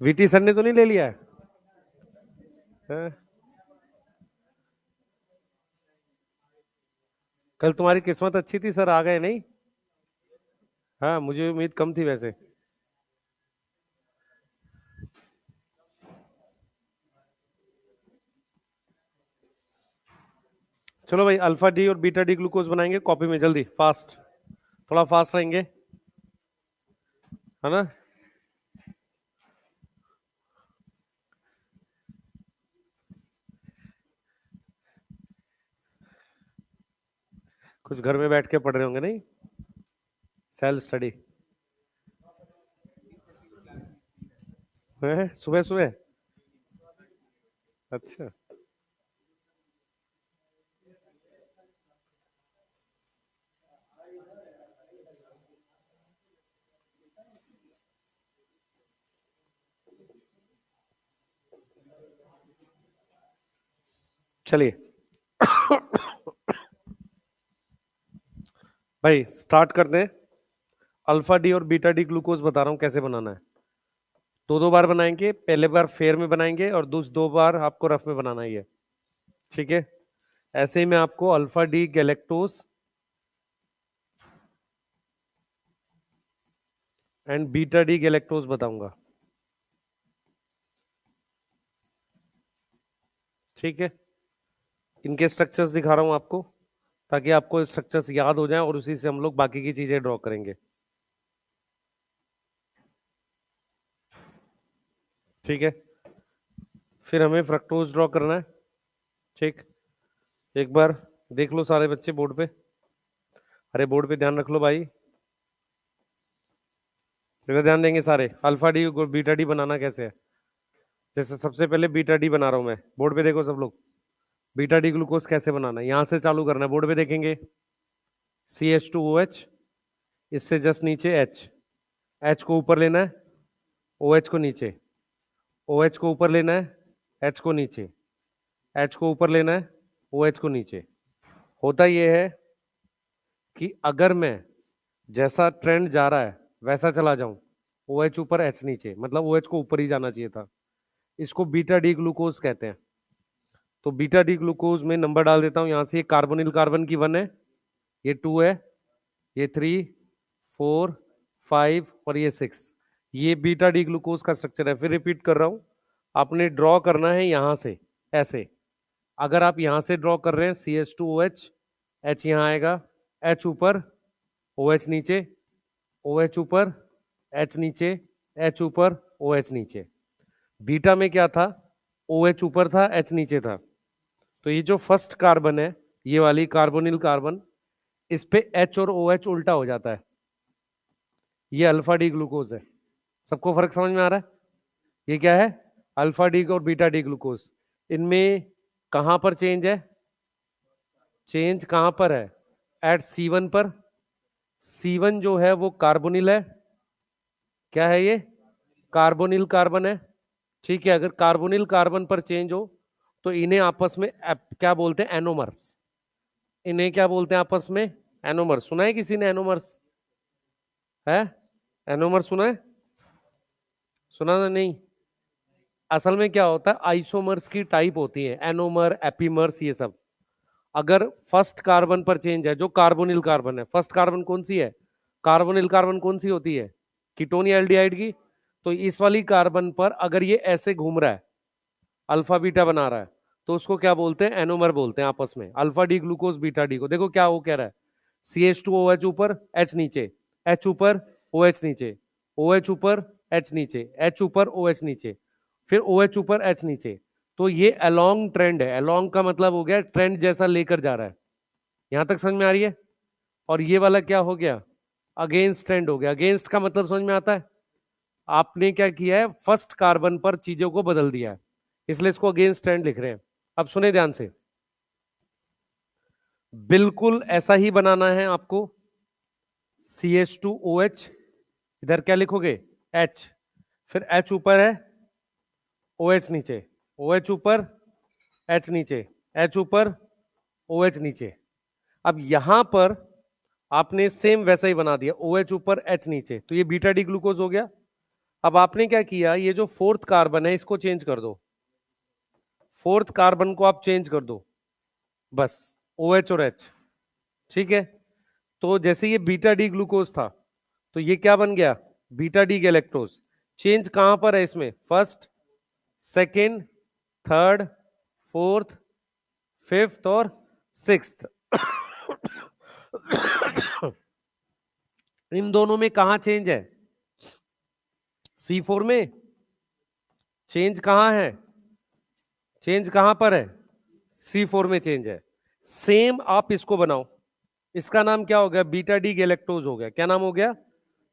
VT sir ने तो नहीं ले लिया है? हाँ? कल तुम्हारी किस्मत अच्छी थी, सर आ गए नहीं? हाँ, मुझे उम्मीद कम थी वैसे। चलो भाई, अल्फा डी और बीटा डी ग्लूकोज बनाएंगे कॉपी में, जल्दी फास्ट, थोड़ा फास्ट रहेंगे, है ना? कुछ घर में बैठ के पढ़ रहे होंगे नहीं? सेल्फ स्टडी है सुबह सुबह? अच्छा। चलिए भाई स्टार्ट करते हैं। अल्फा डी और बीटा डी ग्लूकोज बता रहा हूं कैसे बनाना है। दो दो बार बनाएंगे, पहले बार फेयर में बनाएंगे और दूसरी दो बार आपको रफ में बनाना ही है, ठीक है? ऐसे ही मैं आपको alpha D galactose and beta D galactose बताऊंगा, ठीक है? इनके स्ट्रक्चर्स दिखा रहा हूं आपको, ताकि आपको स्ट्रक्चर्स याद हो जाएं और उसी से हम लोग बाकी की चीजें ड्रॉ करेंगे, ठीक है? फिर हमें फ्रक्टोज ड्रॉ करना है, ठीक? एक बार देख लो सारे बच्चे बोर्ड पे, अरे बोर्ड पे ध्यान रख लो भाई, इधर ध्यान देंगे सारे। अल्फा डी और बीटा डी बनाना कैसे है? जैसे सबसे पहले बीटा डी बना रहा हूं मैं, बोर्ड पे देखो सब लोग। बीटा डी ग्लूकोज कैसे बनाना है, यहां से चालू करना है, बोर्ड पे देखेंगे। CH2OH, इससे जस्ट नीचे H, H को ऊपर लेना है, OH को नीचे, OH को ऊपर लेना है, H को नीचे, H को ऊपर लेना है, OH को नीचे। होता यह है कि अगर मैं जैसा ट्रेंड जा रहा है वैसा चला जाऊं, OH ऊपर H नीचे, मतलब OH को ऊपर ही जाना चाहिए था, इसको बीटा डी ग्लूकोज कहते हैं। तो बीटा डी ग्लूकोज में नंबर डाल देता हूं यहां से, ये कार्बोनिल कार्बन की 1 है, ये 2 है, ये 3, 4, 5 और ये 6। ये बीटा डी ग्लूकोज का स्ट्रक्चर है। फिर रिपीट कर रहा हूं, आपने ड्रॉ करना है यहां से ऐसे। अगर आप यहां से ड्रॉ कर रहे हैं CH2OH, H यहां आएगा, H ऊपर, OH नीचे, OH ऊपर, H नीचे, H ऊपर, OH नीचे। बीटा में क्या था? OH ऊपर था, H नीचे था। तो ये जो फर्स्ट कार्बन है, ये वाली कार्बोनिल कार्बन, इस पे H और OH उल्टा हो जाता है, ये अल्फा डी ग्लूकोज है। सबको फर्क समझ में आ रहा है? ये क्या है? अल्फा डी और बीटा डी ग्लूकोज। इनमें कहां पर चेंज है? चेंज कहां पर है? एट C1 पर। C1 जो है वो कार्बोनिल है, क्या है ये? कार्बोनिल कार्बन है, ठीक है? अगर कार्बोनिल कार्बन पर चेंज हो तो इन्हें आपस में क्या बोलते हैं? एनोमर्स। इन्हें क्या बोलते हैं आपस में? एनोमर्स। सुना है किसी ने एनोमर्स? है? एनोमर्स सुना है? सुना ना? नहीं। असल में क्या होता है, आइसोमर्स की टाइप होती है, एनोमर, एपीमर्स, ये सब। अगर फर्स्ट कार्बन पर चेंज है, जो कार्बोनिल कार्बन है, फर्स्ट कार्बन कौन सी है? कार्बोनिल कार्बन कौन सी होती है? कीटोन या एल्डिहाइड की? तो इस वाली कार्बन पर अगर ये ऐसे घूम रहा है, अल्फा बीटा बना रहा है, तो उसको क्या बोलते हैं? एनोमर बोलते हैं आपस में। Alpha D glucose beta D को देखो क्या वो कह रहा है, CH2OH ऊपर, H नीचे, H ऊपर, OH नीचे, OH ऊपर, H नीचे, H ऊपर, OH नीचे, फिर OH ऊपर, H नीचे। तो ये अलोंग ट्रेंड है। अलोंग का मतलब हो गया ट्रेंड जैसा लेकर जा रहा है। यहां तक समझ में आ रही है? और ये वाला क्या हो गया? अगेंस्ट ट्रेंड हो गया। अगेंस्ट का मतलब समझ में आता है? आपने क्या किया है, फर्स्ट कार्बन पर चीजों को बदल दिया है, इसलिए इसको अगेंस्ट ट्रेंड लिख रहे हैं। अब सुने ध्यान से, बिल्कुल ऐसा ही बनाना है आपको। CH2OH, इधर क्या लिखोगे? H, फिर H ऊपर है, OH नीचे, OH ऊपर, H नीचे, H ऊपर, OH नीचे। अब यहां पर आपने सेम वैसा ही बना दिया, OH ऊपर H नीचे, तो ये बीटा डी ग्लूकोज हो गया। अब आपने क्या किया, ये जो फोर्थ कार्बन है इसको चेंज कर दो, फोर्थ कार्बन को आप चेंज कर दो, बस OH और H। ठीक है, तो जैसे ये बीटा डी ग्लूकोज था, तो ये क्या बन गया, बीटा डी गैलेक्टोज। चेंज कहां पर है इसमें, first, second, third, fourth, fifth और सिक्स्थ। इन दोनों में कहां चेंज है, C4 में। चेंज कहां है, चेंज कहां पर है, C4 में चेंज है। सेम आप इसको बनाओ, इसका नाम क्या हो गया, बीटा डी गैलेक्टोज हो गया। क्या नाम हो गया,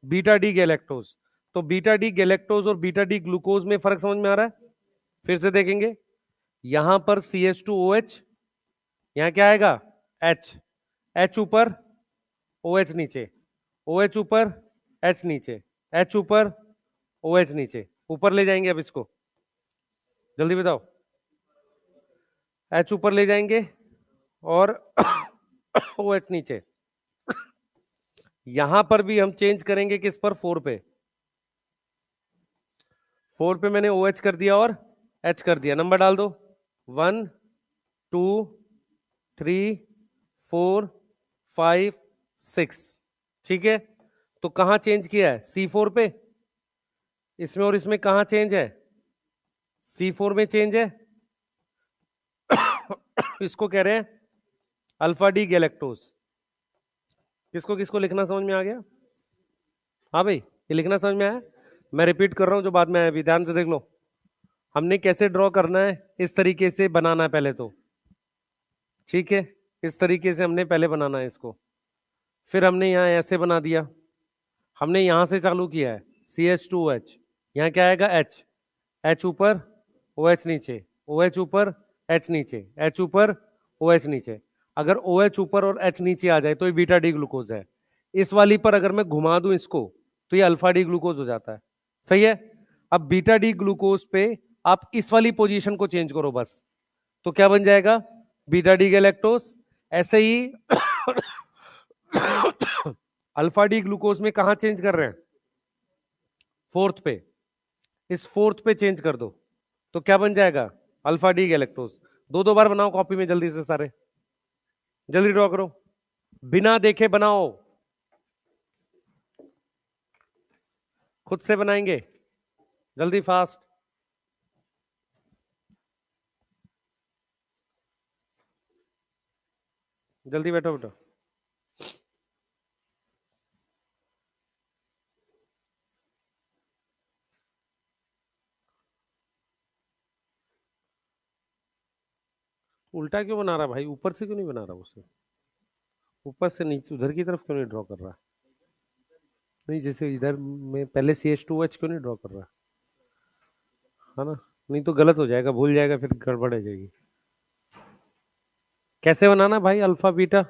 बीटा डी गैलेक्टोज। तो बीटा डी गैलेक्टोज और बीटा डी ग्लूकोज में फर्क समझ में आ रहा है, फिर से देखेंगे। यहां पर CH2OH, यहां क्या आएगा, H, H ऊपर, OH नीचे, OH ऊपर, H नीचे, H ऊपर, OH नीचे। ऊपर ले जाएंगे अब इसको, जल्दी बताओ। H ऊपर ले जाएंगे और OH नीचे। यहां पर भी हम चेंज करेंगे किस पर, 4 पे। 4 पे मैंने OH कर दिया और H कर दिया। नंबर डाल दो, 1 2 3 4 5 6। ठीक है, तो कहां चेंज किया है, C4 पे। इसमें और इसमें कहां चेंज है, C4 में चेंज है। इसको कह रहे हैं अल्फा डी गैलेक्टोज। किसको किसको लिखना समझ में आ गया, हाँ भाई, ये लिखना समझ में आया। मैं रिपीट कर रहा हूं जो बाद में आया, अभी ध्यान से देख लो। हमने कैसे ड्रॉ करना है, इस तरीके से बनाना है पहले तो। ठीक है, इस तरीके से हमने पहले बनाना है इसको, फिर हमने यहां ऐसे बना दिया। हमने यहां से चालू किया है, CH2OH, यहां क्या आएगा, H, H ऊपर, OH नीचे, OH ऊपर, H नीचे, H ऊपर, OH नीचे। अगर OH ऊपर और H नीचे आ जाए तो ये बीटा डी ग्लूकोज है। इस वाली पर अगर मैं घुमा दूं इसको, तो ये अल्फा डी ग्लूकोज हो जाता है। सही है, अब बीटा डी ग्लूकोज पे आप इस वाली पोजीशन को चेंज करो बस, तो क्या बन जाएगा, बीटा डी गैलेक्टोज। ऐसे ही अल्फा डी ग्लूकोज में कहां चेंज कर रहे हैं, फोर्थ पे, इस फोर्थ पे चेंज कर दो, तो क्या बन जाएगा, अल्फा डी गैलेक्टोज। दो दो बार बनाओ कॉपी में, जल्दी से सारे, जल्दी ड्रॉ करो, बिना देखे बनाओ, खुद से बनाएंगे, जल्दी फास्ट। जल्दी बैठो बेटो। उल्टा क्यों बना रहा भाई, ऊपर से क्यों नहीं बना रहा उसे, ऊपर से नीचे उधर की तरफ क्यों नहीं ड्रॉ कर रहा, नहीं जैसे इधर में पहले CH2OH क्यों नहीं ड्रॉ कर रहा है ना, नहीं तो गलत हो जाएगा, भूल जाएगा, फिर गड़बड़ हो जाएगी। कैसे बनाना भाई अल्फा बीटा,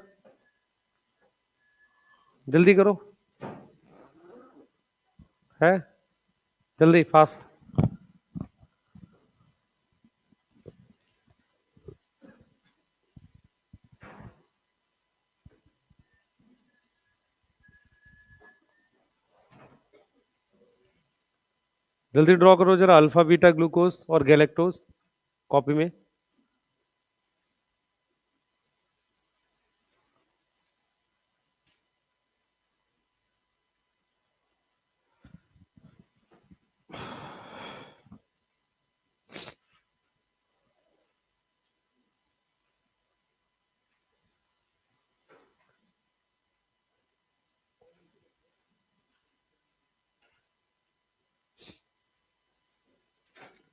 जल्दी करो, है, जल्दी फास्ट। जल्दी ड्रॉ करो जरा, अल्फा बीटा ग्लूकोज और गैलेक्टोज कॉपी में।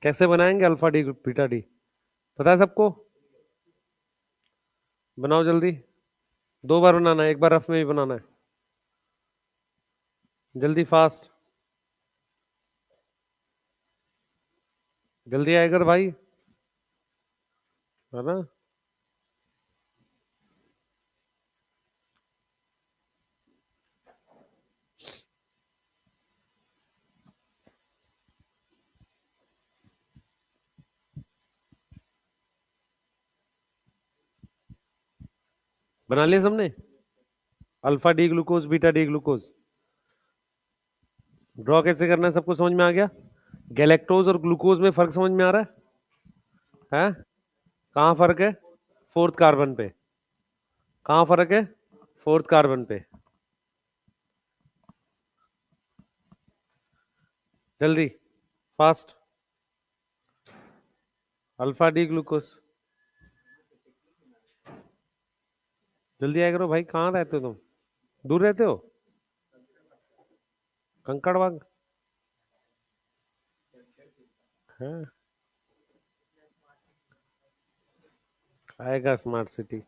कैसे बनाएंगे अल्फा डी बीटा डी, पता है सबको, बनाओ जल्दी। दो बार बनाना है, एक बार रफ में भी बनाना है, जल्दी फास्ट, जल्दी आएगा भाई, है ना। बना लिया सबने, alpha D glucose beta D glucose. Draw कैसे करना है सबको समझ में आ गया? गैलेक्टोज और ग्लूकोज में फर्क समझ में आ रहा है? कहाँ फर्क है? फोर्थ कार्बन पे। कहाँ फर्क है? फोर्थ कार्बन पे। जल्दी, फास्ट। Alpha D glucose. जल्दी आया करो भाई, कहाँ रहते हो तुम? दूर रहते हो? कंकड़बाग? हाँ, आएगा स्मार्ट सिटी।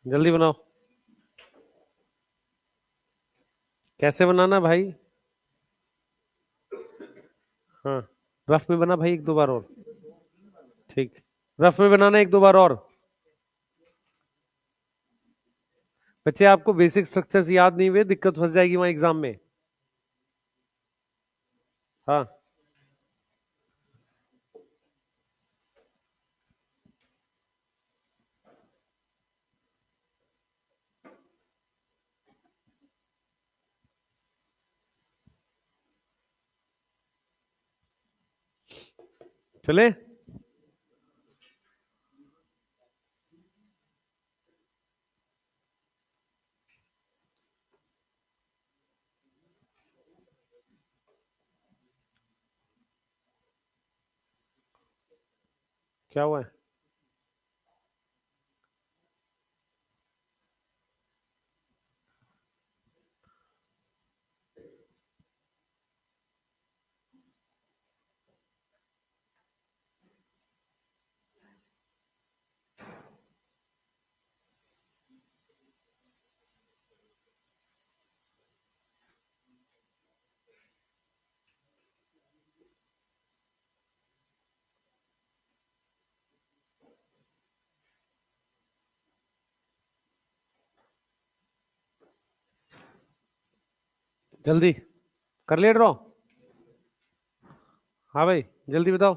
जल्दी बनाओ। कैसे बनाना भाई? हाँ, रफ में बना भाई, एक दो बार और। ठीक, रफ में बनाना एक दो बार और। बच्चे आपको बेसिक स्ट्रक्चर्स याद नहीं हुए, दिक्कत फंस जाएगी वहां एग्जाम में। हाँ, चले। क्या हुआ है? जल्दी कर ले ड्रॉ। हाँ भाई, जल्दी बताओ।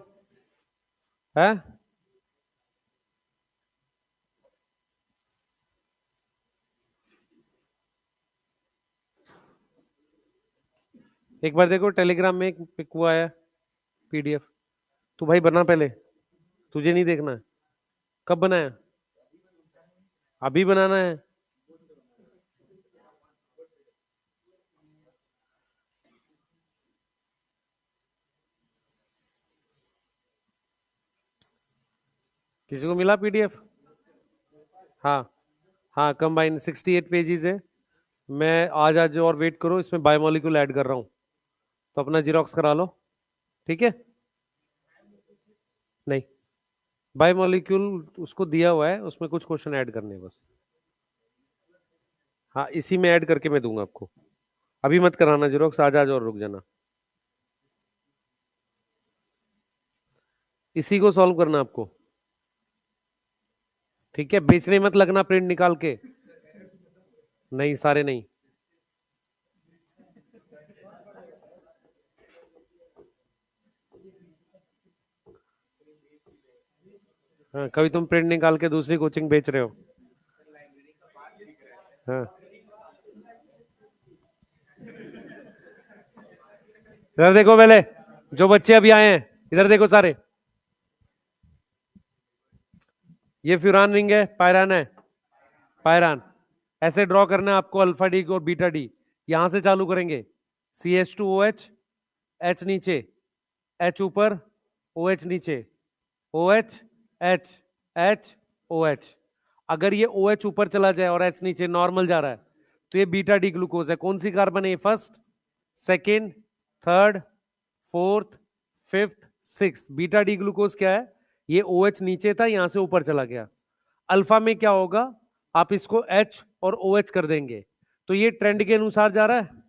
है? एक बार देखो टेलीग्राम में एक पिक हुआ है, पीडीएफ। तू भाई बना पहले, तुझे नहीं देखना है। कब बनाया? अभी बनाना है? किसी को मिला पीडीएफ? हाँ, हाँ, कंबाइन 68 पेजेस है। मैं आज आज और वेट करो, इसमें बायोमोलिक्यूल ऐड कर रहा हूँ, तो अपना जीरोक्स करा लो। ठीक है? नहीं, बायोमोलिक्यूल उसको दिया हुआ है, उसमें कुछ क्वेश्चन ऐड करने हैं बस। हाँ, इसी में ऐड करके मैं दूंगा आपको। अभी मत कराना जीरोक्स, आज आज और रुक जाना। इसी को सॉल्व करना आपको। ठीक है, बेचने मत लगना प्रिंट निकाल के। नहीं, सारे नहीं। हाँ, कभी तुम प्रिंट निकाल के दूसरी कोचिंग बेच रहे हो। हाँ, इधर देखो पहले, जो बच्चे अभी आए हैं इधर देखो सारे। ये फ्यूरान रिंग है, पायरान है। पायरान। ऐसे ड्रॉ करना है आपको, अल्फा डी और बीटा डी। यहां से चालू करेंगे। CH2OH, H नीचे, H ऊपर, OH नीचे, OH, H, H, OH। अगर ये OH ऊपर चला जाए और H नीचे, नॉर्मल जा रहा है, तो ये बीटा डी ग्लूकोज है। कौन सी कार्बन है? First, second, third, fourth, fifth, six. Beta D glucose क्या है? ये OH नीचे था, यहां से ऊपर चला गया। अल्फा में क्या होगा? आप इसको H और OH कर देंगे, तो ये ट्रेंड के अनुसार जा रहा है।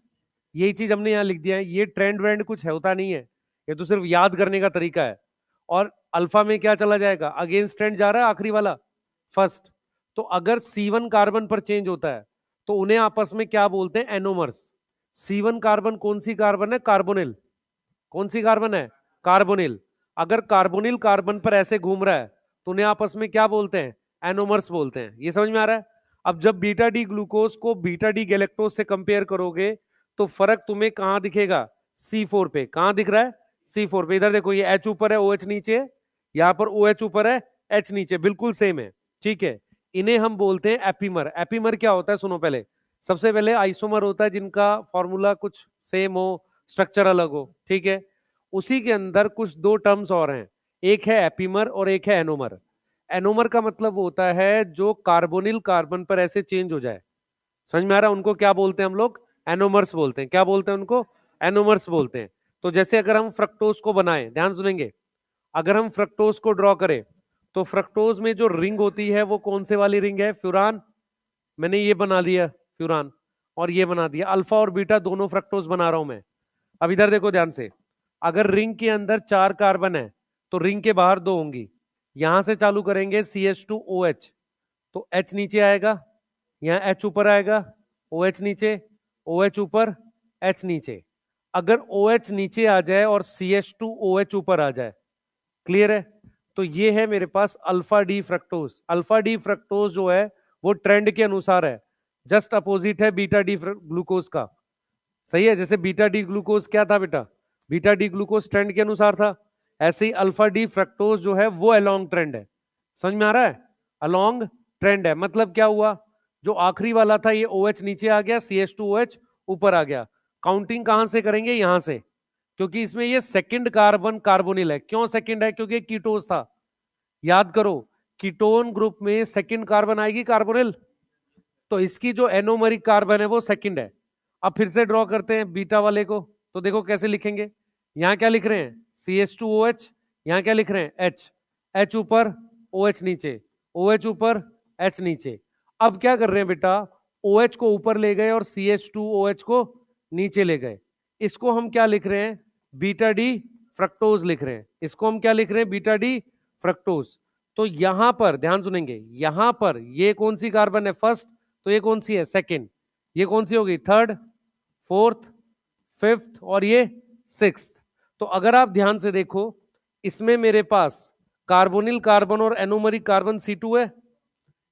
यही चीज हमने यहां लिख दिया है। ये ट्रेंड व्रेंड कुछ है होता नहीं है, ये तो सिर्फ याद करने का तरीका है। और अल्फा में क्या चला जाएगा? अगेंस्ट ट्रेंड जा रहा है, आखिरी वाला, फर्स्ट। तो अगर C1 कार्बन पर चेंज होता है, तो उन्हें आपस में क्या बोलते हैं? एनोमर्स। C1 कार्बन कौन सी कार्बन है? कार्बोनिल। कौन सी कार्बन है? कार्बोनिल। अगर कार्बोनिल कार्बन पर ऐसे घूम रहा है तो उन्हें आपस में क्या बोलते हैं? एनोमर्स बोलते हैं। ये समझ में आ रहा है? अब जब बीटा डी ग्लूकोज को बीटा डी गैलेक्टोज से कंपेयर करोगे तो फर्क तुम्हें कहां दिखेगा? C4 पे। कहां दिख रहा है? C4 पे। इधर देखो, ये H ऊपर है, OH नीचे है, यहां पर OH ऊपर है, H नीचे, बिल्कुल सेम है। ठीक है, इन्हें हम बोलते हैं एपीमर। एपीमर क्या होता है सुनो पहले। सबसे पहले आइसोमर होता है जिनका फॉर्मूला कुछ सेम हो, स्ट्रक्चर अलग हो। ठीक है, उसी के अंदर कुछ दो टर्म्स और हैं, एक है एपीमर और एक है एनोमर। एनोमर का मतलब होता है जो कार्बोनिल कार्बन पर ऐसे चेंज हो जाए। समझ में आ रहा है? उनको क्या बोलते हैं हम लोग? एनोमर्स बोलते हैं। क्या बोलते हैं उनको? एनोमर्स बोलते हैं। तो जैसे अगर हम फ्रक्टोज को बनाएं, ध्यान सुनेंगे, अगर हम फ्रक्टोज को ड्रॉ करें तो फ्रक्टोज में जो रिंग होती है वो कौन से वाली रिंग है? फ्यूरान। मैंने ये बना दिया फ्यूरान, और ये बना दिया अल्फा और बीटा, दोनों फ्रक्टोज बना रहा हूं मैं। अब इधर देखो ध्यान से, अगर रिंग के अंदर 4 कार्बन है तो रिंग के बाहर 2 होंगी। यहां से चालू करेंगे CH2OH, तो H नीचे आएगा, यहां H ऊपर आएगा, OH नीचे, OH ऊपर, H नीचे। अगर OH नीचे आ जाए और CH2OH ऊपर आ जाए, क्लियर है? तो ये है मेरे पास alpha D fructose. Alpha D fructose जो है वो ट्रेंड के अनुसार है, जस्ट अपोजिट है बीटा डी ग्लूकोज का। सही है? जैसे बीटा डी ग्लूकोज क्या था बेटा? बीटा डी ग्लूकोज ट्रेंड के अनुसार था, ऐसे ही अल्फा डी फ्रक्टोज जो है वो अलोंग ट्रेंड है। समझ में आ रहा है? अलोंग ट्रेंड है। मतलब क्या हुआ? जो आखिरी वाला था ये OH नीचे आ गया, CH2OH ऊपर आ गया। काउंटिंग कहां से करेंगे? यहां से, क्योंकि इसमें ये सेकंड कार्बन कार्बोनिल है। क्यों सेकंड है? क्योंकि कीटोज था। याद करो, कीटोन ग्रुप में सेकंड कार्बन आएगी कार्बोनिल, तो इसकी जो एनोमरिक कार्बन है वो सेकंड है। अब फिर से ड्रॉ करते हैं बीटा वाले को, तो देखो कैसे लिखेंगे। यहां क्या लिख रहे हैं? CH2OH, यहां क्या लिख रहे हैं? H, H ऊपर, OH नीचे, OH ऊपर, H नीचे। अब क्या कर रहे हैं बेटा? OH को ऊपर ले गए और CH2OH को नीचे ले गए। इसको हम क्या लिख रहे हैं? बीटा डी फ्रक्टोज लिख रहे हैं। इसको हम क्या लिख रहे हैं? Beta D fructose. तो यहां पर ध्यान सुनेंगे, यहां पर ये कौन सी कार्बन है? फर्स्ट। तो ये कौन सी है? सेकेंड। ये कौन सी होगी? थर्ड, फोर्थ, फिफ्थ, और ये सिक्स्थ। तो अगर आप ध्यान से देखो, इसमें मेरे पास कार्बोनिल कार्बन और एनोमरिक कार्बन C2 है।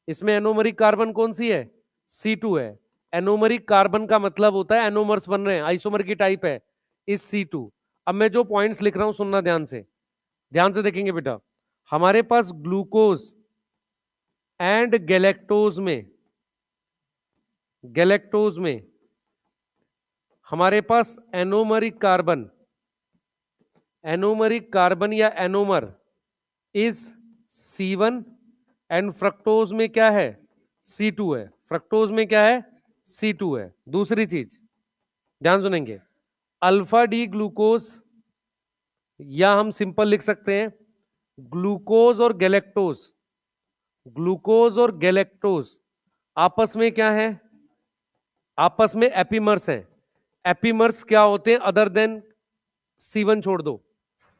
इसमें एनोमरिक कार्बन कौन सी है? C2 है। एनोमरिक कार्बन का मतलब होता है एनोमर्स बन रहे हैं, आइसोमर की टाइप है इस C2। अब मैं जो पॉइंट्स लिख रहा हूं सुनना ध्यान से, ध्यान से देखेंगे बेटा। हमारे पास ग्लूकोज एंड गैलेक्टोज में, गैलेक्टोज में हमारे पास एनोमरिक कार्बन, एनोमरिक कार्बन या anomer is C1, and fructose में क्या है? C2 है। फ्रक्टोज में क्या है? C2 है। दूसरी चीज ध्यान सुनेंगे, अल्फा डी ग्लूकोज, या हम सिंपल लिख सकते हैं ग्लूकोज और गैलेक्टोज। ग्लूकोज और गैलेक्टोज आपस में क्या है? आपस में एपीमर्स हैं। एपीमर्स क्या होते हैं? अदर देन C1 छोड़ दो,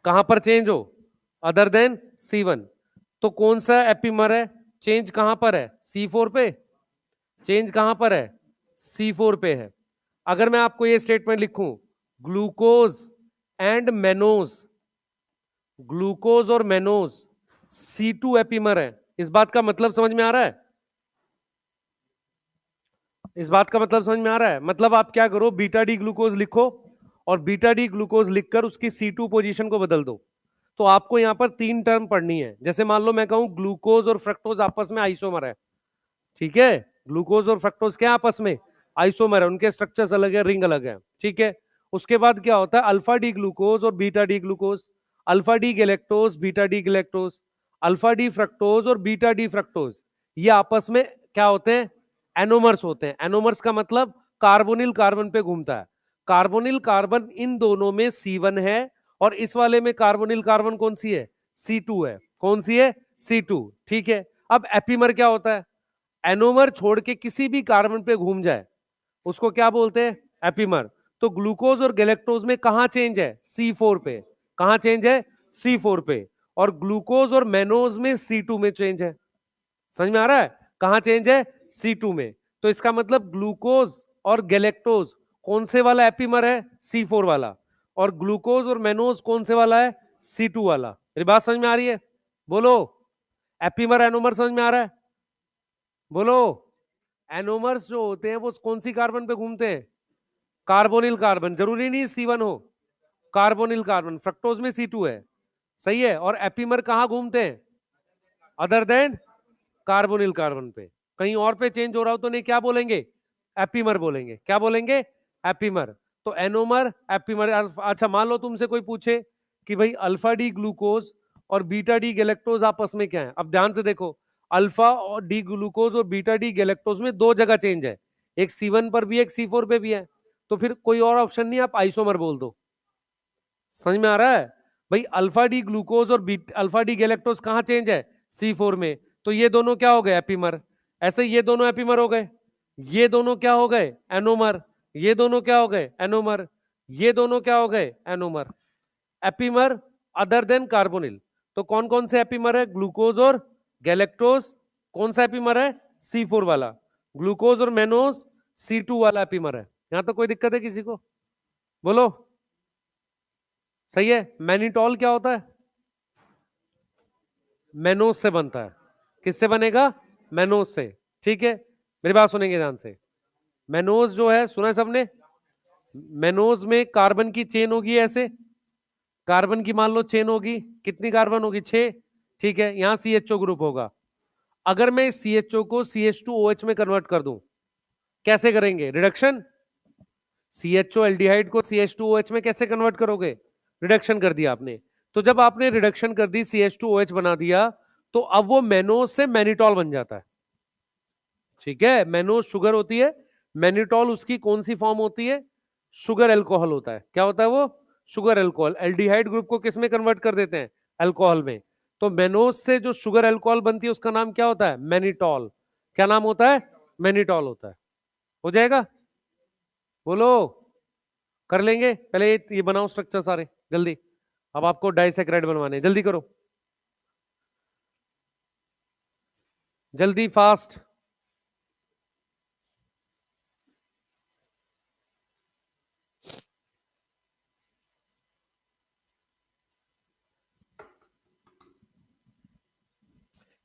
कहां पर चेंज हो? Other than C1। तो कौन सा एपीमर है? चेंज कहां पर है? C4 पे। चेंज कहां पर है? C4 पे है। अगर मैं आपको ये स्टेटमेंट लिखूं, ग्लूकोज एंड मेनोज, ग्लूकोज और मेनोज C2 एपीमर है, इस बात का मतलब समझ में आ रहा है? इस बात का मतलब समझ में आ रहा है? मतलब आप क्या करो, बीटा डी ग्लूकोज लिखो और बीटा डी ग्लूकोज लिखकर उसकी C2 पोजीशन को बदल दो। तो आपको यहां पर 3 टर्म पढ़नी है। जैसे मान लो मैं कहूं ग्लूकोज और फ्रक्टोज आपस में आइसोमर है, ठीक है? ग्लूकोज और फ्रक्टोज क्या आपस में? आइसोमर है, उनके स्ट्रक्चर्स अलग है, रिंग अलग है, ठीक है? उसके बाद क्या होता है? अल्फा डी ग्लूकोज और beta D glucose, alpha D galactose, beta D galactose, alpha D fructose और बीटा डी फ्रक्टोज, ये आपस में क्या होते हैं? एनोमर्स होते हैं। एनोमर्स का मतलब कार्बोनिल कार्बन पे घूमता है। कार्बोनिल कार्बन इन दोनों में C1 है, और इस वाले में कार्बोनिल कार्बन कौन सी है? C2 है। कौन सी है? C2, ठीक है? अब एपीमर क्या होता है? एनोमर छोड़ के किसी भी कार्बन पे घूम जाए उसको क्या बोलते हैं? एपीमर। तो ग्लूकोज और गैलेक्टोज में कहां चेंज है? C4 पे। कहां चेंज है? C4 पे। और ग्लूकोज और मेनोज में C2 में चेंज है। समझ में आ रहा है? कहां चेंज है? C2 में। तो इसका मतलब ग्लूकोज और गैलेक्टोज कौन से वाला एपीमर है? C4 वाला। और ग्लूकोज और मेनोज कौन से वाला है? C2 वाला। मेरी बात समझ में आ रही है? बोलो। एपीमर एनोमर समझ में आ रहा है? बोलो। एनोमर्स जो होते हैं वो कौन सी कार्बन पे घूमते हैं? कार्बोनिल कार्बन, जरूरी नहीं C1 हो, कार्बोनिल कार्बन। फ्रक्टोज में C2 है, सही है। और एपीमर कहां घूमते हैं? अदर देन कार्बोनिल कार्बन पे। कहीं और पे चेंज हो रहा हो तो नहीं क्या बोलेंगे? एपीमर बोलेंगे। क्या बोलेंगे? एपीमर। तो एनोमर, एपीमर। अच्छा मान लो तुमसे कोई पूछे कि भाई अल्फा डी ग्लूकोज और बीटा डी गैलेक्टोज आपस में क्या है? अब ध्यान से देखो, अल्फा और डी ग्लूकोज और बीटा डी गैलेक्टोज में दो जगह चेंज है, एक C1 पर भी है, एक C4 पे भी है। तो फिर कोई और ऑप्शन नहीं, आप आइसोमर बोल दो। समझ में आ रहा है? भाई अल्फा डी ग्लूकोज और अल्फा डी गैलेक्टोज कहां चेंज है? C4 में। तो ये दोनों क्या हो गए? एपीमर। ऐसे ये दोनों एपीमर हो गए। ये दोनों क्या हो गए? एनोमर। ये दोनों क्या हो गए? एनोमर। ये दोनों क्या हो गए? Anomer. Epimer other than carbonyl. तो कौन कौन से एपीमर है? ग्लूकोज और गैलेक्टोज। कौन सा एपीमर है? C4 वाला। ग्लूकोज और मेनोज C2 वाला एपीमर है। यहां तो कोई दिक्कत है किसी को? बोलो। सही है। मैनिटॉल क्या होता है? मेनोज से बनता है। किससे बनेगा? मेनोज से। ठीक है, मेरी बात सुनेंगे ध्यान से। मेनोज जो है, सुना है सबने? मेनोज में कार्बन की चेन होगी ऐसे, कार्बन की मान लो चेन होगी, कितनी कार्बन होगी? 6। ठीक है, यहां CHO ग्रुप होगा। अगर मैं इस CHO को CH2OH में कन्वर्ट कर दूं, कैसे करेंगे? रिडक्शन। CHO एल्डिहाइड को CH2OH में कैसे कन्वर्ट करोगे? रिडक्शन कर दिया आपने। तो जब आपने रिडक्शन कर दी, CH2OH बना दिया, तो अब वो मेनोज से मैनिटॉल बन जाता है। ठीक है, मेनोज शुगर होती है, मैनिटॉल उसकी कौन सी फॉर्म होती है? शुगर अल्कोहल होता है। क्या होता है वो? Sugar alcohol. एल्डिहाइड ग्रुप को किस में कन्वर्ट कर देते हैं? अल्कोहल में। तो मेनोज से जो शुगर अल्कोहल बनती है उसका नाम क्या होता है? मैनिटॉल। क्या नाम होता है? मैनिटॉल होता है। हो जाएगा? बोलो। कर लेंगे? पहले ये बनाओ स्ट्रक्चर सारे जल्दी। अब आपको डाइसेक्राइड बनवाने हैं, जल्दी करो, जल्दी फास्ट।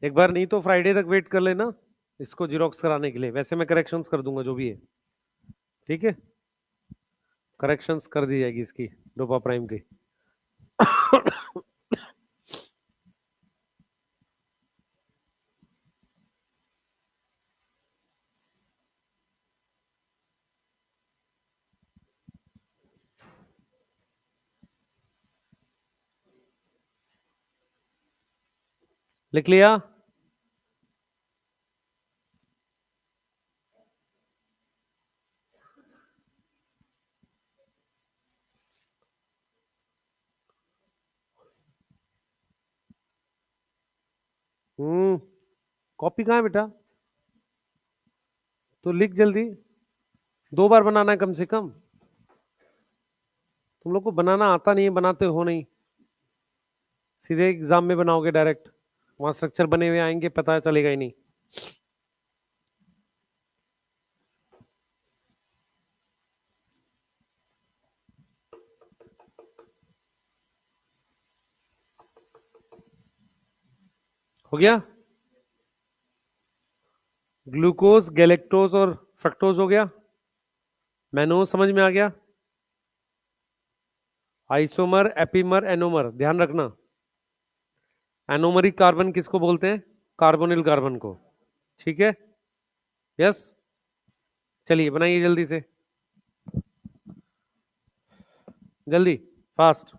एक बार नहीं तो फ्राइडे तक वेट कर लेना इसको जीरोक्स कराने के लिए, वैसे मैं करेक्शंस कर दूंगा जो भी है। ठीक है, करेक्शंस कर दी जाएगी इसकी, डोपा प्राइम की। लिख लिया? कॉपी कहाँ है बेटा? तो लिख जल्दी। 2 बार बनाना है कम से कम। तुम लोग को बनाना आता नहीं है, बनाते हो नहीं, सीधे एग्जाम में बनाओगे डायरेक्ट, वहां स्ट्रक्चर बने हुए आएंगे, पता चलेगा ही नहीं। हो गया? ग्लूकोज, गैलेक्टोज और फ्रक्टोज हो गया। मैनोज समझ में आ गया? आइसोमर, एपीमर, एनोमर, ध्यान रखना। एनोमरिक कार्बन किसको बोलते हैं? कार्बोनिल कार्बन को। ठीक है, यस। चलिए बनाइए जल्दी से, जल्दी, फास्ट।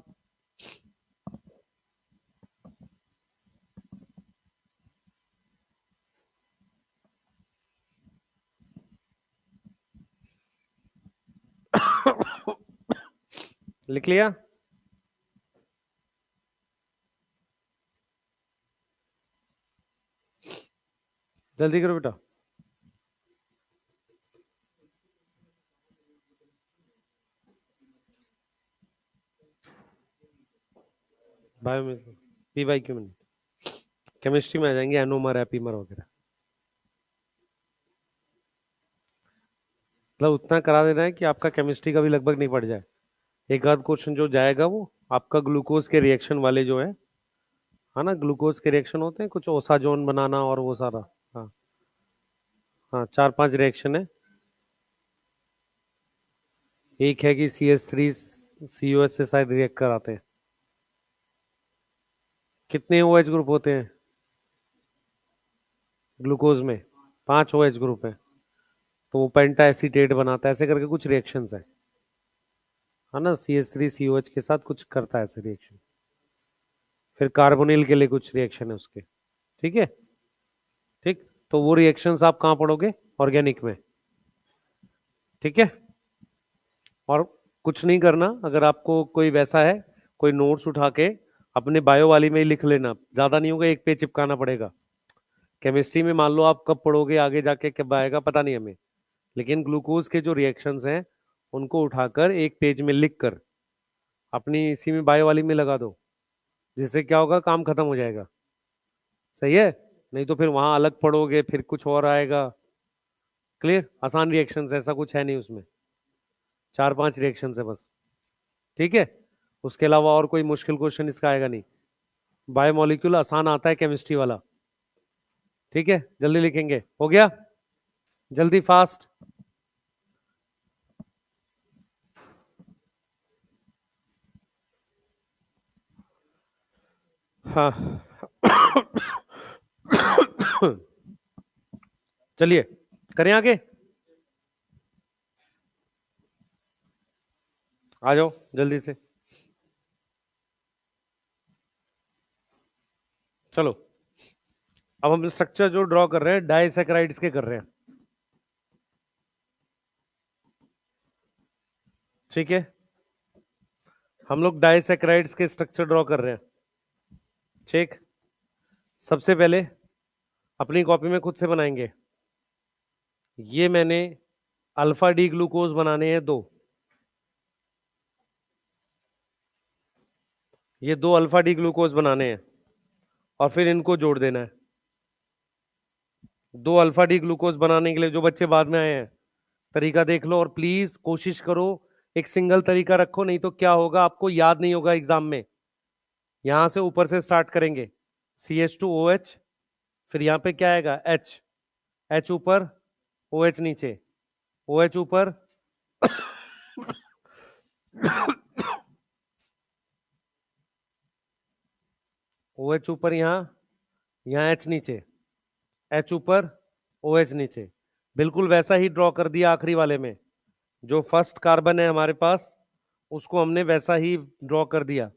लिख लिया? जल्दी करो बेटा। बायो में PYQ में, केमिस्ट्री में आ जाएंगे एनोमर, एपीमर वगैरह। मतलब उतना करा देना है कि आपका केमिस्ट्री का भी लगभग नहीं पड़ जाए। एक आध क्वेश्चन जो जाएगा वो आपका ग्लूकोज के रिएक्शन वाले जो है ना, ग्लूकोज के रिएक्शन होते हैं कुछ, ओसाजोन बनाना और वो सारा। हाँ हाँ, 4-5 रिएक्शन है। एक है कि CH3 COH से शायद रिएक्ट कराते हैं। कितने OH ग्रुप होते हैं ग्लूकोज में? 5 OH ग्रुप है, तो वो पेंटा एसीटेट बनाता है, ऐसे करके कुछ रिएक्शंस है ना। CH3 COH के साथ कुछ करता है ऐसे रिएक्शन। फिर कार्बोनिल के लिए कुछ रिएक्शन है उसके। ठीक है। ठीक। तो वो रिएक्शंस आप कहाँ पढ़ोगे? ऑर्गेनिक में। ठीक है। और कुछ नहीं करना, अगर आपको कोई वैसा है, कोई नोट्स उठा के अपने बायो वाली में ही लिख लेना, ज्यादा नहीं होगा, एक पेज चिपकाना पड़ेगा। केमिस्ट्री में मान लो आप कब पढ़ोगे आगे जाके, कब आएगा पता नहीं हमें, लेकिन ग्लूकोज के जो रिएक्शंस हैं उनको उठाकर एक पेज में लिख कर अपनी इसी में बायो वाली में लगा दो, जिससे क्या होगा, काम खत्म हो जाएगा। सही है। नहीं तो फिर वहां अलग पढ़ोगे, फिर कुछ और आएगा। क्लियर? आसान रिएक्शंस, ऐसा कुछ है नहीं उसमें, 4-5 रिएक्शंस है बस। ठीक है। उसके अलावा और कोई मुश्किल क्वेश्चन इसका आएगा नहीं। बायोमोलिक्यूल आसान आता है केमिस्ट्री वाला। ठीक है, जल्दी लिखेंगे, हो गया? जल्दी, फास्ट। हाँ। चलिए, करें आगे। आ जाओ जल्दी से। चलो, अब हम स्ट्रक्चर जो ड्रॉ कर रहे हैं डाइसैकेराइड्स के कर रहे हैं। ठीक है, हम लोग डाइसैकेराइड्स के स्ट्रक्चर ड्रॉ कर रहे हैं। ठीक। सबसे पहले अपनी कॉपी में खुद से बनाएंगे। ये मैंने अल्फा डी ग्लूकोज बनाने हैं 2। ये 2 अल्फा डी ग्लूकोज बनाने हैं और फिर इनको जोड़ देना है। 2 अल्फा डी ग्लूकोज बनाने के लिए जो बच्चे बाद में आए हैं, तरीका देख लो और प्लीज कोशिश करो एक सिंगल तरीका रखो, नहीं तो क्या होगा, आपको याद नहीं होगा एग्जाम में। यहां से ऊपर से स्टार्ट करेंगे, CH2OH, फिर यहां पे क्या आएगा, H, H ऊपर, OH नीचे, OH ऊपर, OH ऊपर, यहाँ H नीचे, H ऊपर, OH नीचे। बिल्कुल वैसा ही ड्रॉ कर दिया आखिरी वाले में। जो फर्स्ट कार्बन है हमारे पास, उसको हमने वैसा ही ड्रॉ कर दिया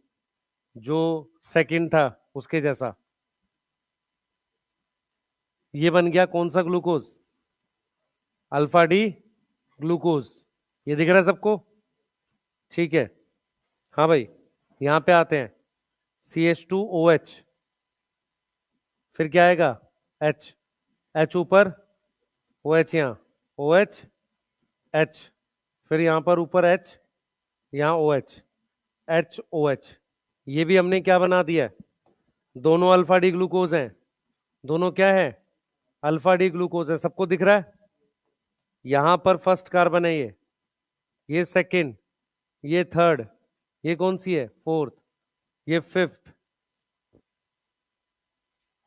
जो सेकंड था उसके जैसा। ये बन गया कौन सा ग्लूकोज? Alpha D glucose. ये दिख रहा है सबको? ठीक है। हाँ भाई, यहां पे आते हैं, CH2OH, फिर क्या आएगा, H, H ऊपर, OH यहाँ, OH, H, फिर यहां पर ऊपर H, यहाँ OH, HOH। ये भी हमने क्या बना दिया है, दोनों अल्फा डी ग्लूकोज हैं। दोनों क्या है, अल्फा डी ग्लूकोज है। सबको दिख रहा है? यहां पर फर्स्ट कार्बन है ये सेकंड, ये थर्ड, ये कौन सी है, फोर्थ, ये फिफ्थ,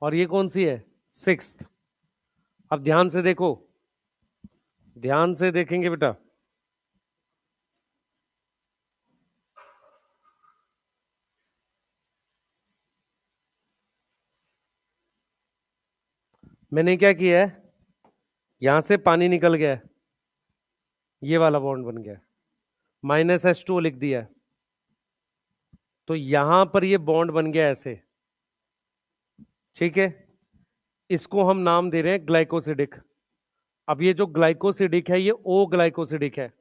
और ये कौन सी है, सिक्स्थ। अब ध्यान से देखो, ध्यान से देखेंगे बेटा, मैंने क्या किया है, यहां से पानी निकल गया है, ये वाला बॉन्ड बन गया, -H2O लिख दिया है, तो यहां पर ये बॉन्ड बन गया ऐसे। ठीक है, इसको हम नाम दे रहे हैं ग्लाइकोसिडिक। अब ये जो ग्लाइकोसिडिक है, ये ओ ग्लाइकोसिडिक है।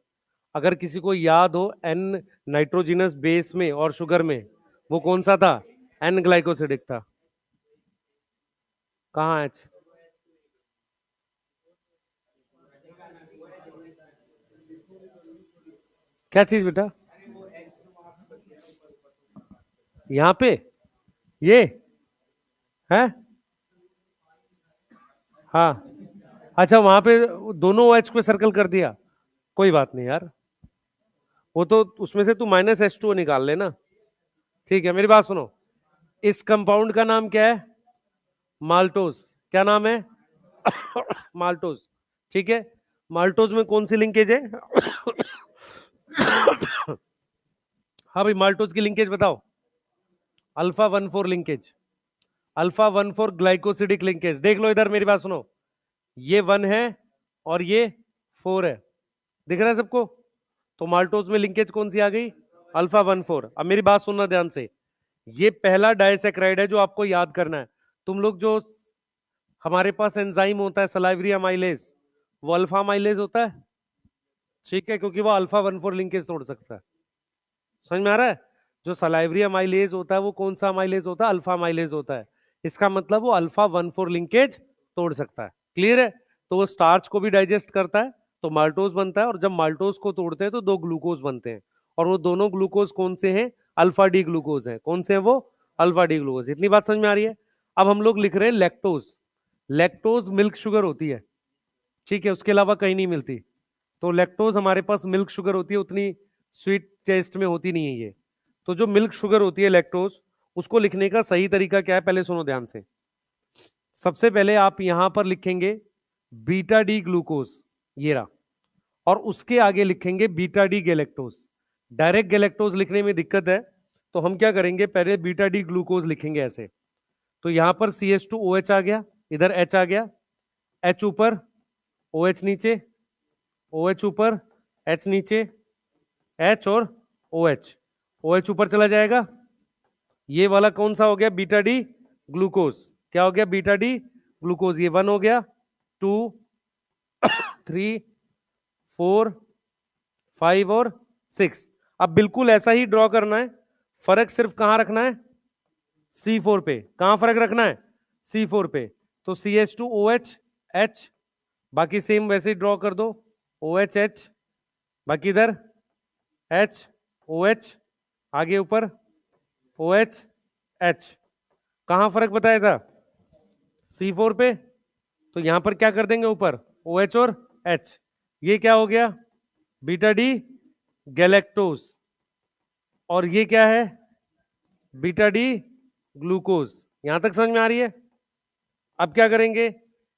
अगर किसी को याद हो, एन नाइट्रोजिनस बेस में और शुगर में वो कौन सा था, एन ग्लाइकोसिडिक था। कहाँ एच? क्या चीज बेटा? यहाँ पे ये है। हाँ, अच्छा, वहां पे दोनों एच पे सर्कल कर दिया, कोई बात नहीं यार, वो तो उसमें से तू -H2O निकाल लेना। ठीक है, मेरी बात सुनो, इस कंपाउंड का नाम क्या है? माल्टोज। क्या नाम है? माल्टोज। ठीक है, माल्टोज में कौन सी लिंकेज है? हाँ भाई, माल्टोज की लिंकेज बताओ। α1,4 लिंकेज, α1,4 ग्लाइकोसिडिक लिंकेज। देख लो इधर, मेरी बात सुनो, ये 1 है और ये 4 है, दिख रहा है सबको? तो माल्टोज में लिंकेज कौन सी आ गई? α1,4। अब मेरी बात सुनना ध्यान से, ये पहला डाइसैक्राइड है जो आपको याद करना है। तुम लोग जो हमारे पास एंजाइम होता है सलाइवरी अमाइलेज, वो अल्फा अमाइलेज होता है, ठीक है, क्योंकि वो α1,4 लिंकेज तोड़ सकता है। समझ में आ रहा है? जो सलाइवरी अमाइलेज होता है वो कौन सा अमाइलेज होता है? अल्फा अमाइलेज होता है। इसका मतलब वो α1,4 लिंकेज तोड़ सकता है। क्लियर है? तो वो स्टार्च को भी डाइजेस्ट करता है, तो माल्टोज बनता है, और जब माल्टोज को तोड़ते हैं तो 2 ग्लूकोज बनते हैं, और वो दोनों ग्लूकोज कौन से हैं? अल्फा डी ग्लूकोज है। कौन से हैं वो? Alpha D glucose. इतनी बात समझ में आ रही है? अब हम लोग लिख रहे हैं लैक्टोज। लैक्टोज मिल्क शुगर होती है, ठीक है, उसके अलावा कहीं नहीं मिलती। तो लैक्टोज हमारे पास मिल्क शुगर होती है, उतनी स्वीट टेस्ट में होती नहीं है ये। तो जो मिल्क शुगर होती है लैक्टोज, उसको लिखने का सही तरीका क्या है, पहले सुनो ध्यान से। सबसे पहले आप यहां पर लिखेंगे बीटा डी ग्लूकोज, ये रहा, और उसके आगे लिखेंगे beta D galactose. Direct galactose लिखने में दिक्कत है, तो हम क्या करेंगे, पहले बीटा डी ग्लूकोज लिखेंगे ऐसे। तो यहां पर CH2OH आ गया, इधर H आ गया, H ऊपर, OH नीचे, OH ऊपर, H नीचे, H और OH, OH ऊपर चला जाएगा। ये वाला कौन सा हो गया? Beta D glucose. क्या हो गया? Beta D glucose. ये 1 हो गया, 2, 3, 4, 5 और 6। अब बिल्कुल ऐसा ही ड्रॉ करना है, फर्क सिर्फ कहां रखना है? C4 पे। कहां फर्क रखना है? C4 पे। तो CH2OH H, बाकी सेम वैसे ही ड्रॉ कर दो, OH H, बाकी इधर H OH, आगे ऊपर OH H। कहां फर्क बताया था? C4 पे। तो यहां पर क्या कर देंगे ऊपर? OH और H। ये क्या हो गया? Beta D galactose. और ये क्या है? Beta D glucose. यहां तक समझ में आ रही है? अब क्या करेंगे,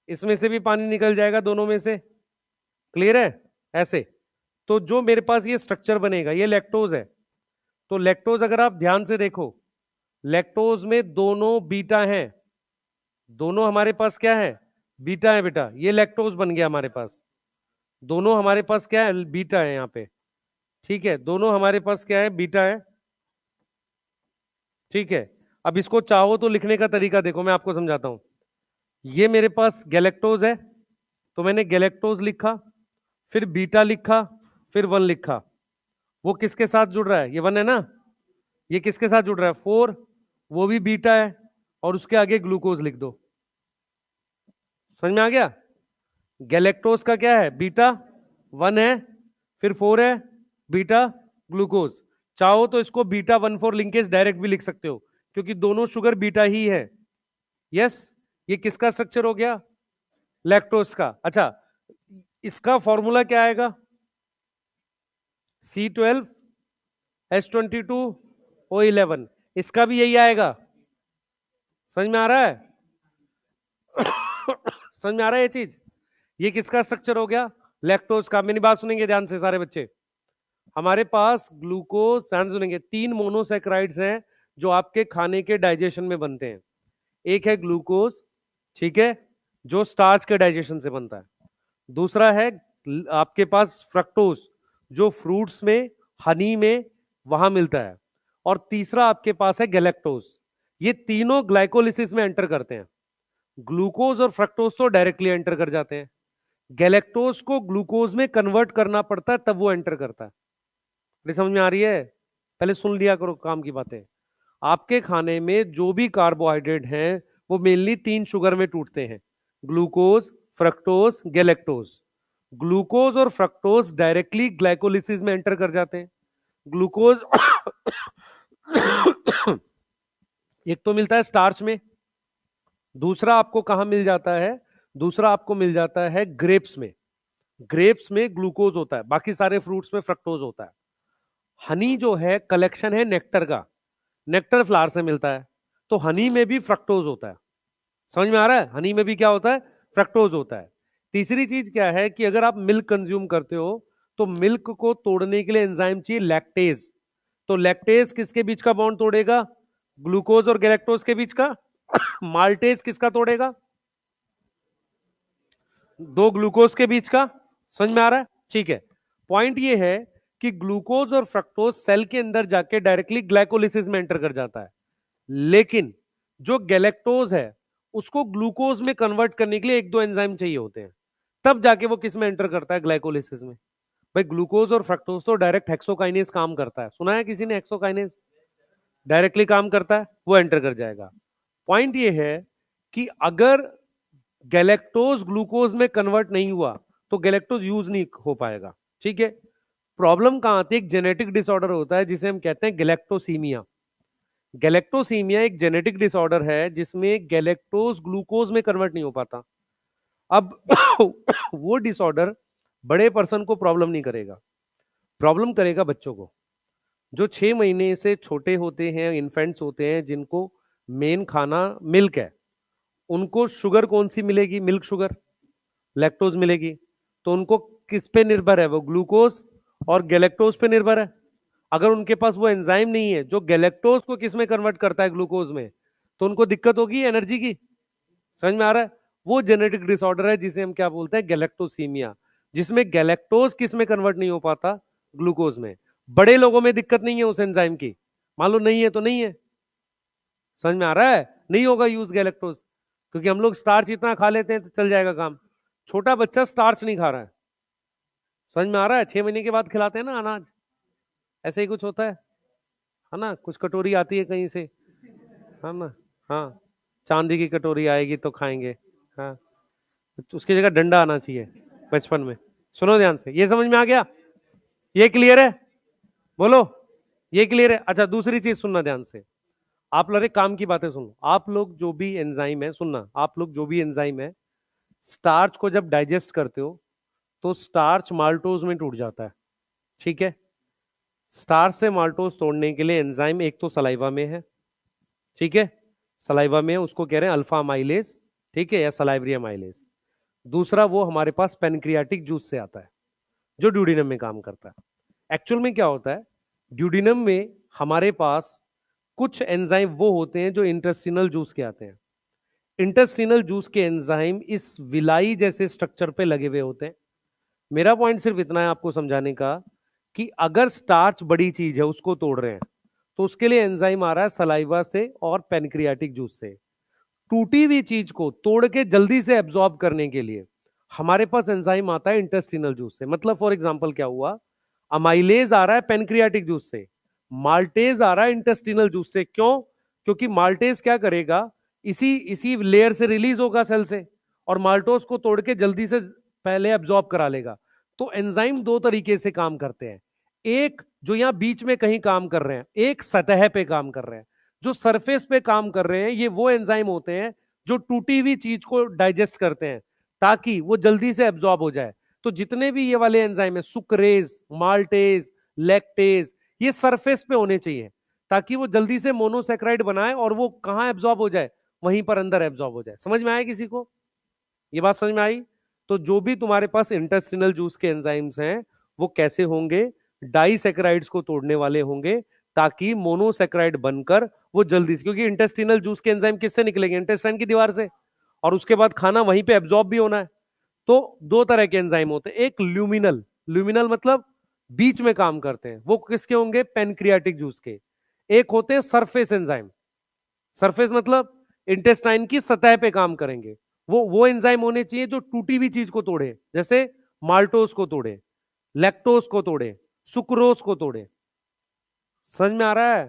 इसमें से भी पानी निकल जाएगा, दोनों में से। क्लियर है? ऐसे। तो जो मेरे पास ये स्ट्रक्चर बनेगा, ये लैक्टोज है। तो लैक्टोज अगर आप ध्यान से देखो, लैक्टोज में दोनों बीटा हैं, दोनों हमारे पास क्या है? बीटा है बेटा। ये लैक्टोज बन गया हमारे पास। दोनों हमारे पास क्या है? बीटा है यहां पे। ठीक है, दोनों हमारे पास क्या है? बीटा है। ठीक है, अब इसको चाहो तो लिखने का तरीका देखो, मैं आपको समझाता हूं। ये मेरे पास गैलेक्टोज है, तो मैंने गैलेक्टोज लिखा, फिर बीटा लिखा, फिर 1 लिखा। वो किसके साथ जुड़ रहा है? ये 1 है ना। ये किसके साथ जुड़ रहा है? 4। वो भी बीटा है, और उसके आगे ग्लूकोज लिख दो। समझ में आ गया? गैलेक्टोज का क्या है? बीटा 1 है, फिर 4 है, बीटा ग्लूकोज। चाहो तो इसको β14 लिंकेज डायरेक्ट भी लिख सकते हो, क्योंकि दोनों शुगर बीटा ही है। यस, ये किसका स्ट्रक्चर हो गया? लैक्टोज का। अच्छा, इसका फॉर्मूला क्या आएगा? C12H22O11। इसका भी यही आएगा। समझ में आ रहा है? समझ में आ रहा है ये चीज? ये किसका स्ट्रक्चर हो गया? लैक्टोज का। मेरी बात सुनेंगे ध्यान से सारे बच्चे। हमारे पास ग्लूकोज, ध्यान सुनेंगे, 3 मोनोसैकेराइड्स हैं जो आपके खाने के डाइजेशन में बनते हैं। एक है ग्लूकोज, ठीक है, जो स्टार्च के डाइजेशन से बनता है। दूसरा है आपके पास फ्रक्टोज, जो फ्रूट्स में, हनी में, वहां मिलता है। और तीसरा आपके पास है गैलेक्टोज। ये तीनों ग्लाइकोलिसिस में एंटर करते हैं। ग्लूकोज और फ्रक्टोज तो डायरेक्टली एंटर कर जाते हैं, गैलेक्टोज को ग्लूकोज में कन्वर्ट करना पड़ता है, तब वो एंटर करता है। समझ में आ रही है? पहले सुन लिया करो काम की बातें। आपके खाने में जो भी कार्बोहाइड्रेट हैं, वो मेनली 3 शुगर में टूटते हैं, ग्लूकोज, फ्रक्टोज, गैलेक्टोज। ग्लूकोज और फ्रक्टोज डायरेक्टली ग्लाइकोलिसिस में एंटर कर जाते हैं। ग्लूकोज एक तो मिलता है स्टार्च में, दूसरा आपको कहां मिल जाता है? दूसरा आपको मिल जाता है ग्रेप्स में। ग्रेप्स में ग्लूकोज होता है, बाकी सारे फ्रूट्स में फ्रक्टोज होता है। हनी जो है कलेक्शन है नेक्टर का, नेक्टर फ्लावर से मिलता है, तो हनी में भी फ्रक्टोज होता है। समझ में आ रहा है? हनी में भी क्या होता है? फ्रक्टोज होता है। तीसरी चीज क्या है कि अगर आप मिल्क कंज्यूम करते हो तो मिल्क को तोड़ने के लिए एंजाइम चाहिए लैक्टेज। तो लैक्टेज किसके बीच का बॉन्ड तोड़ेगा? ग्लूकोज और गैलेक्टोज के बीच का। माल्टेज किसका तोड़ेगा? दो ग्लूकोज के बीच का। समझ में आ रहा है? ठीक है। पॉइंट ये है कि ग्लूकोज और फ्रक्टोज सेल के अंदर जाके डायरेक्टली ग्लाइकोलिसिस में एंटर कर जाता है, लेकिन जो गैलेक्टोज है उसको ग्लूकोज में कन्वर्ट करने के लिए एक दो एंजाइम चाहिए होते हैं, तब जाके वो किस में एंटर करता है? ग्लाइकोलिसिस में। भाई ग्लूकोज और फ्रक्टोज तो डायरेक्ट हेक्सोकाइनेज काम करता है, सुना है किसी ने हेक्सोकाइनेज? डायरेक्टली काम करता है, वो एंटर कर जाएगा। पॉइंट ये है कि अगर गैलेक्टोज ग्लूकोज में कन्वर्ट नहीं हुआ तो गैलेक्टोज यूज नहीं हो पाएगा। ठीक है। प्रॉब्लम कहां आती है? एक जेनेटिक डिसऑर्डर होता है जिसे हम कहते हैं गैलेक्टोसीमिया। गैलेक्टोसीमिया एक जेनेटिक डिसऑर्डर है जिसमें गैलेक्टोज ग्लूकोज में कन्वर्ट नहीं हो पाता। अब वो डिसऑर्डर बड़े पर्सन को प्रॉब्लम नहीं करेगा, प्रॉब्लम करेगा बच्चों को। जो 6 महीने से छोटे होते हैं, इन्फेंट्स होते हैं, जिनको मेन खाना मिल्क है, उनको शुगर कौन सी मिलेगी? मिल्क शुगर, लैक्टोज मिलेगी। तो उनको किस पे निर्भर है? वो ग्लूकोज और गैलेक्टोज पे निर्भर है। अगर उनके पास वो एंजाइम नहीं है जो गैलेक्टोज को किस में कन्वर्ट करता है? ग्लूकोज में। तो उनको दिक्कत होगी एनर्जी की। समझ में आ रहा है? वो जेनेटिक डिसऑर्डर है जिसे हम क्या बोलते हैं? गैलेक्टोसीमिया, जिसमें गैलेक्टोज किस में कन्वर्ट नहीं हो पाता? ग्लूकोज में। बड़े लोगों में दिक्कत नहीं है उस एंजाइम की, मान लो नहीं है तो नहीं है। समझ में आ रहा है? नहीं होगा यूज गैलेक्टोज, क्योंकि हम लोग स्टार्च इतना खा लेते हैं तो चल जाएगा काम। छोटा बच्चा स्टार्च नहीं खा रहा है। समझ में आ रहा है? 6 महीने के बाद खिलाते हैं ना अनाज, ऐसे ही कुछ होता है ना? कुछ कटोरी आती है कहीं से, है ना? हाँ, चांदी की कटोरी आएगी तो खाएंगे। हाँ, तो उसकी जगह डंडा आना चाहिए बचपन में। सुनो ध्यान से, ये समझ में आ गया? ये क्लियर है? बोलो, ये क्लियर है? अच्छा, दूसरी चीज सुनना ध्यान से। आप लोग एक काम की बातें सुनो। आप लोग जो भी एंजाइम है, सुनना, आप लोग जो भी एंजाइम है, स्टार्च को जब डाइजेस्ट करते हो तो स्टार्च माल्टोज में टूट जाता है। ठीक है। स्टार्च से माल्टोज तोड़ने के लिए एंजाइम एक तो सलाइवा में है। ठीक है, सलाइवा में है, उसको कह रहे हैं अल्फा माइलेज। ठीक है, या सलाइवरी माइलेज। दूसरा वो हमारे पास पेनक्रियाटिक जूस से आता है जो ड्यूडिनम में काम करता है। एक्चुअल में क्या होता है? ड्यूडिनम में हमारे पास कुछ एंजाइम वो होते हैं जो इंटेस्टिनल जूस के आते हैं। इंटेस्टिनल जूस के एंजाइम इस विलाई जैसे स्ट्रक्चर पे लगे हुए होते हैं। मेरा पॉइंट सिर्फ इतना है आपको समझाने का कि अगर स्टार्च बड़ी चीज है उसको तोड़ रहे हैं तो उसके लिए एंजाइम आ रहा है सलाइवा से और पेनक्रियाटिक जूस से। टूटी हुई चीज को तोड़ के जल्दी से एब्जॉर्ब करने के लिए हमारे पास एंजाइम आता है इंटेस्टिनल जूस से। मतलब फॉर एग्जांपल क्या हुआ? अमाइलेज आ रहा है पेनक्रियाटिक जूस से, माल्टेज आ रहा है इंटेस्टिनल जूस से। क्यों? क्योंकि माल्टेज क्या करेगा? इसी इसी लेयर से रिलीज होगा सेल से, और माल्टोज को तोड़ के जल्दी से पहले एब्जॉर्ब करा लेगा। तो एंजाइम दो तरीके से काम करते हैं। एक जो यहां बीच में कहीं काम कर रहे हैं, एक सतह पे काम कर रहे हैं। जो सरफेस पे काम कर रहे हैं ये वो एंजाइम होते हैं जो टूटी हुई चीज को डाइजेस्ट करते हैं ताकि वो जल्दी से एब्जॉर्ब हो जाए। तो जितने भी ये वाले एंजाइम है, सुक्रेज, माल्टेज, लैक्टेज, ये सरफेस पे होने चाहिए ताकि वो जल्दी से मोनोसेक्राइड बनाए और वो कहां एब्जॉर्ब हो जाए? वहीं पर अंदर एब्जॉर्ब हो जाए। समझ में आया किसी को? ये बात समझ में आई? तो जो भी तुम्हारे पास इंटेस्टिनल जूस के एंजाइम्स हैं वो कैसे होंगे? डाइसेक्राइड्स को तोड़ने वाले होंगे ताकि मोनोसेक्राइड बनकर वो जल्दी से, क्योंकि इंटेस्टिनल जूस के एंजाइम किससे निकलेंगे? इंटेस्टाइन की दीवार से, और उसके बाद खाना वहीं पे एब्जॉर्ब भी होना है। तो दो तरह के एंजाइम होते हैं, एक ल्यूमिनल, ल्यूमिनल मतलब बीच में काम करते हैं, वो किसके होंगे? पेनक्रियाटिक जूस के। एक होते हैं सरफेस एंजाइम, सरफेस मतलब इंटेस्टाइन की सतह पे काम करेंगे। वो एंजाइम होने चाहिए जो टूटी हुई चीज को तोड़े, जैसे माल्टोज को तोड़े, लैक्टोज को तोड़े, सुक्रोज को तोड़े। समझ में आ रहा है?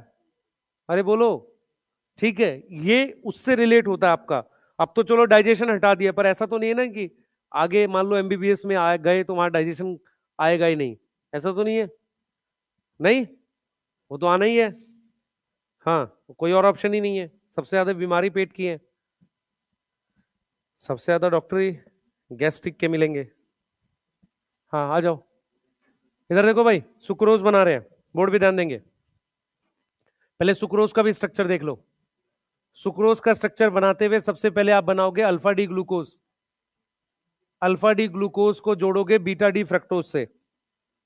अरे बोलो। ठीक है, ये उससे रिलेट होता है आपका। अब तो चलो डाइजेशन हटा दिया, पर ऐसा तो नहीं है ना कि आगे मान लो एमबीबीएस में आ गए तो वहां डाइजेशन आएगा ही नहीं, ऐसा तो नहीं है। नहीं, वो तो आना ही है। हाँ, कोई और ऑप्शन ही नहीं है। सबसे ज्यादा बीमारी पेट की है, सबसे ज्यादा डॉक्टर ही गैस्ट्रिक के मिलेंगे। हाँ, आ जाओ इधर, देखो भाई, सुक्रोज बना रहे हैं। बोर्ड पे ध्यान देंगे। पहले सुक्रोज का भी स्ट्रक्चर देख लो। सुक्रोज का स्ट्रक्चर बनाते हुए सबसे पहले आप बनाओगे alpha D glucose. Alpha D glucose को जोड़ोगे बीटा डी फ्रक्टोज से।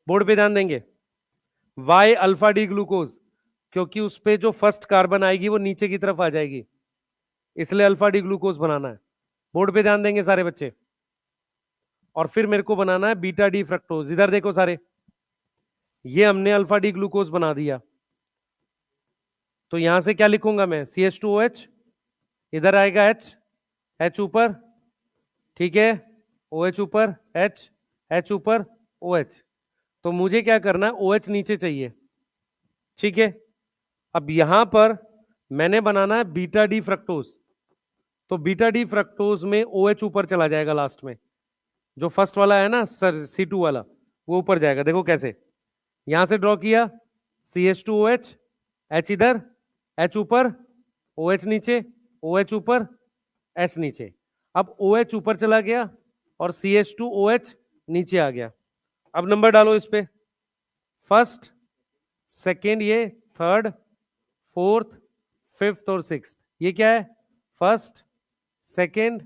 बोर्ड पे ध्यान देंगे। वाई अल्फा डी ग्लूकोज, क्योंकि उस पे जो फर्स्ट कार्बन आएगी वो नीचे की तरफ आ जाएगी, इसलिए अल्फा डी ग्लूकोज बनाना है। बोर्ड पे ध्यान देंगे सारे बच्चे। और फिर मेरे को बनाना है बीटा डी फ्रक्टोज। इधर देखो सारे, ये हमने अल्फा डी ग्लूकोज बना दिया, तो यहां से क्या लिखूंगा मैं, CH2OH, इधर आएगा H, H ऊपर, ठीक है, OH ऊपर, H, H ऊपर, OH। तो मुझे क्या करना है, OH नीचे चाहिए, ठीक है। अब यहां पर मैंने बनाना है बीटा डी फ्रक्टोज, तो बीटा डी फ्रक्टोज में OH ऊपर चला जाएगा लास्ट में, जो फर्स्ट वाला है ना सर C2 वाला, वो ऊपर जाएगा। देखो कैसे, यहां से ड्रॉ किया, CH2OH, H इधर, H ऊपर, OH नीचे, OH ऊपर, H नीचे। अब OH ऊपर चला गया और CH2OH नीचे आ गया। अब नंबर डालो इस पे, फर्स्ट, सेकेंड, ये थर्ड, फोर्थ, फिफ्थ और सिक्स्थ। ये क्या है, फर्स्ट, सेकेंड,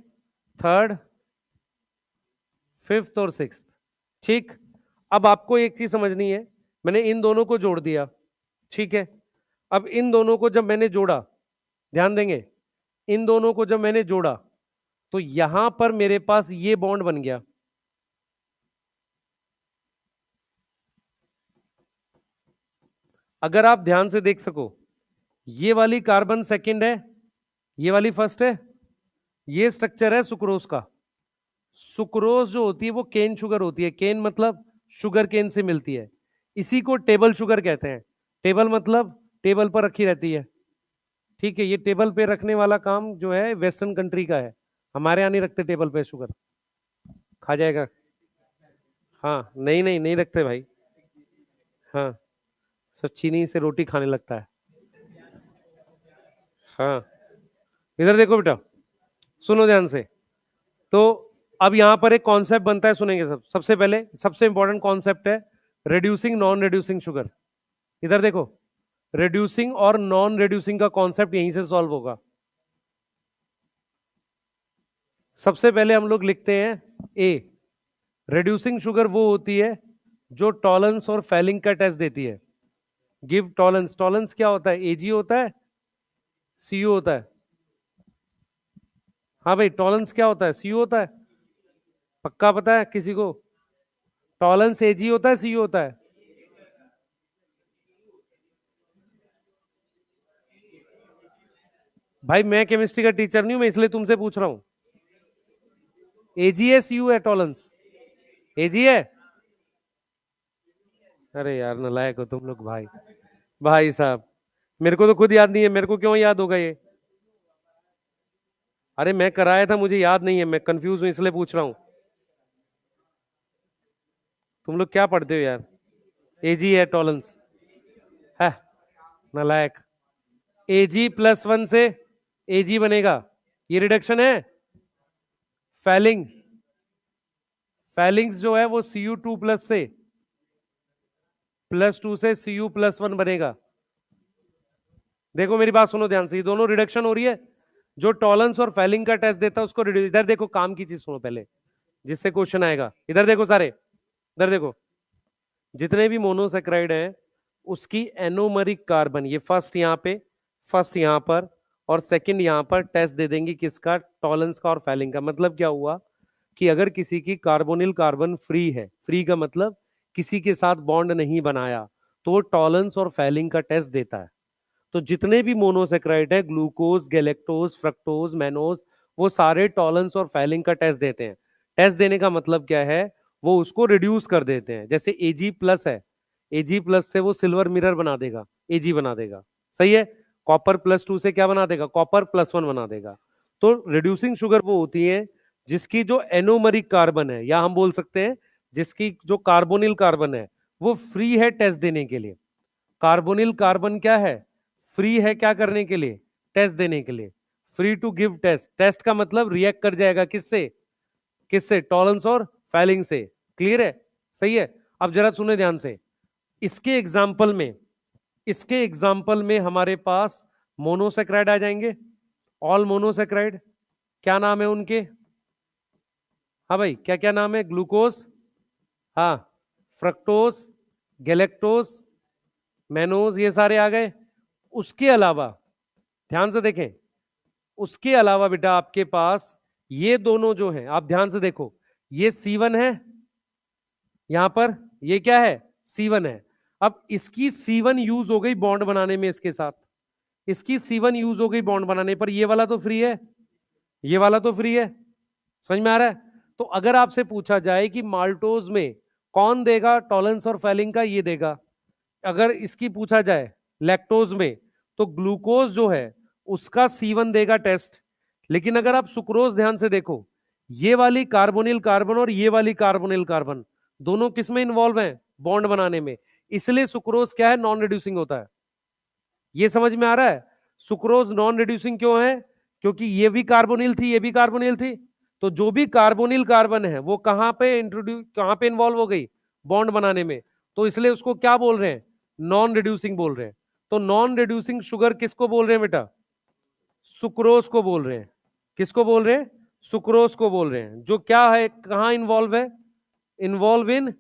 थर्ड, फिफ्थ और सिक्स्थ, ठीक। अब आपको एक चीज समझनी है, मैंने इन दोनों को जोड़ दिया, ठीक है। अब इन दोनों को जब मैंने जोड़ा, ध्यान देंगे, इन दोनों को जब मैंने जोड़ा तो यहां पर मेरे पास ये बॉन्ड बन गया। अगर आप ध्यान से देख सको, ये वाली कार्बन सेकंड है, ये वाली फर्स्ट है, ये स्ट्रक्चर है सुक्रोज का। सुक्रोज जो होती है वो केन शुगर होती है, केन मतलब शुगर केन से मिलती है, इसी को टेबल शुगर कहते हैं। टेबल मतलब टेबल पर रखी रहती है, ठीक है। ये टेबल पे रखने वाला काम जो है वेस्टर्न कंट्री का है, हमारे यहाँ नहीं रखते टेबल पे शुगर, खा जाएगा। हाँ, नहीं नहीं नहीं रखते भाई, हाँ, सब चीनी से रोटी खाने लगता है। हाँ, इधर देखो बेटा, सुनो ध्यान से। तो अब यहां पर एक कॉन्सेप्ट बनता है, सुनेंगे सब। सबसे पहले सबसे इंपॉर्टेंट कॉन्सेप्ट है रिड्यूसिंग नॉन रिड्यूसिंग शुगर। इधर देखो, रिड्यूसिंग और नॉन रिड्यूसिंग का कॉन्सेप्ट यहीं से सॉल्व होगा। सबसे पहले हम लोग लिखते हैं ए, रिड्यूसिंग शुगर वो होती है जो टॉलरेंस और फैलिंग का टेस्ट देती है। गिव टॉलरेंस, टॉलरेंस क्या होता है, एजी होता है, सीयू होता है। हाँ भाई, टॉलरेंस क्या होता है, सीयू होता है, पक्का पता है किसी को? टॉलरेंस एजी होता है, सीयू होता है? भाई मैं केमिस्ट्री का टीचर नहीं हूं, मैं इसलिए तुमसे पूछ रहा हूं। एजी है, सीयू है टॉलरेंस? एजी है। अरे यार नालायक हो तुम लोग भाई, भाई साहब, मेरे को तो खुद याद नहीं है, मेरे को क्यों याद होगा ये? अरे मैं कराया था, मुझे याद नहीं है, मैं कंफ्यूज हूं इसलिए पूछ रहा हूं। तुम लोग क्या पढ़ते हो यार? एजी है टॉलरेंस है, नालायक। एजी +1 से एजी बनेगा, ये रिडक्शन है। फैलिंग, फैलिंग्स जो है वो Cu2+ से +2 से Cu+1 बनेगा। देखो मेरी बात सुनो ध्यान से, ये दोनों रिडक्शन हो रही है। जो टॉलरेंस और फैलिंग का टेस्ट देता है उसको इधर देखो, काम की चीज सुनो पहले, जिससे क्वेश्चन आएगा। इधर देखो सारे, इधर देखो, जितने भी मोनोसेक्राइड हैं उसकी एनोमरिक कार्बन, ये फर्स्ट यहां पे, फर्स्ट यहां पर और सेकंड यहां पर टेस्ट दे देंगे, किसका, टॉलरेंस का और फैलिंग का। मतलब क्या हुआ कि अगर किसी की कार्बोनिल कार्बन फ्री है, फ्री का मतलब किसी के साथ बॉन्ड नहीं बनाया, तो वो टॉलरेंस और फैलिंग का टेस्ट देता है। तो जितने भी मोनोसेक्राइड है, ग्लूकोज, गैलेक्टोज, फ्रक्टोज, मैनोज, वो सारे टॉलरेंस और फैलिंग का टेस्ट देते हैं। टेस्ट देने का मतलब क्या है, वो उसको रिड्यूस कर देते हैं। जैसे Ag+ है, Ag+ से वो सिल्वर मिरर बना देगा, Ag बना देगा, सही है। कॉपर +2 से क्या बना देगा, कॉपर +1 बना देगा। तो रिड्यूसिंग शुगर वो होती है जिसकी जो एनोमरिक कार्बन है, या हम बोल सकते हैं जिसकी जो कार्बोनिल कार्बन है वो फ्री है टेस्ट देने के लिए। कार्बोनिल कार्बन क्या है, फ्री है क्या करने के लिए, टेस्ट देने के लिए। Free to give test, test का मतलब रिएक्ट कर जाएगा किससे, किससे, टॉलरेंस और फैलिंग से। क्लियर है, सही है। अब जरा सुने ध्यान से, इसके एग्जाम्पल में हमारे पास मोनोसेक्राइड आ जाएंगे, ऑल मोनोसेक्राइड। क्या नाम है उनके? हाँ भाई, क्या क्या नाम है? ग्लूकोज, हाँ, फ्रक्टोज, गैलेक्टोज, मैनोज, ये सारे आ गए। उसके अलावा ध्यान से देखें, उसके अलावा बेटा आपके पास ये दोनों जो हैं, आप ध्यान से देखो, ये C1 है यहां पर, ये क्या है? C1 है। अब इसकी C1 यूज हो गई बॉन्ड बनाने में, इसके साथ इसकी C1 यूज हो गई बॉन्ड बनाने पर, ये वाला तो फ्री है, ये वाला तो फ्री है। समझ में आ रहा है? तो अगर आपसे पूछा जाए कि माल्टोज में कौन देगा टॉलेंस और फैलिंग का, ये देगा। अगर इसकी पूछा जाए लैक्टोज में, तो ग्लूकोज जो है उसका C1 देगा टेस्ट। लेकिन अगर आप सुक्रोज ध्यान से देखो, ये वाली कार्बोनिल कार्बन और ये वाली कार्बोनिल कार्बन दोनों किस में इन्वॉल्व हैं? बॉन्ड बनाने में। इसलिए सुक्रोज क्या है? नॉन रिड्यूसिंग होता है। ये समझ में आ रहा है? सुक्रोज नॉन रिड्यूसिंग क्यों है? क्योंकि ये भी कार्बोनिल थी, ये भी कार्बोनिल थी, तो जो भी कार्बोनिल कार्बन है वो कहां पे इंट्रोड्यूस, कहां पे इन्वॉल्व हो गई? बॉन्ड बनाने में। तो इसलिए उसको क्या बोल रहे हैं? नॉन रिड्यूसिंग बोल रहे हैं। तो नॉन रिड्यूसिंग शुगर किसको बोल रहे हैं बेटा? सुक्रोज को बोल रहे हैं। किसको बोल रहे हैं? सुक्रोज को बोल रहे हैं। जो क्या है, कहां इन्वॉल्व है? इन्वॉल्व इन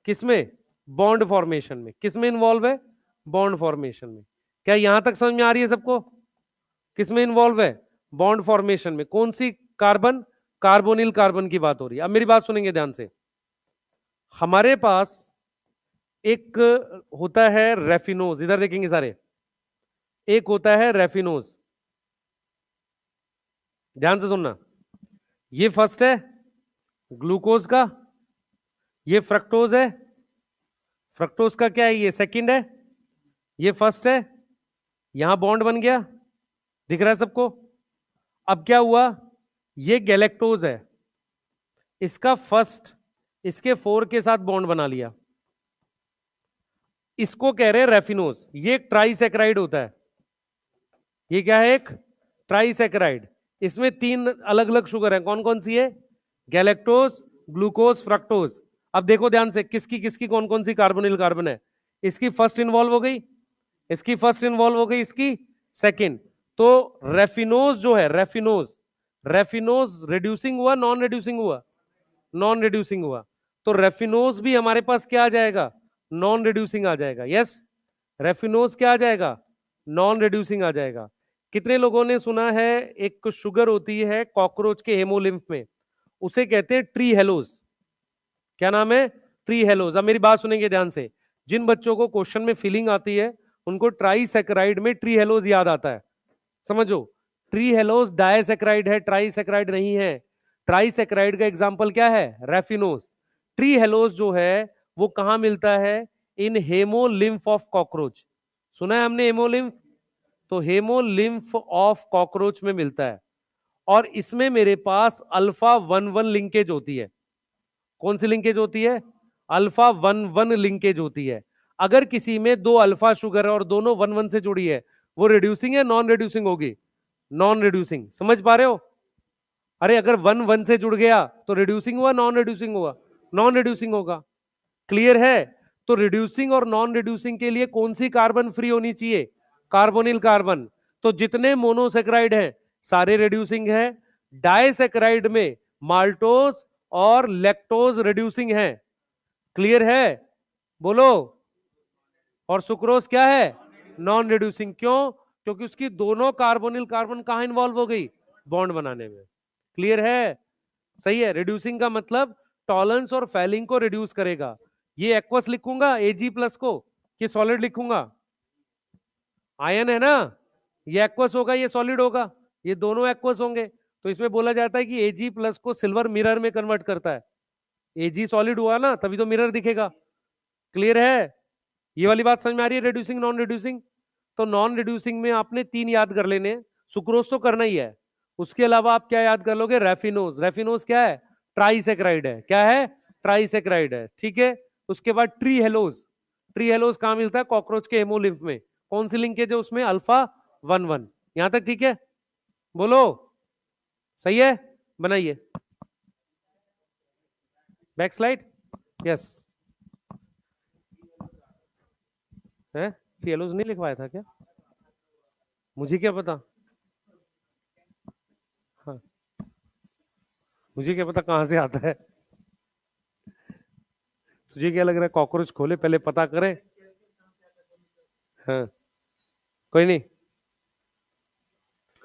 किसमें? बॉन्ड फॉर्मेशन में। किसमें इन्वॉल्व है? बॉन्ड फॉर्मेशन में। क्या यहां तक समझ में आ रही है सबको? किसमें इन्वॉल्व है? बॉन्ड फॉर्मेशन में। कौन सी कार्बन? कार्बोनिल कार्बन की बात हो रही है। अब मेरी बात सुनेंगे ध्यान से। हमारे पास एक होता है रेफिनोज, इधर देखेंगे सारे, एक होता है रेफिनोज, ध्यान से सुनना। ये फर्स्ट है ग्लूकोज का, ये फ्रक्टोज है, फ्रक्टोज का क्या है? ये सेकंड है, ये फर्स्ट है। यहां बॉन्ड बन गया, दिख रहा है सबको? अब क्या हुआ? ये गैलेक्टोज है, इसका फर्स्ट इसके 4 के साथ बॉन्ड बना लिया, इसको कह रहे हैं रेफिनोज। ये एक ट्राइसेक्राइड होता है। ये क्या है? एक ट्राइसेक्राइड। इसमें 3 अलग अलग शुगर है। कौन कौन सी है? Galactose, glucose, fructose. अब देखो ध्यान से, किसकी किसकी कौन कौन सी कार्बोनिल कार्बन है। इसकी फर्स्ट इन्वॉल्व हो गई, इसकी फर्स्ट इन्वॉल्व हो गई, इसकी सेकंड। तो रेफिनोज जो है, रेफिनोज, रेफिनोज रिड्यूसिंग हुआ, नॉन रिड्यूसिंग हुआ? नॉन रिड्यूसिंग हुआ। तो रेफिनोज भी हमारे पास क्या आ जाएगा? नॉन रिड्यूसिंग आ जाएगा। यस, रेफिनोज क्या आ जाएगा? नॉन रिड्यूसिंग आ जाएगा। कितने लोगों ने सुना है एक शुगर होती है कॉकरोच के हेमोलिम्फ में, उसे कहते हैं ट्री हेलोज। क्या नाम है? Tree halos. अब मेरी बात सुनेंगे ध्यान से। जिन बच्चों को क्वेश्चन में फीलिंग आती है उनको ट्राइसेक्राइड में ट्री हेलोज याद आता है। समझो, ट्री हेलोज डायसेक्राइड है, ट्राइसेक्राइड नहीं है। ट्राइसेक्राइड का एग्जांपल क्या है? रेफिनोज। ट्री हेलोज जो है वो कहां मिलता है? इन हेमोलिम्फ ऑफ कॉकरोच। सुना है हमने हेमोलिम्फ? तो हेमोलिम्फ ऑफ कॉकरोच में मिलता है। और इसमें मेरे पास अल्फा 1 1 लिंकेज होती है। कौन सी लिंकेज होती है? अल्फा 1 1 लिंकेज होती है। अगर किसी में 2 अल्फा शुगर है और दोनों 1 1 से जुड़ी है, वो रिड्यूसिंग है नॉन रिड्यूसिंग होगी? Non reducing. समझ पा रहे हो? अरे अगर 1 1 से जुड़ गया तो रिड्यूसिंग हुआ, नॉन रिड्यूसिंग हुआ? नॉन रिड्यूसिंग होगा। क्लियर है? तो रिड्यूसिंग और नॉन रिड्यूसिंग के लिए कौन सी कार्बन फ्री होनी चाहिए? Carbonyl carbon. तो जितने मोनोसेक्राइड हैं सारे रिड्यूसिंग है। डायसेक्राइड में माल्टोज और लैक्टोज रिड्यूसिंग है। क्लियर है? बोलो। और सुक्रोज क्या है? Non reducing. क्यों? क्योंकि उसकी दोनों कार्बोनिल कार्बन कहां इन्वॉल्व हो गई? बॉन्ड बनाने में। क्लियर है? सही है। रिड्यूसिंग का मतलब टॉलरेंस और फैलिंग को रिड्यूस करेगा। ये एक्वस लिखूंगा एजी प्लस को, कि सॉलिड लिखूंगा? आयन है ना, ये एक्वस होगा, ये सॉलिड होगा, ये दोनों एक्वस होंगे। तो इसमें बोला जाता है कि एजी प्लस को सिल्वर मिरर में कन्वर्ट करता है। एजी सॉलिड हुआ ना, तभी तो मिरर दिखेगा। क्लियर है? ये वाली बात समझ में आ रही है? Reducing non reducing. तो नॉन रिड्यूसिंग में आपने 3 याद कर लेने। सुक्रोज तो करना ही है। उसके अलावा आप क्या याद कर लोगे? रेफिनोज। रेफिनोज क्या है? ट्राइसेक्राइड है। क्या है? ट्राइसेक्राइड है। ठीक है। उसके बाद ट्री हेलोज। ट्री हेलोज कहां मिलता है? कॉकरोच के हेमोलिम्फ में। कौन सी लिंकेज है उसमें? अल्फा 1 1। यहां तक ठीक है? बोलो। सही है? बनाइए बैक स्लाइड। यस, है? फेलोज नहीं लिखवाया था क्या? मुझे क्या पता। हाँ, मुझे क्या पता कहाँ से आता है। तुझे क्या लग रहा है कॉकरोच खोले पहले पता करें? हाँ, कोई नहीं,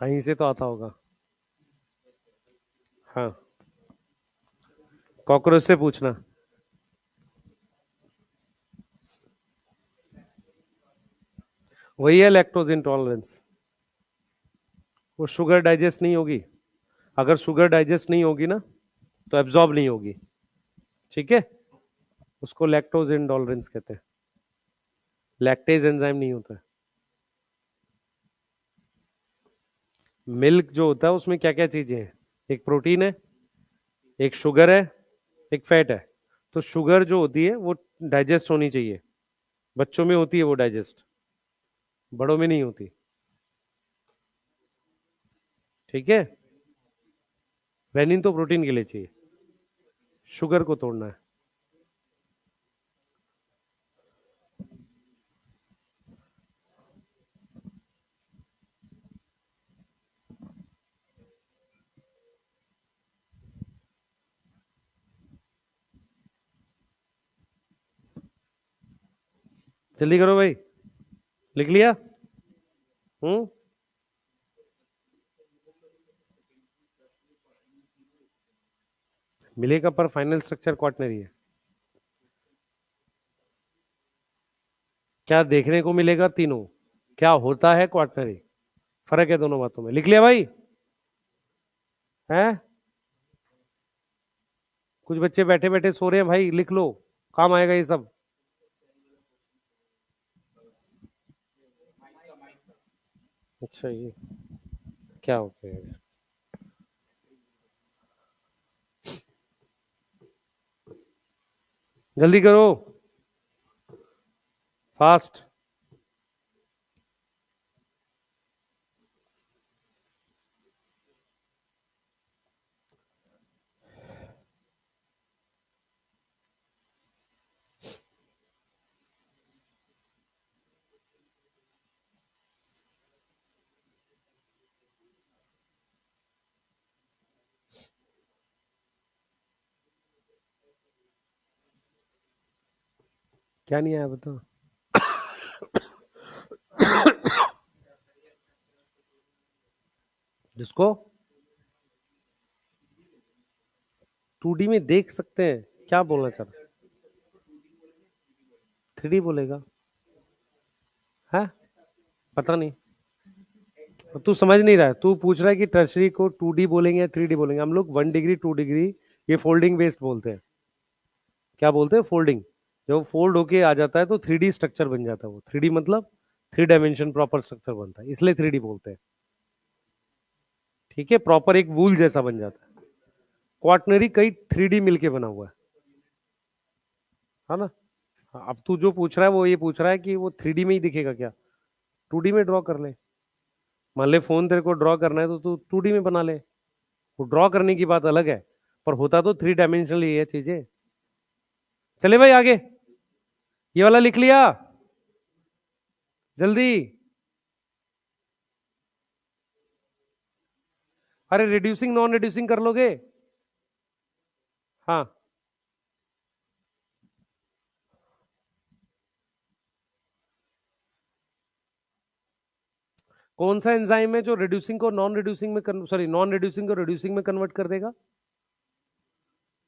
कहीं से तो आता होगा। हाँ, कॉकरोच से पूछना। वही है लैक्टोज इंटॉलरेंस। वो शुगर डाइजेस्ट नहीं होगी। अगर शुगर डाइजेस्ट नहीं होगी ना, तो एब्जॉर्ब नहीं होगी। ठीक है, उसको लैक्टोज इंटॉलरेंस कहते हैं। लैक्टेज एंजाइम नहीं होता है। मिल्क जो होता है उसमें क्या क्या चीजें हैं? एक प्रोटीन है, एक शुगर है, एक फैट है। तो शुगर जो होती है वो डाइजेस्ट होनी चाहिए। बच्चों में होती है वो डाइजेस्ट, बड़ों में नहीं होती। ठीक है, रेनिन तो प्रोटीन के लिए चाहिए, शुगर को तोड़ना है। जल्दी करो भाई, लिख लिया? हम्म। मिलेगा पर फाइनल स्ट्रक्चर क्वाटनरी है। क्या देखने को मिलेगा? तीनों। क्या होता है क्वाटनरी? फर्क है दोनों बातों में। लिख लिया भाई? हैं? कुछ बच्चे बैठे बैठे सो रहे हैं भाई, लिख लो, काम आएगा ये सब। अच्छा, ये क्या होता है? जल्दी करो, फास्ट। क्या नहीं आया बता। जिसको 2D में देख सकते हैं? क्या बोलना चाह रहा? 3D बोलेगा? है? पता नहीं। तू समझ नहीं रहा है, तू पूछ रहा है कि टर्सरी को 2D बोलेंगे या 3D बोलेंगे। हम लोग 1 डिग्री 2 डिग्री, ये फोल्डिंग बेस्ड बोलते हैं। क्या बोलते हैं? फोल्डिंग। जब फोल्ड होके आ जाता है तो 3D स्ट्रक्चर बन जाता है। वो 3D मतलब 3 डायमेंशन प्रॉपर स्ट्रक्चर बनता है, इसलिए 3D बोलते हैं। ठीक है, प्रॉपर एक वूल जैसा बन जाता है। क्वाटनरी कई 3D मिलके बना हुआ है ना? हाँ, अब तू जो पूछ रहा है वो ये पूछ रहा है कि वो 3D में ही दिखेगा क्या? 2D में ड्रॉ कर ले। मान ले फोन तेरे को ड्रॉ करना है तो तू 2D में बना ले। वो ड्रॉ करने की बात अलग है, पर होता तो 3 डायमेंशनल ही है चीजें। चले भाई आगे। ये वाला लिख लिया? जल्दी। अरे रिड्यूसिंग नॉन रिड्यूसिंग कर लोगे? हाँ। कौन सा एंजाइम है जो रिड्यूसिंग को नॉन रिड्यूसिंग में, सॉरी, नॉन रिड्यूसिंग को रिड्यूसिंग में कन्वर्ट कर देगा?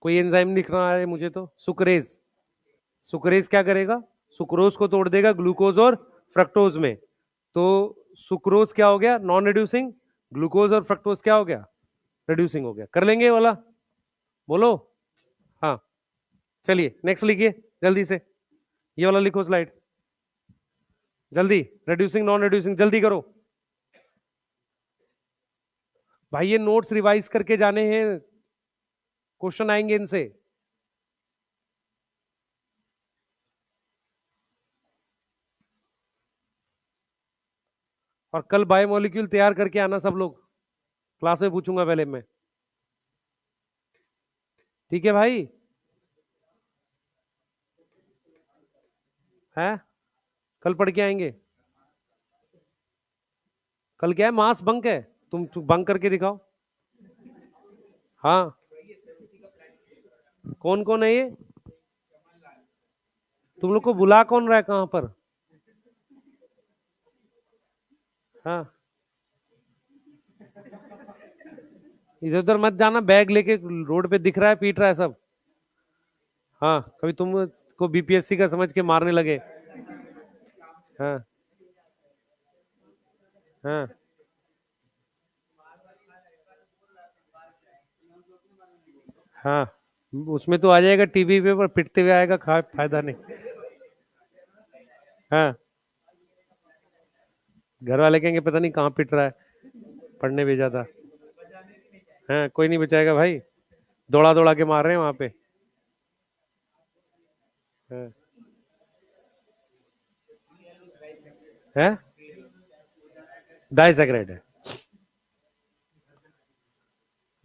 कोई एंजाइम दिख रहा है मुझे तो, सुक्रेज। सुक्रेज क्या करेगा? सुक्रोज को तोड़ देगा ग्लूकोज और फ्रक्टोज में। तो सुक्रोज क्या हो गया? Non reducing. ग्लूकोज और फ्रक्टोज क्या हो गया? रिड्यूसिंग हो गया। कर लेंगे ये वाला? बोलो। हाँ, चलिए नेक्स्ट लिखिए जल्दी से। ये वाला लिखो स्लाइड, जल्दी। रिड्यूसिंग नॉन रिड्यूसिंग जल्दी करो भाई, ये नोट्स रिवाइज करके जाने हैं, क्वेश्चन आएंगे इनसे। और कल बायोमोलिक्यूल तैयार करके आना सब लोग, क्लास में पूछूंगा पहले मैं। ठीक है भाई? है? कल पढ़ के आएंगे। कल क्या है, मास बंक है। तुम बंक करके दिखाओ। हाँ, कौन कौन है ये? तुम लोग को बुला कौन रहा है, कहां पर? हाँ, इधर उधर मत जाना, बैग लेके रोड पे दिख रहा है, पीट रहा है सब। हाँ, कभी तुम को बीपीएससी का समझ के मारने लगे। हाँ हाँ हाँ, उसमें तो आ जाएगा टीवी पे, पर पिटते हुए आएगा, फायदा नहीं। हाँ, घर वाले कहेंगे पता नहीं कहाँ पिट रहा है, पढ़ने भेजा था। हाँ, कोई नहीं बचाएगा भाई, दौड़ा दौड़ा के मार रहे हैं वहां पे। हाँ, है, डाइसैक्राइड है।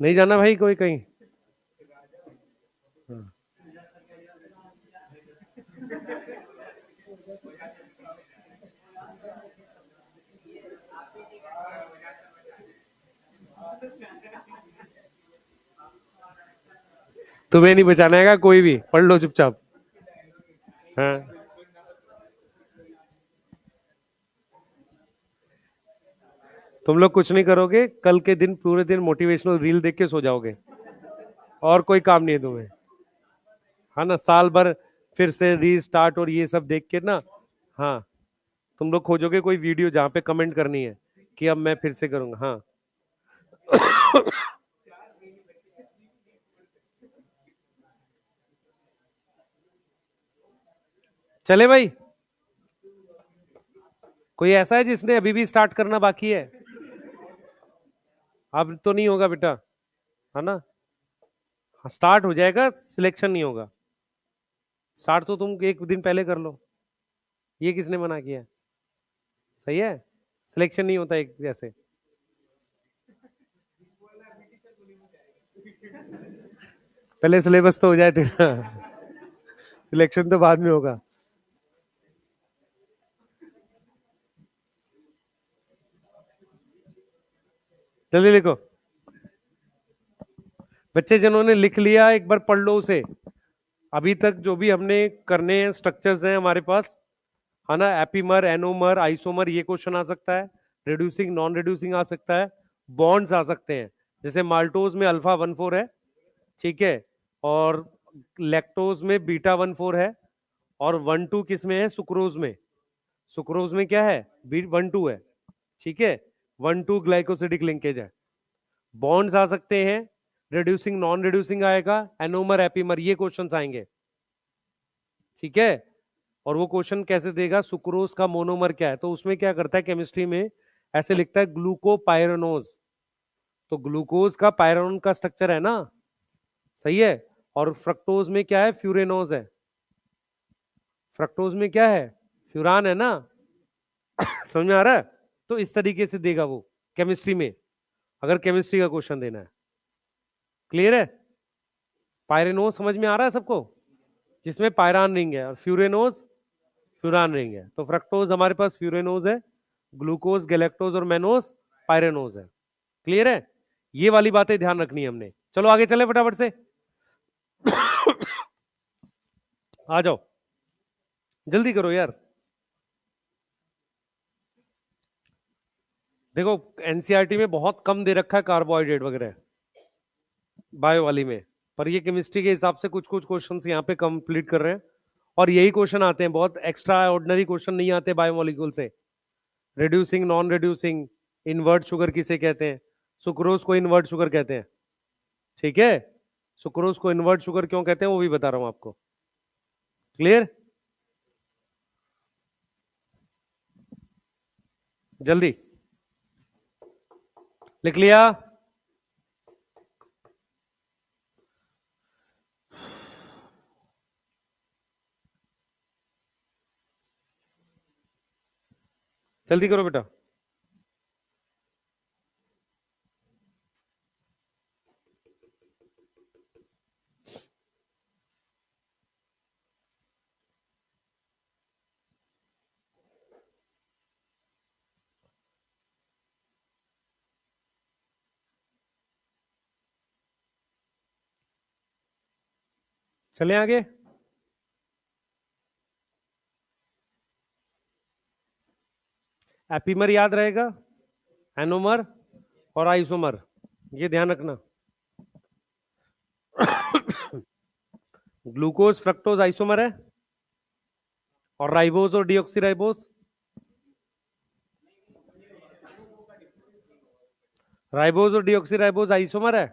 नहीं जाना भाई कोई कहीं। हाँ। तुम्हें नहीं बचाना है कोई भी, पढ़ लो चुपचाप। हाँ, तुम लोग कुछ नहीं करोगे, कल के दिन पूरे दिन मोटिवेशनल रील देख के सो जाओगे, और कोई काम नहीं है तुम्हें। है ना, साल भर फिर से रीस्टार्ट और ये सब देख के ना। हाँ, तुम लोग खोजोगे कोई वीडियो जहां पे कमेंट करनी है कि अब मैं फिर से करूंगा। हाँ। चले भाई, कोई ऐसा है जिसने अभी भी स्टार्ट करना बाकी है? अब तो नहीं होगा बेटा, है ना। स्टार्ट हो जाएगा, सिलेक्शन नहीं होगा। स्टार्ट तो तुम एक दिन पहले कर लो, ये किसने मना किया? सही है, सिलेक्शन नहीं होता एक जैसे। पहले सिलेबस तो हो जाए तेरा, सिलेक्शन तो बाद में होगा। जल्दी लिखो बच्चे, जिन्होंने लिख लिया एक बार पढ़ लो उसे। अभी तक जो भी हमने करने हैं, स्ट्रक्चर्स हैं हमारे पास, है ना। एपीमर, एनोमर, आइसोमर, ये क्वेश्चन आ सकता है। रिड्यूसिंग, नॉन रिड्यूसिंग आ सकता है। बॉन्ड्स आ सकते हैं, जैसे माल्टोज में अल्फा 1,4 है, ठीक है। और लैक्टोज में बीटा 1,4 है। और 1,2 किस में है? सुक्रोज में। सुक्रोज में क्या है? बी 1,2 है, ठीक है। 1,2 ग्लाइकोसिडिक लिंकेज है। बॉन्ड्स आ सकते हैं, रिड्यूसिंग, नॉन रिड्यूसिंग आएगा, एनोमर, एपीमर, ये क्वेश्चंस आएंगे, ठीक है। और वो क्वेश्चन कैसे देगा? सुक्रोज का मोनोमर क्या है, तो उसमें क्या करता है केमिस्ट्री में, ऐसे लिखता है ग्लूकोपाइरानोज। तो ग्लूकोज का पायरानोन का स्ट्रक्चर है ना, सही है। और फ्रक्टोज में क्या है? फ्यूरेनोज है। फ्रक्टोज में क्या है? फ्यूरान है ना। समझ में आ रहा है? तो इस तरीके से देगा वो केमिस्ट्री में, अगर केमिस्ट्री का क्वेश्चन देना है। क्लियर है? पायरेनोज समझ में आ रहा है सबको, जिसमें पायरान रिंग है, और फ्यूरेनोज फ्यूरान रिंग है। तो फ्रक्टोज हमारे पास फ्यूरेनोज है, ग्लूकोज, गैलेक्टोज और मेनोज पायरेनोज है। क्लियर है? ये वाली बातें ध्यान रखनी है हमने। चलो आगे चले फटाफट से। आ जाओ, जल्दी करो यार। देखो, एनसीईआरटी में बहुत कम दे रखा है कार्बोहाइड्रेट वगैरह, बायो वाली में। पर ये केमिस्ट्री के हिसाब से कुछ कुछ क्वेश्चंस यहाँ पे कंप्लीट कर रहे हैं। और यही क्वेश्चन आते हैं, बहुत एक्स्ट्रा ऑर्डिनरी क्वेश्चन नहीं आते बायोमोलिक्यूल से। Reducing, non reducing, invert sugar किसे कहते हैं? सुक्रोज को इन्वर्ट शुगर कहते हैं, ठीक है। सुक्रोज को इन्वर्ट शुगर क्यों कहते हैं वो भी बता रहा हूं आपको। क्लियर? जल्दी लिख लिया? जल्दी करो बेटा। चले आगे। एपीमर याद रहेगा, एनोमर और आइसोमर, ये ध्यान रखना। ग्लूकोज फ्रक्टोज आइसोमर है, और राइबोज और डीऑक्सीराइबोज, राइबोज और डीऑक्सीराइबोज आइसोमर है।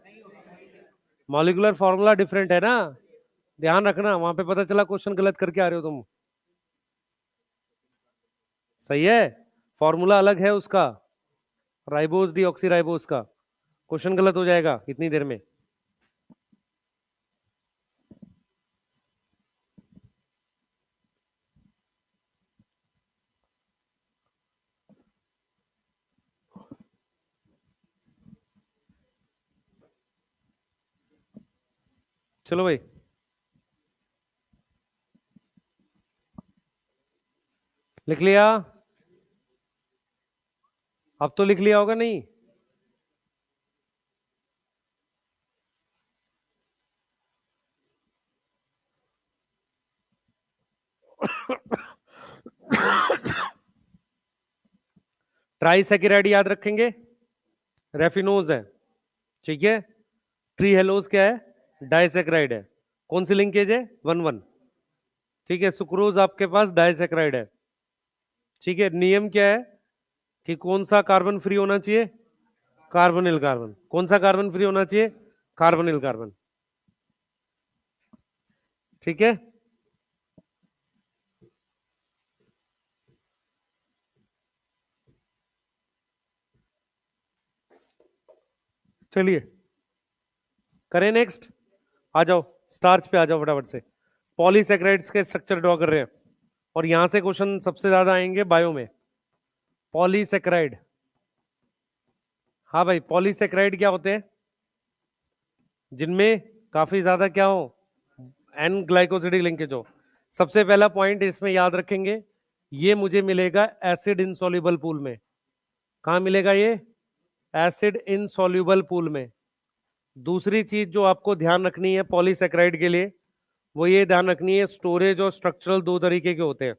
मॉलिक्यूलर फॉर्मूला डिफरेंट है ना, ध्यान रखना, वहां पे पता चला क्वेश्चन गलत करके आ रहे हो तुम। सही है, फॉर्मूला अलग है उसका, राइबोज डीऑक्सीराइबोज का, क्वेश्चन गलत हो जाएगा इतनी देर में। चलो भाई, लिख लिया? अब तो लिख लिया होगा नहीं? ट्राइसैकेराइड याद रखेंगे, रेफिनोज है, ठीक है। ट्री हेलोज क्या है? डाइसैकेराइड है। कौन सी लिंकेज है? 1 1, ठीक है। सुक्रोज आपके पास डाइसैकेराइड है, ठीक है। नियम क्या है कि कौन सा कार्बन फ्री होना चाहिए? Carbonyl carbon. कौन सा कार्बन फ्री होना चाहिए? कार्बोनिल कार्बन, ठीक है। चलिए करें नेक्स्ट, आ जाओ स्टार्च पे आ जाओ फटाफट से। पॉलीसेक्राइड्स के स्ट्रक्चर ड्रॉ कर रहे हैं, और यहां से क्वेश्चन सबसे ज्यादा आएंगे बायो में। पॉलीसेक्राइड, हाँ भाई, पॉलीसेक्राइड क्या होते हैं? जिनमें काफी ज्यादा क्या हो? एन ग्लाइकोसिडिक लिंकेज हो। सबसे पहला पॉइंट इसमें याद रखेंगे, ये मुझे मिलेगा एसिड इनसॉल्युबल पूल में। कहां मिलेगा ये? एसिड इनसॉल्युबल पूल में। दूसरी चीज जो आपको ध्यान रखनी है पॉलीसेक्राइड के लिए, वो ये ध्यान रखनी है, स्टोरेज और स्ट्रक्चरल दो तरीके के होते हैं।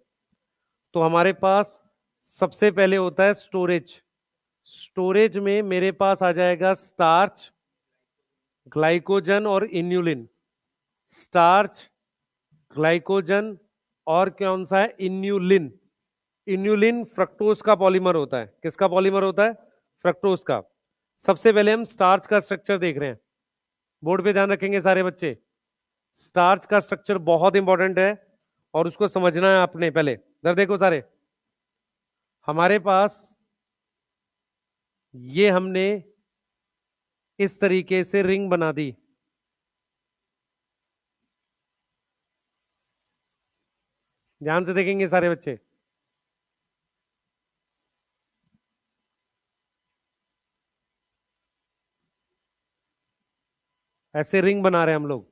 तो हमारे पास सबसे पहले होता है स्टोरेज। स्टोरेज में मेरे पास आ जाएगा स्टार्च, ग्लाइकोजन और इन्यूलिन। स्टार्च, ग्लाइकोजन और कौन सा है? इन्यूलिन। इन्यूलिन फ्रक्टोज का पॉलीमर होता है। किसका पॉलीमर होता है? फ्रक्टोज का। सबसे पहले हम स्टार्च का स्ट्रक्चर देख रहे हैं, बोर्ड पे ध्यान रखेंगे सारे बच्चे। स्टार्च का स्ट्रक्चर बहुत इंपॉर्टेंट है, और उसको समझना है आपने। पहले इधर देखो सारे, हमारे पास ये हमने इस तरीके से रिंग बना दी। ध्यान से देखेंगे सारे बच्चे, ऐसे रिंग बना रहे हैं हम लोग,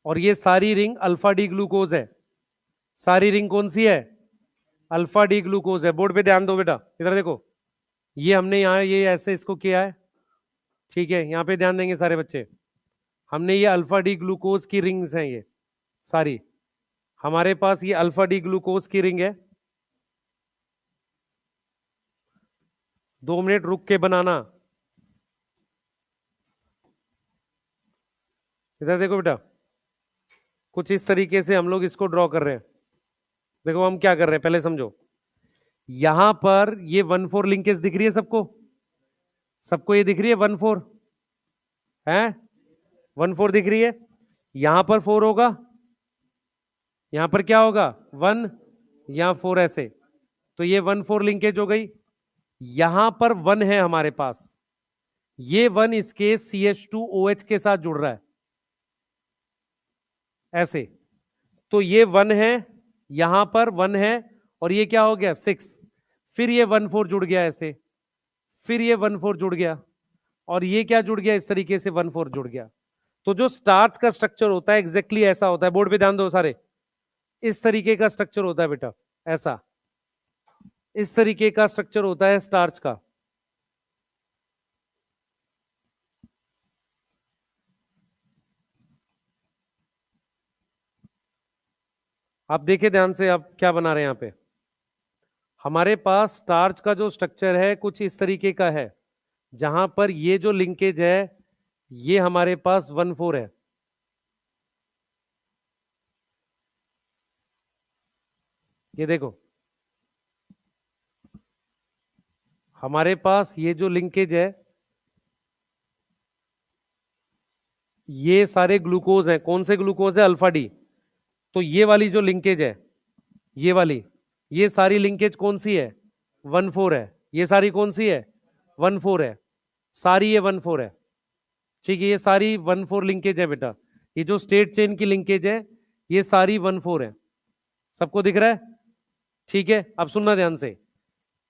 और ये सारी रिंग अल्फा डी ग्लूकोज है। सारी रिंग कौन सी है? अल्फा डी ग्लूकोज है। बोर्ड पे ध्यान दो बेटा, इधर देखो, ये हमने यहां ये ऐसे इसको किया है, ठीक है। यहां पे ध्यान देंगे सारे बच्चे, हमने ये अल्फा डी ग्लूकोज की रिंग्स हैं ये सारी। हमारे पास ये अल्फा डी ग्लूकोज की रिंग है। 2 मिनट रुक के बनाना। इधर देखो बेटा, कुछ इस तरीके से हम लोग इसको ड्रॉ कर रहे हैं। देखो हम क्या कर रहे हैं, पहले समझो। यहां पर ये 1 4 लिंकेज दिख रही है सबको? सबको ये दिख रही है 1 4 है? 1 4 दिख रही है। यहां पर 4 होगा, यहां पर क्या होगा? 1, यहां 4 ऐसे। तो ये 1 4 लिंकेज हो गई। यहां पर 1 है हमारे पास, ये 1 इसके CH2OH के साथ जुड़ रहा है ऐसे। तो ये 1 है, यहां पर 1 है, और ये क्या हो गया? 6। फिर ये 1 4 जुड़ गया ऐसे, फिर ये 1 4 जुड़ गया, और ये क्या जुड़ गया? इस तरीके से 1 4 जुड़ गया। तो जो स्टार्च का स्ट्रक्चर होता है एग्जैक्टली ऐसा होता है। बोर्ड पे ध्यान दो सारे, इस तरीके का स्ट्रक्चर होता है बेटा, ऐसा, इस तरीके का स्ट्रक्चर होता है स्टार्च का। आप देखिए ध्यान से, आप क्या बना रहे हैं यहाँ पे। हमारे पास स्टार्च का जो स्ट्रक्चर है कुछ इस तरीके का है, जहां पर ये जो लिंकेज है ये हमारे पास 1,4 है। ये देखो, हमारे पास ये जो लिंकेज है ये सारे ग्लूकोज हैं। कौन से ग्लूकोज है? Alpha D. तो ये वाली जो लिंकेज है, ये वाली, ये सारी लिंकेज कौन सी है? 1,4 है। ये सारी कौन सी है? 1,4 है। सारी ये 1,4 है। ठीक है, ये सारी 1,4 लिंकेज है बेटा। ये जो स्टेट चेन की लिंकेज है ये सारी 1,4 है। सबको दिख रहा है? ठीक है, अब सुनना ध्यान से।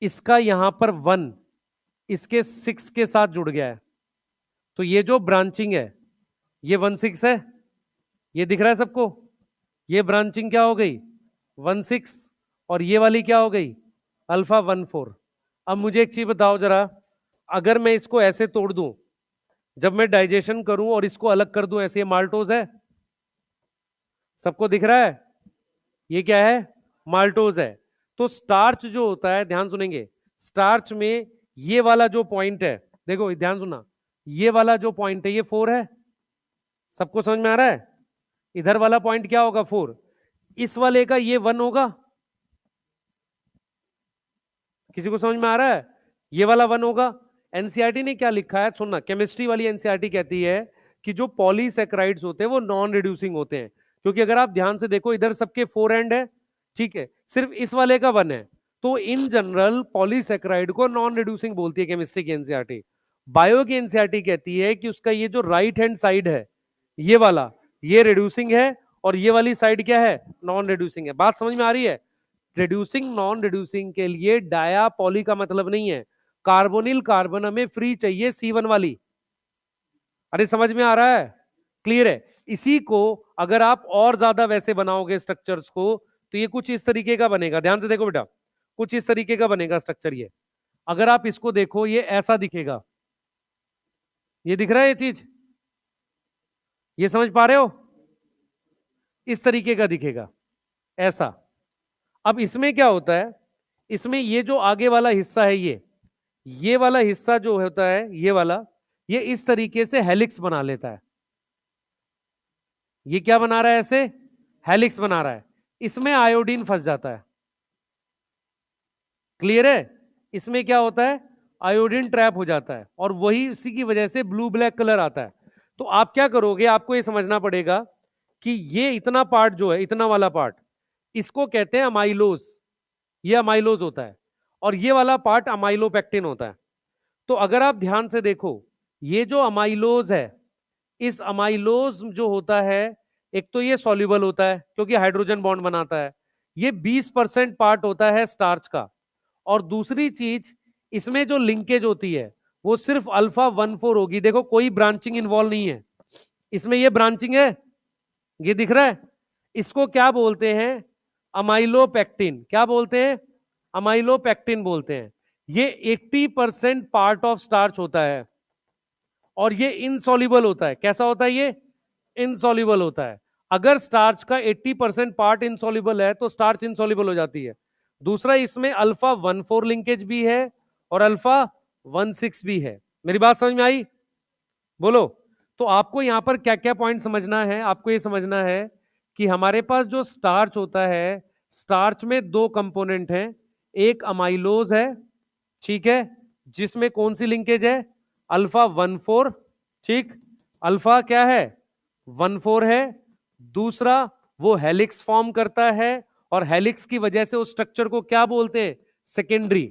इसका यहां पर 1 इसके 6 के साथ जुड़ गया है, तो ये जो ब्रांचिंग है ये 1,6 है। ये दिख रहा है सबको? ये ब्रांचिंग क्या हो गई? 1,6। और ये वाली क्या हो गई? अल्फा 1,4। अब मुझे एक चीज बताओ जरा, अगर मैं इसको ऐसे तोड़ दूं, जब मैं डाइजेशन करूं और इसको अलग कर दूं ऐसे, ये माल्टोज है। सबको दिख रहा है? ये क्या है? माल्टोज है। तो स्टार्च जो होता है, ध्यान सुनेंगे, स्टार्च में ये वाला जो पॉइंट है, देखो ध्यान सुनना, ये वाला जो पॉइंट है ये 4 है। सबको समझ में आ रहा है? इधर वाला पॉइंट क्या होगा? 4। इस वाले का ये 1 होगा। किसी को समझ में आ रहा है? ये वाला 1 होगा। एनसीईआरटी ने क्या लिखा है सुनना, केमिस्ट्री वाली एनसीईआरटी कहती है कि जो पॉलीसैकेराइड्स होते हैं वो नॉन रिड्यूसिंग होते हैं, क्योंकि अगर आप ध्यान से देखो इधर सबके 4 एंड है, ठीक है, सिर्फ इस वाले का 1 है। तो इन जनरल पॉलीसैकेराइड को नॉन रिड्यूसिंग बोलती है केमिस्ट्री की एनसीईआरटी। बायो की एनसीईआरटी कहती है कि उसका ये जो राइट हैंड साइड है ये वाला, ये रिड्यूसिंग है, और ये वाली साइड क्या है? नॉन रिड्यूसिंग है। बात समझ में आ रही है? रिड्यूसिंग नॉन रिड्यूसिंग के लिए डाया पॉली का मतलब नहीं है, कार्बोनिल कार्बन हमें फ्री चाहिए C1 वाली। अरे समझ में आ रहा है? क्लियर है? इसी को अगर आप और ज्यादा वैसे बनाओगे स्ट्रक्चर्स को, तो ये कुछ इस तरीके का बनेगा। ध्यान से देखो बेटा, कुछ इस तरीके का बनेगा स्ट्रक्चर ये। अगर आप इसको देखो ये ऐसा दिखेगा। ये दिख रहा है ये चीज? ये समझ पा रहे हो? इस तरीके का दिखेगा ऐसा। अब इसमें क्या होता है, इसमें ये जो आगे वाला हिस्सा है ये वाला हिस्सा जो होता है ये वाला, ये इस तरीके से हेलिक्स बना लेता है। ये क्या बना रहा है? ऐसे हेलिक्स बना रहा है। इसमें आयोडीन फंस जाता है। क्लियर है? इसमें क्या होता है? आयोडीन ट्रैप हो जाता है, और वही उसी की वजह से ब्लू ब्लैक कलर आता है। तो आप क्या करोगे, आपको ये समझना पड़ेगा कि ये इतना पार्ट जो है, इतना वाला पार्ट, इसको कहते हैं अमाइलोज। ये अमाइलोज होता है, और ये वाला पार्ट अमाइलोपेक्टिन होता है। तो अगर आप ध्यान से देखो, ये जो अमाइलोज है, इस अमाइलोज जो होता है, एक तो ये सॉल्युबल होता है क्योंकि हाइड्रोजन बॉन्ड बनाता है, ये 20% पार्ट होता है स्टार्च का। और दूसरी चीज, इसमें जो लिंकेज होती है वो सिर्फ अल्फा 1,4 होगी। देखो कोई ब्रांचिंग इन्वॉल्व नहीं है इसमें। ये ब्रांचिंग है, ये दिख रहा है? इसको क्या बोलते हैं? अमाइलोपेक्टिन। क्या बोलते हैं? अमाइलोपेक्टिन बोलते हैं। ये 80% पार्ट ऑफ स्टार्च होता है, और ये इनसॉल्युबल होता है। कैसा होता है ये? इनसॉल्युबल होता है। अगर स्टार्च का 80% पार्ट इनसॉल्युबल है तो स्टार्च इनसॉल्युबल हो जाती है। दूसरा, इसमें अल्फा 1,4 लिंकेज भी है और अल्फा 1,6 भी है। मेरी बात समझ में आई? बोलो। तो आपको यहां पर क्या क्या पॉइंट समझना है? आपको यह समझना है कि हमारे पास जो स्टार्च होता है, स्टार्च में दो कंपोनेंट हैं। एक अमाइलोज है, ठीक है, जिसमें कौन सी लिंकेज है? अल्फा 1,4। ठीक, अल्फा क्या है? 1,4 है। दूसरा, वो हेलिक्स फॉर्म करता है, और हेलिक्स की वजह से उस स्ट्रक्चर को क्या बोलते हैं? सेकेंडरी।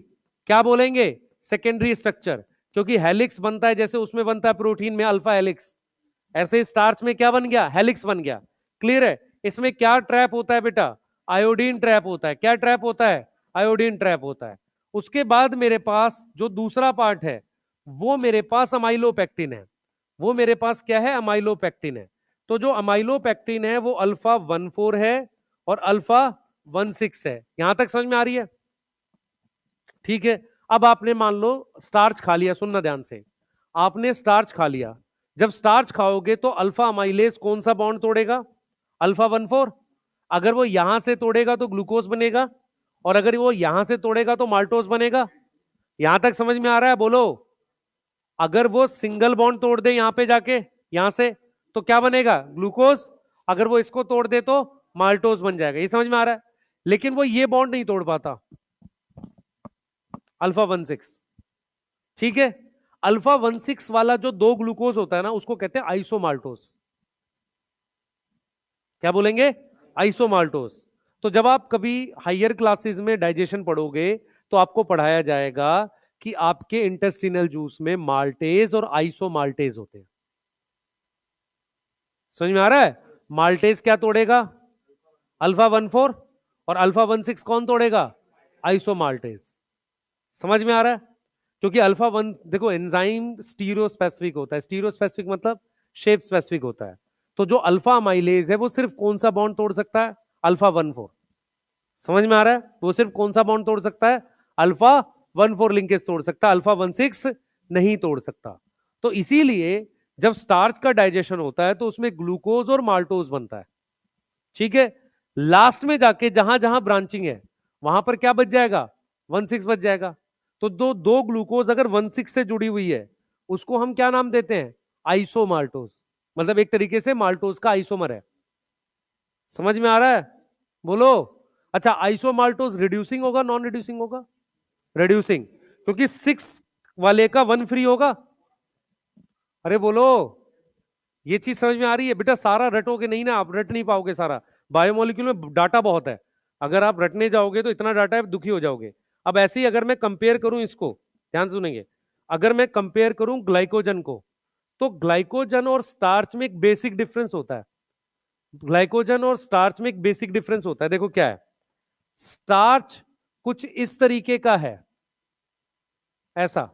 क्या बोलेंगे? Secondary structure. क्योंकि हेलिक्स बनता है, जैसे उसमें बनता है प्रोटीन में अल्फा हेलिक्स, ऐसे स्टार्च में क्या बन गया? हेलिक्स बन गया। क्लियर है? इसमें क्या ट्रैप होता है बेटा? आयोडीन ट्रैप होता है। क्या ट्रैप होता है? आयोडीन ट्रैप होता है। उसके बाद मेरे पास जो दूसरा पार्ट है वो मेरे पास अमाइलोपेक्टिन है। वो मेरे पास क्या है? अमाइलोपेक्टिन है। तो जो अमाइलोपेक्टिन है वो अल्फा 1,4 है और अल्फा 1,6 है। यहां तक समझ में आ रही है? ठीक है। अब आपने मान लो स्टार्च खा लिया, सुनना ध्यान से, आपने स्टार्च खा लिया। जब स्टार्च खाओगे तो अल्फा अमाइलेज कौन सा बॉन्ड तोड़ेगा? अल्फा 1,4। अगर वो यहां से तोड़ेगा तो ग्लूकोज बनेगा, और अगर वो यहां से तोड़ेगा तो माल्टोज बनेगा। यहां तक समझ में आ रहा है? बोलो। अगर वो सिंगल बॉन्ड तोड़ दे यहां पे जाके, यहां से, तो क्या बनेगा? ग्लूकोज। अगर वो इसको तोड़ दे तो माल्टोज बन जाएगा। ये समझ में आ रहा है? लेकिन वो ये बॉन्ड नहीं तोड़ पाता, अल्फा 1 6। ठीक है? अल्फा 1 6 वाला जो दो ग्लूकोज होता है ना, उसको कहते हैं आइसोमाल्टोज। क्या बोलेंगे? आइसोमाल्टोज। तो जब आप कभी हायर क्लासेस में डाइजेशन पढ़ोगे तो आपको पढ़ाया जाएगा कि आपके इंटेस्टिनल जूस में माल्टेज और आइसोमाल्टेज होते हैं। समझ में आ रहा है? माल्टेज क्या तोड़ेगा? अल्फा 1 4। और अल्फा 1 6 कौन तोड़ेगा? आइसोमाल्टेज। समझ में आ रहा है? क्योंकि अल्फा 1, देखो एंजाइम स्टीरियो स्पेसिफिक होता है। स्टीरियो स्पेसिफिक मतलब शेप स्पेसिफिक होता है। तो जो अल्फा अमाइलेज है वो सिर्फ कौन सा बॉन्ड तोड़ सकता है? अल्फा 1 4। समझ में आ रहा है? वो सिर्फ कौन सा बॉन्ड तोड़ सकता है? अल्फा 1 4 लिंकेज तोड़ सकता है, अल्फा 1 6 नहीं तोड़ सकता। तो इसीलिए जब स्टार्च का डाइजेशन होता है तो उसमें ग्लूकोज और माल्टोज बनता है। ठीक है? लास्ट में जाके जहां जहां ब्रांचिंग है वहां पर क्या बच जाएगा? 1 6 बच जाएगा। तो दो दो ग्लूकोज अगर 1 6 से जुड़ी हुई है उसको हम क्या नाम देते हैं? आइसोमाल्टोज। मतलब एक तरीके से माल्टोज का आइसोमर है। समझ में आ रहा है? बोलो। अच्छा, आइसोमाल्टोज रिड्यूसिंग होगा नॉन रिड्यूसिंग होगा? रिड्यूसिंग, क्योंकि 6 वाले का 1 फ्री होगा। अरे बोलो। ये चीज समझ में आ रही है? बेटा सारा रटोगे नहीं ना, आप रट नहीं पाओगे सारा। बायोमोलिक्यूल में डाटा बहुत है, अगर आप रटने जाओगे तो इतना डाटा है दुखी हो जाओगे। अब ऐसे ही अगर मैं कंपेयर करूं इसको, ध्यान सुनेंगे, अगर मैं कंपेयर करूं ग्लाइकोजन को, तो ग्लाइकोजन और स्टार्च में एक बेसिक डिफरेंस होता है। ग्लाइकोजन और स्टार्च में एक बेसिक डिफरेंस होता है। देखो क्या है? स्टार्च कुछ इस तरीके का है, ऐसा,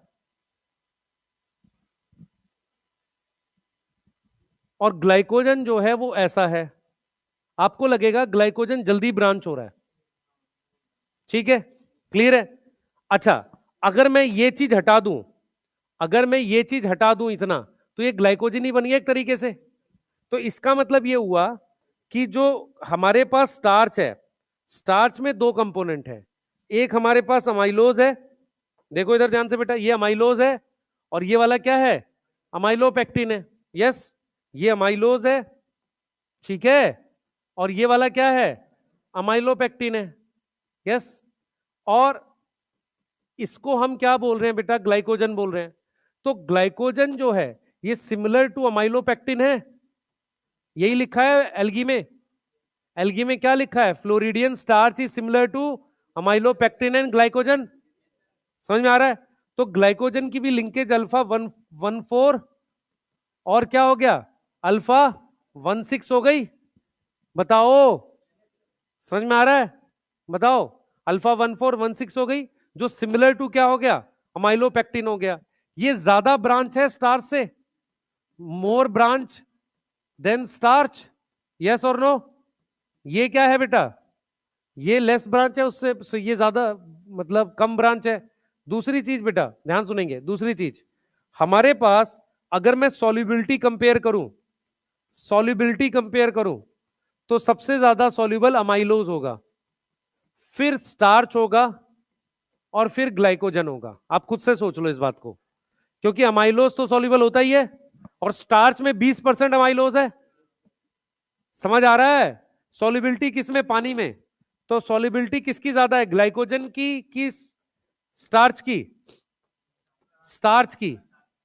और ग्लाइकोजन जो है वो ऐसा है। आपको लगेगा ग्लाइकोजन जल्दी ब्रांच हो रहा है। ठीक है? क्लियर है? अच्छा, अगर मैं ये चीज हटा दूं, अगर मैं ये चीज हटा दूं इतना, तो ये ग्लाइकोजन ही बन गया एक तरीके से। तो इसका मतलब ये हुआ कि जो हमारे पास स्टार्च है, स्टार्च में दो कंपोनेंट है। एक हमारे पास अमाइलोज है, देखो इधर ध्यान से बेटा, ये अमाइलोज है, और ये वाला क्या है? अमाइलोपेक्टिन है। यस, ये अमाइलोज है, ठीक है, और ये वाला क्या है? अमाइलोपेक्टिन है। यस, और इसको हम क्या बोल रहे हैं बेटा? ग्लाइकोजन बोल रहे हैं। तो ग्लाइकोजन जो है ये सिमिलर टू अमाइलोपेक्टिन है, यही लिखा है एल्गी में। एल्गी में क्या लिखा है? Floridean starch is similar to amylopectin and glycogen. समझ में आ रहा है? तो ग्लाइकोजन की भी लिंकेज अल्फा 1 4 और क्या हो गया? अल्फा 1 6 हो गई। बताओ, समझ में आ रहा है? बताओ। अल्फा 1 4 1 6 हो गई, जो सिमिलर टू क्या हो गया? अमाइलोपेक्टिन हो गया। ये ज्यादा ब्रांच है स्टार्च से, मोर ब्रांच देन स्टार्च। यस और नो? ये क्या है बेटा? ये लेस ब्रांच है उससे, ये ज्यादा, मतलब कम ब्रांच है। दूसरी चीज बेटा ध्यान सुनेंगे, दूसरी चीज, हमारे पास अगर मैं सॉल्युबिलिटी कंपेयर करूं, सॉल्युबिलिटी कंपेयर करूं, तो सबसे ज्यादा सॉल्युबल अमाइलोज होगा, फिर स्टार्च होगा, और फिर ग्लाइकोजन होगा। आप खुद से सोच लो इस बात को, क्योंकि अमाइलोज तो सॉल्युबल होता ही है, और स्टार्च में 20% अमाइलोज है। समझ आ रहा है? सॉल्युबिलिटी किसमें? पानी में। तो सॉल्युबिलिटी किसकी ज्यादा है? ग्लाइकोजन की कि स्टार्च की? स्टार्च की।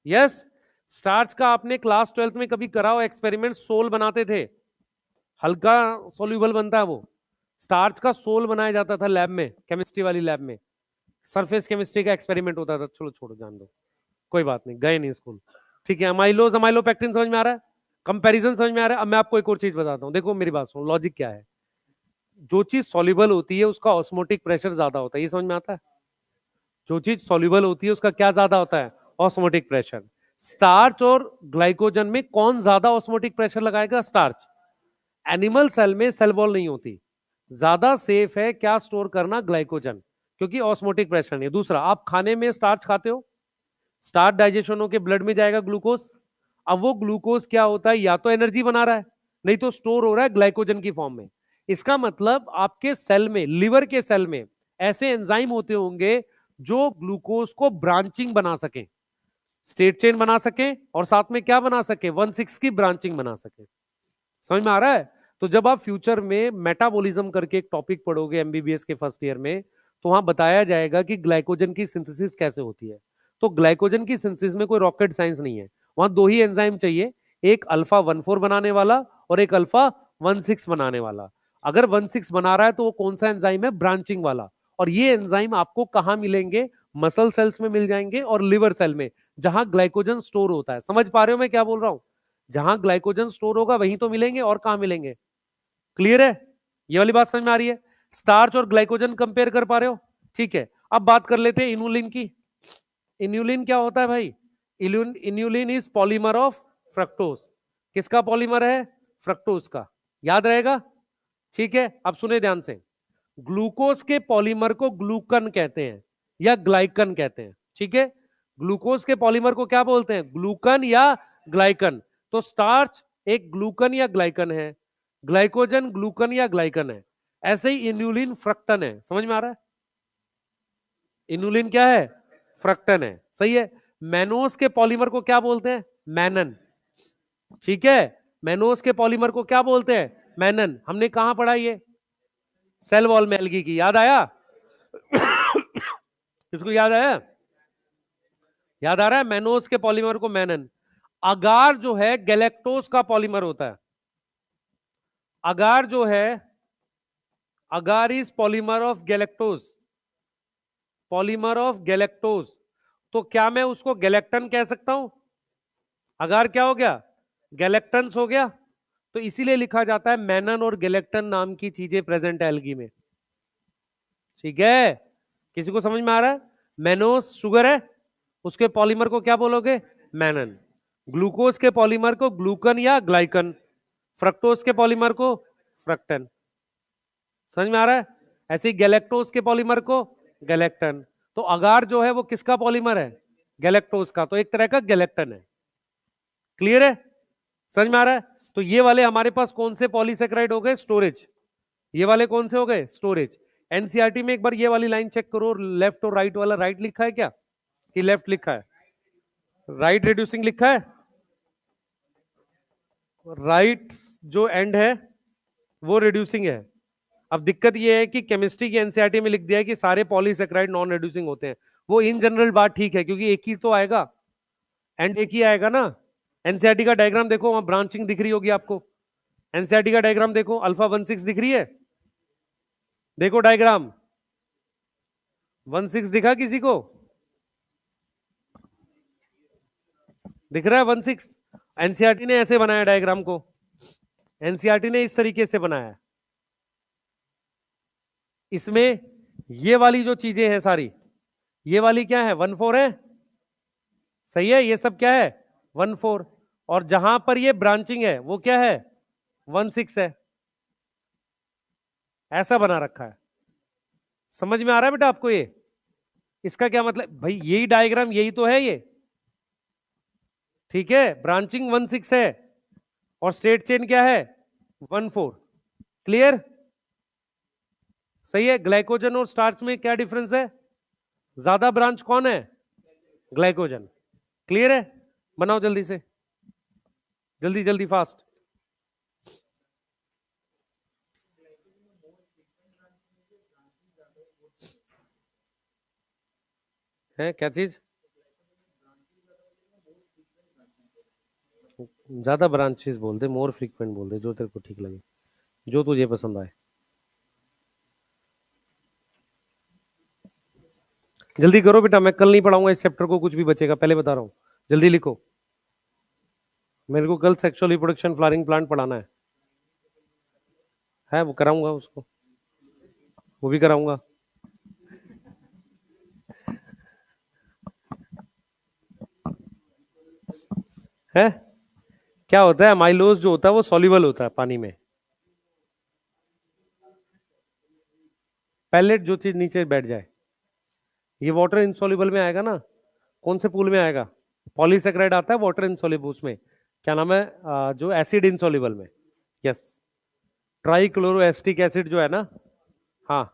यस, स्टार्च का आपने क्लास 12th में कभी कराओ एक्सपेरिमेंट, सोल बनाते थे, हल्का सॉल्युबल बनता है वो। स्टार्च का सोल बनाया जाता था लैब में, केमिस्ट्री वाली लैब में, सरफेस केमिस्ट्री का एक्सपेरिमेंट होता था। चलो छोड़ो, जान दो, कोई बात नहीं, गए नहीं स्कूल। ठीक है, अमाइलोज अमाइलोपेक्टिन समझ में आ रहा है? कंपैरिजन समझ में आ रहा है? अब मैं आपको एक और चीज बताता हूं, देखो मेरी बात सुनो, लॉजिक क्या है। जो चीज सॉल्युबल होती है उसका ऑस्मोटिक प्रेशर ज्यादा होता है, ये समझ में आता है? जो चीज सॉल्युबल होती है उसका क्या ज्यादा होता है? Osmotic pressure. स्टार्च और ग्लाइकोजन में कौन ज्यादा ऑस्मोटिक प्रेशर लगाएगा? स्टार्च। एनिमल सेल में सेल वॉल नहीं होती, ज्यादा सेफ है क्या स्टोर करना? ग्लाइकोजन, क्योंकि ऑस्मोटिक प्रेशर नहीं। दूसरा, आप खाने में स्टार्च खाते हो, स्टार्च डाइजेशन होकर ब्लड में जाएगा ग्लूकोज। अब वो ग्लूकोज क्या होता है? या तो एनर्जी बना रहा है, नहीं तो स्टोर हो रहा है ग्लाइकोजन की फॉर्म में। इसका मतलब आपके सेल में, लिवर के सेल में ऐसे एंजाइम होते होंगे जो ग्लूकोज को ब्रांचिंग बना सके, स्ट्रेट चेन बना सके, और साथ में क्या बना सके, 1,6 की ब्रांचिंग बना सके। समझ में आ रहा है? तो जब आप फ्यूचर में मेटाबॉलिज्म करके एक टॉपिक पढ़ोगे एमबीबीएस के फर्स्ट ईयर में, तो वहां बताया जाएगा कि ग्लाइकोजन की सिंथेसिस कैसे होती है। तो ग्लाइकोजन की सिंथेसिस में कोई रॉकेट साइंस नहीं है, वहां दो ही एंजाइम चाहिए, एक अल्फा 1,4 बनाने वाला और एक अल्फा 1,6 बनाने वाला। अगर 1,6 बना रहा है तो वो कौन सा एंजाइम है, ब्रांचिंग वाला। और ये एंजाइम आपको कहां मिलेंगे, मसल सेल्स में मिल जाएंगे और लिवर सेल में, जहां ग्लाइकोजन स्टोर होता है। समझ पा रहे हो मैं क्या बोल रहा हूं? जहां ग्लाइकोजन स्टोर होगा वहीं तो मिलेंगे, और कहां मिलेंगे? क्लियर है? ये वाली बात समझ में आ रही है? स्टार्च और ग्लाइकोजन कंपेयर कर पा रहे हो? ठीक है, अब बात कर लेते हैं इनुलिन की। इन्यूलिन क्या होता है भाई? Inulin is polymer of fructose. किसका पॉलीमर है? फ्रक्टोज का। याद रहेगा? ठीक है, अब सुने ध्यान से। ग्लूकोज के पॉलीमर को ग्लूकन कहते हैं या ग्लाइकन कहते हैं। ठीक है, ग्लूकोज के पॉलीमर को क्या बोलते हैं, ग्लूकन या ग्लाइकन। तो स्टार्च एक ग्लूकन या ग्लाइकन है, ग्लाइकोजन ग्लूकन या ग्लाइकन है। ऐसे ही इन्यूलिन फ्रक्टन है। समझ में आ रहा है? इन्यूलिन क्या है? फ्रक्टन है। सही है। मैनोस के पॉलीमर को क्या बोलते हैं? मैनन। ठीक है, मैनोस के पॉलीमर को क्या बोलते हैं? मैनन। हमने कहां पढ़ा ये? सेल वॉल में एल्गी की। याद आया? किसको याद आया? याद आ रहा है? मैनोस के पॉलीमर को मैनन। अगार जो है गैलेक्टोज का पॉलीमर होता है। अगार जो है, agar is polymer of galactose, polymer of galactose. तो क्या मैं उसको गैलेक्टन कह सकता हूं? अगार क्या हो गया? गैलेक्टन्स हो गया। तो इसीलिए लिखा जाता है मैनन और गैलेक्टन नाम की चीजें प्रेजेंट है एल्गी में। ठीक है, किसी को समझ में आ रहा है? मैनोस शुगर है, उसके पॉलीमर को क्या बोलोगे? मैनन। ग्लूकोज के पॉलीमर को ग्लूकन या ग्लाइकन, फ्रक्टोज के पॉलीमर को फ्रक्टन। समझ में आ रहा है? ऐसे ही गैलेक्टोज के पॉलीमर को गैलेक्टन। तो अगार जो है वो किसका पॉलीमर है? गैलेक्टोज का। तो एक तरह का गैलेक्टन है। क्लियर है? समझ में आ रहा है? तो ये वाले हमारे पास कौन से पॉलीसेक्राइड हो गए? स्टोरेज। ये वाले कौन से हो गए? स्टोरेज। एनसीईआरटी में एक बार ये वाली लाइन चेक करो, लेफ्ट और राइट वाला। राइट लिखा है क्या कि लेफ्ट लिखा है? राइट रिड्यूसिंग लिखा है। राइट जो एंड है वो रिड्यूसिंग है। अब दिक्कत ये है कि केमिस्ट्री की एनसीईआरटी में लिख दिया है कि सारे पॉलीसेक्राइड नॉन रिड्यूसिंग होते हैं। वो इन जनरल बात ठीक है, क्योंकि एक ही तो आएगा, एंड एक ही आएगा ना। एनसीईआरटी का डायग्राम देखो, वहां ब्रांचिंग दिख रही होगी आपको। एनसीईआरटी का डायग्राम देखो, अल्फा 1,6 दिख रही है? देखो डायग्राम, 1,6 दिखा किसी को? दिख रहा है 1,6? एनसीईआरटी ने ऐसे बनाया डायग्राम को, एनसीईआरटी ने इस तरीके से बनाया। इसमें ये वाली जो चीजें हैं सारी, ये वाली क्या है? 1,4 है। सही है, ये सब क्या है? 1,4। और जहां पर ये ब्रांचिंग है वो क्या है? 1,6 है। ऐसा बना रखा है। समझ में आ रहा है बेटा आपको ये? इसका क्या मतलब भाई? यही डायग्राम, यही तो है ये। ठीक है, ब्रांचिंग 1,6 है और स्ट्रेट चेन क्या है? 1,4। क्लियर? सही है। ग्लाइकोजन और स्टार्च में क्या डिफरेंस है? ज्यादा ब्रांच कौन है? ग्लाइकोजन। क्लियर है? बनाओ जल्दी से, जल्दी जल्दी फास्ट। है क्या चीज? ज्यादा ब्रांचेस बोल दे, मोर फ्रीक्वेंट बोल दे, जो तेरे को ठीक लगे, जो तुझे पसंद आए। जल्दी करो बेटा, मैं कल नहीं पढ़ाऊंगा इस चैप्टर को, कुछ भी बचेगा पहले बता रहा हूं। जल्दी लिखो, मेरे को कल सेक्सुअल रिप्रोडक्शन फ्लावरिंग प्लांट पढ़ाना है वो कराऊंगा उसको, वो भी कराऊंगा। है क्या होता है? माइलोज जो होता है वो सॉल्युबल होता है पानी में। पैलेट जो चीज नीचे बैठ जाए, ये वाटर इनसॉल्युबल में आएगा ना। कौन से पूल में आएगा? पॉलीसेक्राइड आता है वाटर इनसॉल्युबल उसमें। क्या नाम है जो एसिड इनसॉल्युबल में? यस। ट्राइक्लोरो एसिटिक एसिड जो है ना, हाँ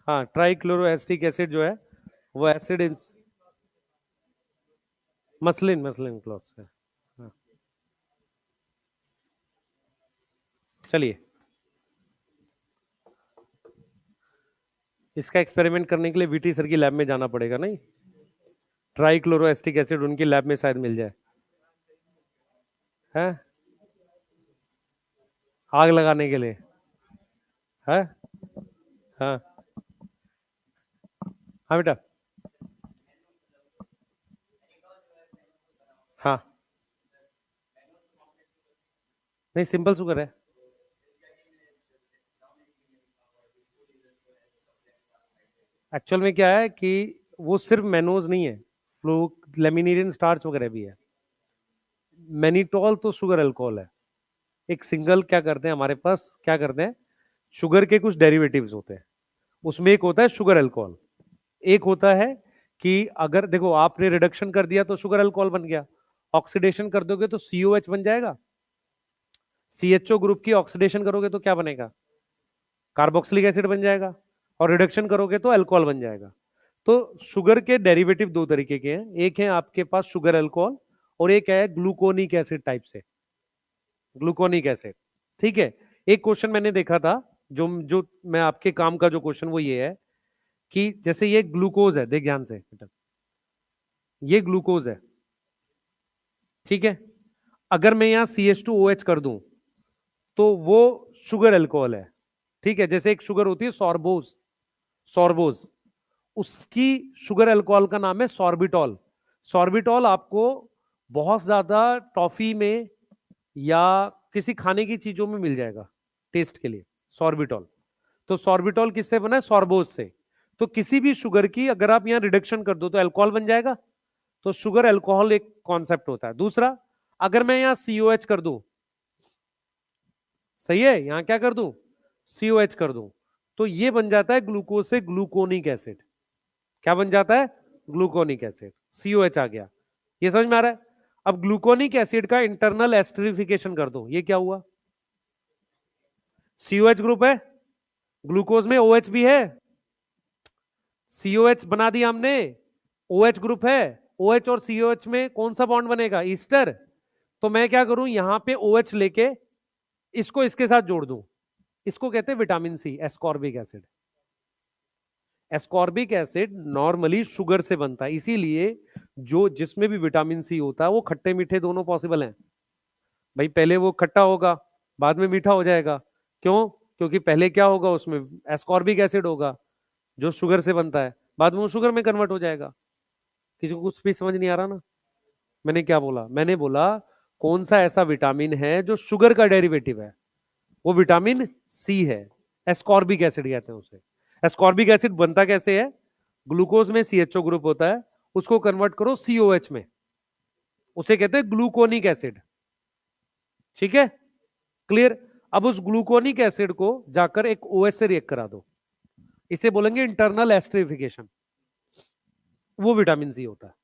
हाँ, ट्राइक्लोरो एसिटिक एसिड जो है वो acid in muslin muslin cloth है। हाँ, चलिए, इसका एक्सपेरिमेंट करने के लिए वीटी सर की लैब में जाना पड़ेगा नहीं? ट्राइक्लोरो एसिटिक एसिड उनकी लैब में शायद मिल जाए। है, आग लगाने के लिए। है, हाँ हाँ बेटा, हाँ, नहीं सिंपल शुगर है। एक्चुअल में क्या है कि वो सिर्फ मेनोज नहीं है, फ्लो लेमिनेरियन स्टार्च वगैरह भी है। मैनिटोल तो शुगर अल्कोहल है। एक सिंगल क्या करते हैं हमारे पास, क्या करते हैं, शुगर के कुछ डेरिवेटिव्स होते हैं, उसमें एक होता है शुगर अल्कोहल। एक होता है कि अगर देखो आपने रिडक्शन कर दिया तो शुगर अल्कोहल बन गया, ऑक्सीडेशन कर दोगे तो सीओएच बन जाएगा। सीएचओ ग्रुप की ऑक्सीडेशन करोगे तो क्या बनेगा, कार्बोक्सिलिक एसिड बन जाएगा, और रिडक्शन करोगे तो अल्कोहल बन जाएगा। तो शुगर के डेरिवेटिव दो तरीके के हैं, एक है आपके पास शुगर अल्कोहल, और एक है ग्लूकोनिक एसिड टाइप से, ग्लूकोनिक एसिड। ठीक है। एक क्वेश्चन मैंने देखा था, जो जो मैं आपके काम का जो क्वेश्चन वो ये है कि जैसे ये ग्लूकोज है, देख ध्यान से बेटा, ये ग्लूकोज है, ठीक है। अगर मैं यहां CH2OH कर दूं तो वो शुगर अल्कोहल है, ठीक है। जैसे एक शुगर होती है सॉर्बोज, सॉर्बोज, उसकी शुगर अल्कोहल का नाम है सॉर्बिटॉल। सॉर्बिटॉल आपको बहुत ज्यादा टॉफी में या किसी खाने की चीजों में मिल जाएगा टेस्ट के लिए, सॉर्बिटॉल। तो सॉर्बिटॉल किससे बना है, सॉर्बोज से। तो किसी भी शुगर की अगर आप यहां रिडक्शन कर दो तो अल्कोहल बन जाएगा। तो शुगर अल्कोहल एक कॉन्सेप्ट होता है। दूसरा, अगर मैं यहां COH कर दूं, सही है, यहां क्या कर दूं, COH कर दूं, तो ये बन जाता है ग्लूकोज से ग्लूकोनिक एसिड। क्या बन जाता है, ग्लूकोनिक एसिड, COH आ गया। ये समझ में आ रहा है? अब ग्लूकोनिक एसिड का इंटरनल एस्टरिफिकेशन कर दो, ये क्या हुआ, COH ग्रुप है, ग्लूकोज में OH भी है, COH बना दिया हमने, OH ग्रुप है, OH और COH में कौन सा बॉन्ड बनेगा, ईस्टर। तो मैं क्या करूं, यहां पे OH लेके इसको इसके साथ जोड़ दूं, इसको कहते हैं vitamin C, ascorbic acid. Ascorbic acid normally sugar से बनता है, इसीलिए जो जिसमें भी विटामिन सी होता है वो खट्टे मीठे दोनों पॉसिबल हैं। भाई पहले वो खट्टा होगा, बाद में मीठा हो जाएगा। क्यों, क्योंकि पहले क्या होगा उसमें, एस्कॉर्बिक एसिड होगा जो शुगर से बनता है, बाद में वो शुगर में कन्वर्ट हो जाएगा। किसी को कुछ भी समझ नहीं आ रहा ना? मैंने क्या बोला, मैंने बोला कौन सा ऐसा विटामिन है जो शुगर का डेरिवेटिव है, वो विटामिन सी है, एस्कॉर्बिक एसिड कहते हैं उसे। एस्कॉर्बिक एसिड बनता कैसे है, ग्लूकोज में CHO ग्रुप होता है, उसको कन्वर्ट करो COH में, उसे कहते हैं ग्लूकोनिक एसिड। ठीक है, क्लियर। अब उस ग्लूकोनिक एसिड को जाकर एक OH से रिएक्ट करा दो, इसे बोलेंगे इंटरनल एस्टरिफिकेशन, वो विटामिन सी होता है।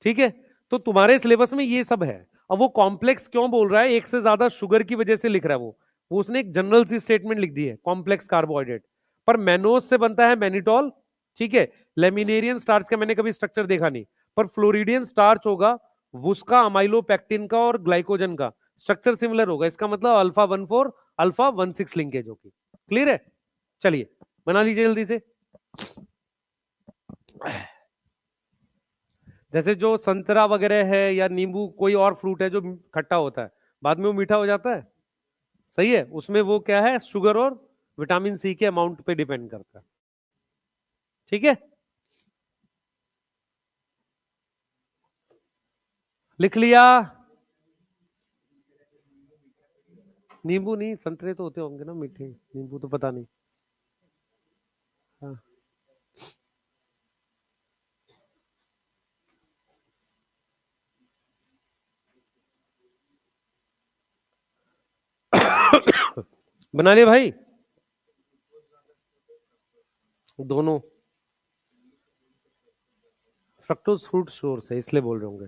ठीक है, तो तुम्हारे सिलेबस में ये सब है। अब वो कॉम्प्लेक्स क्यों बोल रहा है, एक से ज्यादा शुगर की वजह से लिख रहा है वो उसने एक जनरल सी स्टेटमेंट लिख दी है, कॉम्प्लेक्स कार्बोहाइड्रेट। पर मैनोज से बनता है मैनिटॉल, ठीक है। लेमिनेरियन स्टार्च का मैंने कभी स्ट्रक्चर देखा नहीं, पर फ्लोरिडियन स्टार्च होगा, उसका अमाइलोपेक्टिन का और ग्लाइकोजन का स्ट्रक्चर सिमिलर होगा, इसका मतलब अल्फा 1,4 अल्फा 1,6 लिंकेज होगी। क्लियर है? चलिए बना लीजिए जल्दी से। जैसे जो संतरा वगैरह है या नींबू, कोई और फ्रूट है जो खट्टा होता है, बाद में वो मीठा हो जाता है, सही है, उसमें वो क्या है, शुगर और विटामिन सी के अमाउंट पे डिपेंड करता है। ठीक है, लिख लिया। नींबू नहीं, संतरे तो होते होंगे ना मीठे, नींबू तो पता नहीं। हाँ। बना लिया भाई, दोनों। फ्रक्टोज फ्रूट सोर्स है इसलिए बोल रहे होंगे,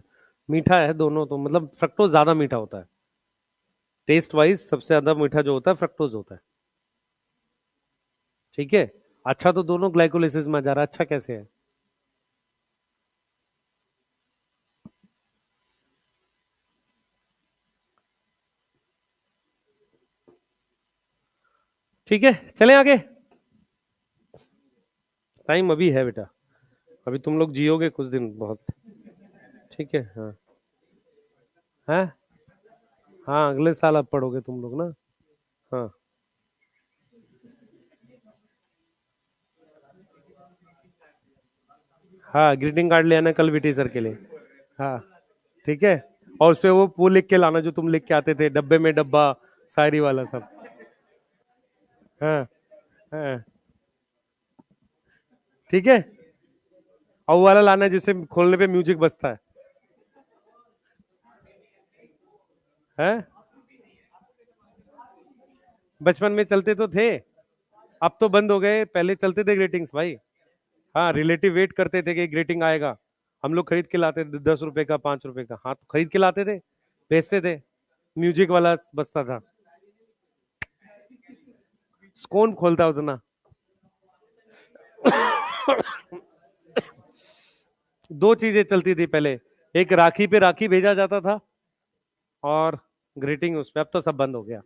मीठा है दोनों तो, मतलब फ्रक्टोज ज्यादा मीठा होता है, टेस्ट वाइज सबसे ज्यादा मीठा जो होता है फ्रक्टोज होता है। ठीक है। अच्छा तो दोनों ग्लाइकोलाइसिस में आ जा रहा है, अच्छा कैसे है? ठीक है, चलें आगे। टाइम अभी है बेटा, अभी तुम लोग जियोगे कुछ दिन बहुत। ठीक है, हाँ। हैं? हाँ, अगले साल अब पढ़ोगे तुम लोग ना। हाँ। हाँ, ग्रीटिंग कार्ड ले आना कल विटी सर के लिए। हाँ। ठीक है। और उस पे वो लिख के लाना जो तुम लिख के आते थे, डब्बे में डब्बा, शायरी वाला सब। हाँ। हाँ। ठीक है। और वो वाला लाना है जिसे खोलने पे म्यूजिक बजता है। हैं? बचपन में चलते तो थे, अब तो बंद हो गए, पहले चलते थे ग्रीटिंग्स भाई। हाँ, रिलेटिव वेट करते थे कि ग्रीटिंग आएगा, हम लोग खरीद के लाते थे, 10 रुपए का, 5 रुपए का, हाँ तो खरीद के लाते थे, बेचते थे, म्यूजिक वाला बजता था। कौन खोलता उतना? दो चीजें चलती थी पहले, एक राखी पे राखी भेजा जाता था, और ग्रीटिंग उस पे। अब तो सब बंद हो गया,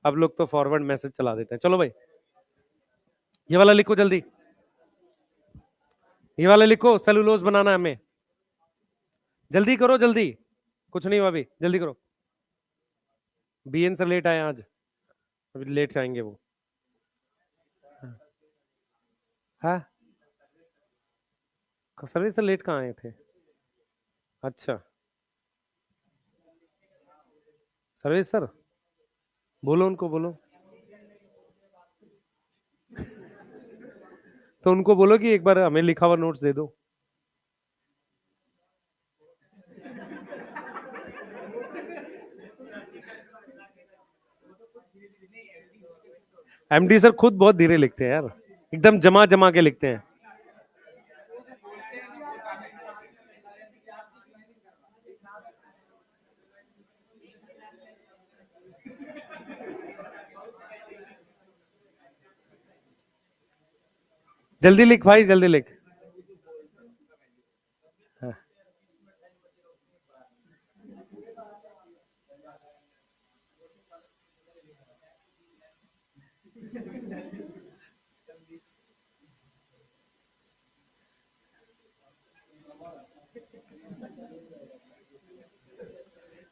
अब लोग तो फॉरवर्ड मैसेज चला देते हैं। चलो भाई, ये वाला लिखो जल्दी, ये वाला लिखो, सेलुलोज बनाना है हमें। जल्दी करो जल्दी, कुछ नहीं हुआ अभी, जल्दी करो। बीएन सर लेट आए आज, अभी लेट आएंगे वो। हाँ, सर्विस से लेट कहाँ आए थे? अच्छा, सर्विस सर, बोलो उनको, बोलो तो उनको बोलो कि एक बार हमें लिखा हुआ नोट्स दे दो। एमडी सर खुद बहुत धीरे लिखते हैं यार, एकदम जमा जमा के लिखते हैं। जल्दी लिख भाई, जल्दी लिख। हाँ।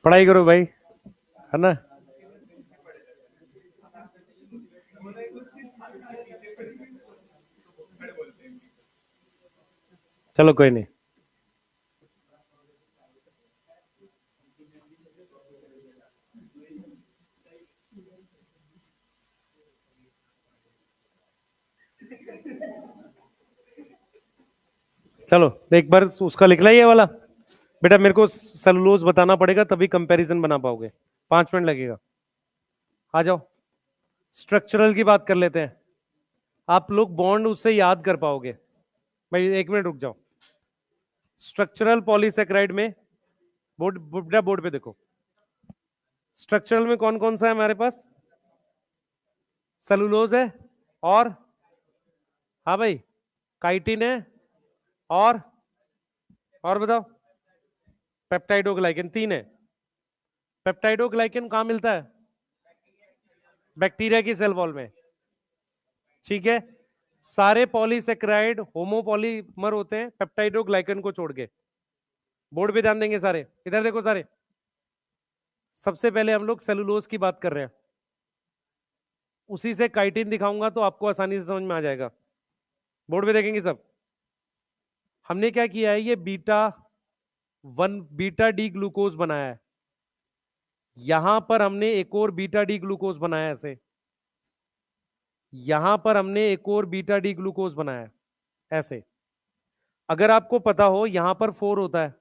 पढ़ाई करो भाई, है ना। चलो कोई नहीं। चलो एक बार उसका लिख ला, ये वाला। बेटा मेरे को सेलुलोज बताना पड़ेगा, तभी कंपैरिजन बना पाओगे, 5 मिनट लगेगा। आ जाओ, स्ट्रक्चरल की बात कर लेते हैं, आप लोग बॉन्ड उससे याद कर पाओगे। भाई 1 मिनट रुक जाओ। स्ट्रक्चरल पॉलीसेक्राइड में, बोर्ड पे देखो, स्ट्रक्चरल में कौन कौन सा है हमारे पास? सेलुलोज है, और, हाँ भाई, काइटिन है, और बताओ। पेप्टाइडोग्लाइकन, 3 है। पेप्टाइडोग्लाइकन कहाँ मिलता है? बैक्टीरिया की सेल वॉल में। ठीक है। सारे पॉलीसेक्राइड होमोपॉलीमर होते हैं पेप्टाइडोग्लाइकन को छोड़ के। बोर्ड पे ध्यान देंगे सारे, इधर देखो सारे। सबसे पहले हम लोग सेलुलोज की बात कर रहे हैं, उसी से काइटिन दिखाऊंगा तो आपको आसानी से समझ में आ जाएगा। बोर्ड पे देखेंगे सब। हमने क्या किया है, ये बीटा डी ग्लूकोज बनाया है, यहां पर हमने एक और बीटा डी ग्लूकोज बनाया है ऐसे, यहां पर हमने एक और बीटा डी ग्लूकोज बनाया है ऐसे। अगर आपको पता हो यहां पर 4 होता है,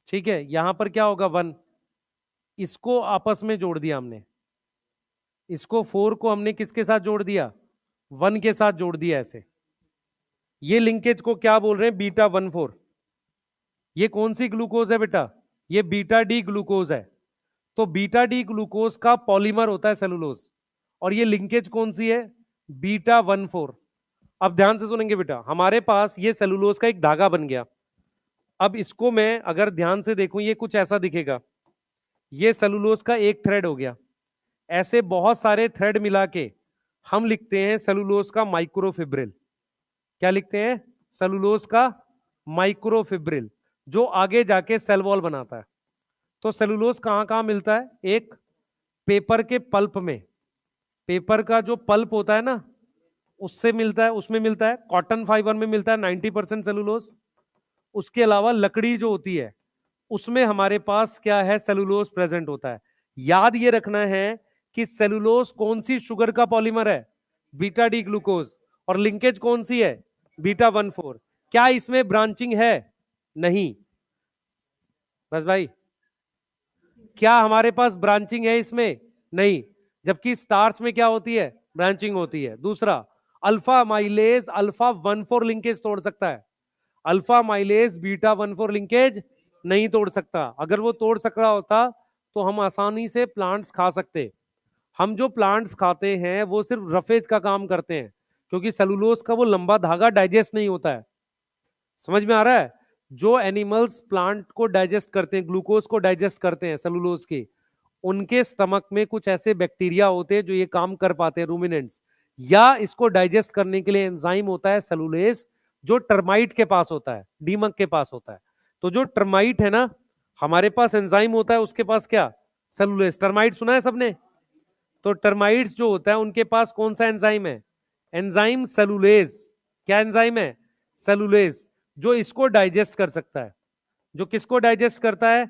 ठीक है, यहां पर क्या होगा 1, इसको आपस में जोड़ दिया हमने, इसको 4 को हमने किसके साथ जोड़ दिया? 1 के साथ जोड़ दिया ऐसे। ये लिंकेज को क्या बोल रहे हैं? बीटा 1,4। ये कौन सी ग्लूकोज है बेटा? ये बीटा डी ग्लूकोज है। तो बीटा डी ग्लूकोज का पॉलीमर होता है सेलुलोज, और ये लिंकेज कौन सी है? बीटा 1,4। अब ध्यान से सुनेंगे बेटा, हमारे पास ये सेलुलोज का एक धागा बन गया। अब इसको मैं अगर ध्यान से देखूं, ये कुछ ऐसा दिखेगा, ये सेलुलोज का एक थ्रेड हो गया। ऐसे बहुत सारे थ्रेड मिला के हम लिखते हैं सेलुलोज का माइक्रोफिब्रिल। क्या लिखते हैं? सेलुलोज का माइक्रोफिब्रिल, जो आगे जाके सेल वॉल बनाता है। तो सेलुलोज कहां कहां मिलता है? एक, पेपर के पल्प में, पेपर का जो पल्प होता है ना, उससे मिलता है, उसमें मिलता है। कॉटन फाइबर में मिलता है 90% सेलुलोज। उसके अलावा लकड़ी जो होती है उसमें हमारे पास क्या है? सेलुलोज प्रेजेंट होता है। याद ये रखना है कि सेलुलोज कौन सी शुगर का पॉलीमर है? Beta D glucose. और लिंकेज कौन सी है? बीटा 1,4। क्या इसमें ब्रांचिंग है? नहीं। बस भाई, क्या हमारे पास ब्रांचिंग है इसमें? नहीं। जबकि स्टार्च में क्या होती है? ब्रांचिंग होती है। दूसरा, अल्फा माइलेज अल्फा 1,4 लिंकेज तोड़ सकता है, अल्फा माइलेज बीटा 1,4 लिंकेज नहीं तोड़ सकता। अगर वो तोड़ सक रहा होता तो हम आसानी से प्लांट्स खा सकते। हम जो प्लांट्स खाते हैं वो सिर्फ रफेज का काम करते हैं, क्योंकि सेलुलोज का वो लंबा धागा डाइजेस्ट नहीं होता है। समझ में आ रहा है? जो एनिमल्स प्लांट को डाइजेस्ट करते हैं, ग्लूकोज को डाइजेस्ट करते हैं सेलुलोज के, उनके स्टमक में कुछ ऐसे बैक्टीरिया होते हैं जो ये काम कर पाते हैं, रूमिनेंट्स। या इसको डाइजेस्ट करने के लिए एंजाइम होता है सेलुलेज, जो टर्माइट के पास होता है, दीमक के पास होता है। तो जो टर्माइट है ना, हमारे पास एंजाइम होता है, उसके पास क्या? सेलुलेज। टर्माइट सुना है सबने? तो टर्माइट्स जो होता है उनके पास कौन सा एंजाइम है? Enzyme cellulase. क्या एंजाइम है? सेलुलेज, जो इसको डाइजेस्ट कर सकता है। जो किसको डाइजेस्ट करता है?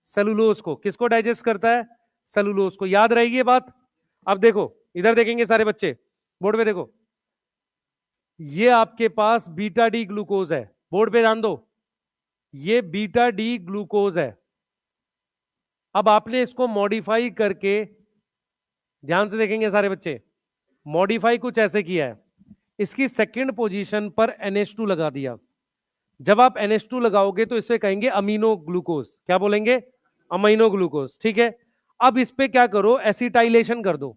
सेलुलोज को। किसको डाइजेस्ट करता है? सेलुलोज को। याद रहेगी ये बात? अब देखो, इधर देखेंगे सारे बच्चे, बोर्ड पे देखो, ये आपके पास बीटा डी ग्लूकोज है, बोर्ड पे ध्यान दो, ये बीटा डी ग्लूकोज है। अब आपने इसको मॉडिफाई करके, ध्यान से देखेंगे सारे बच्चे, मॉडिफाई कुछ ऐसे किया है, इसकी सेकंड पोजीशन पर NH2 लगा दिया। जब आप NH2 लगाओगे तो इसे कहेंगे अमीनो ग्लूकोज। क्या बोलेंगे? Amino glucose. ठीक है। अब इस पे क्या करो? एसिटाइलेशन कर दो।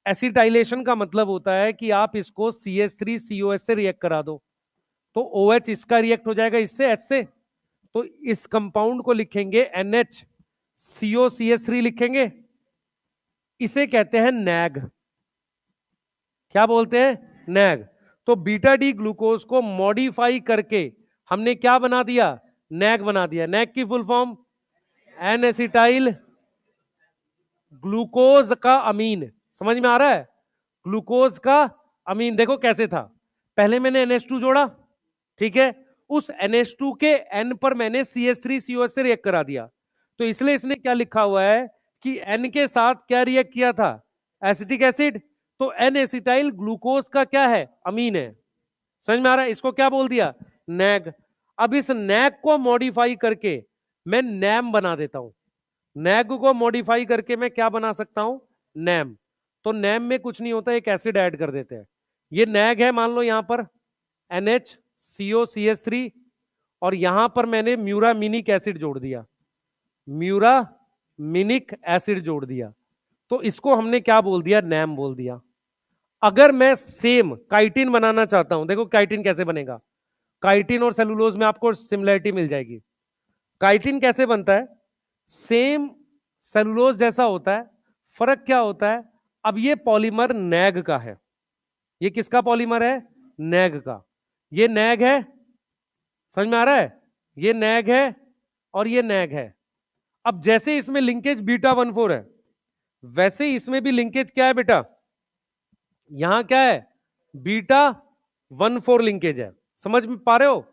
एसिटाइलेशन का मतलब होता है कि आप इसको CH3COH से रिएक्ट करा दो, तो OH इसका रिएक्ट हो जाएगा इससे, H से। तो इस कंपाउंड को लिखेंगे NHCOCH3 लिखेंगे। इसे कहते हैं नैग। क्या बोलते हैं? नैग। तो बीटा डी ग्लूकोज को मॉडिफाई करके हमने क्या बना दिया? नैग बना दिया। नैग की full form N acetyl glucose का अमीन। समझ में आ रहा है? ग्लूकोज का अमीन। देखो कैसे था, पहले मैंने NH2 जोड़ा, ठीक है, उस NH2 के N पर मैंने CH3COH से रिएक्ट करा दिया। तो इसलिए इसने क्या लिखा हुआ है कि N के साथ क्या रिएक्ट किया था? Acetic acid. तो N एसिटाइल ग्लूकोज का क्या है? अमीन है। समझ में आ रहा है? इसको क्या बोल दिया? नैग। अब इस नैग को मॉडिफाई करके मैं नैम बना देता हूं। नैग को मॉडिफाई करके मैं क्या बना सकता हूं? नैम। तो नैम में कुछ नहीं होता, एक एसिड ऐड कर देते हैं। ये नैग है, मान लो यहां पर NHCOCH3, और यहां पर मैंने म्यूरामिनिक एसिड जोड़ दिया, म्यूरामिनिक एसिड जोड़ दिया। तो इसको हमने क्या बोल दिया? नैम बोल दिया। अगर मैं सेम काइटिन बनाना चाहता हूं, देखो काइटिन कैसे बनेगा। काइटिन और सेलुलोज में आपको सिमिलरिटी मिल जाएगी। काइटिन कैसे बनता है? सेम सेलुलोज जैसा होता है, फर्क क्या होता है? अब ये पॉलीमर नैग का है। ये किसका पॉलीमर है? नैग का। ये नैग है, समझ में आ रहा है? ये नैग है और ये नैग है। अब जैसे इसमें लिंकेज बीटा 1,4 है, वैसे इसमें भी लिंकेज क्या है बेटा? यहां क्या है? बीटा 1,4 लिंकेज है। समझ में पा रहे हो?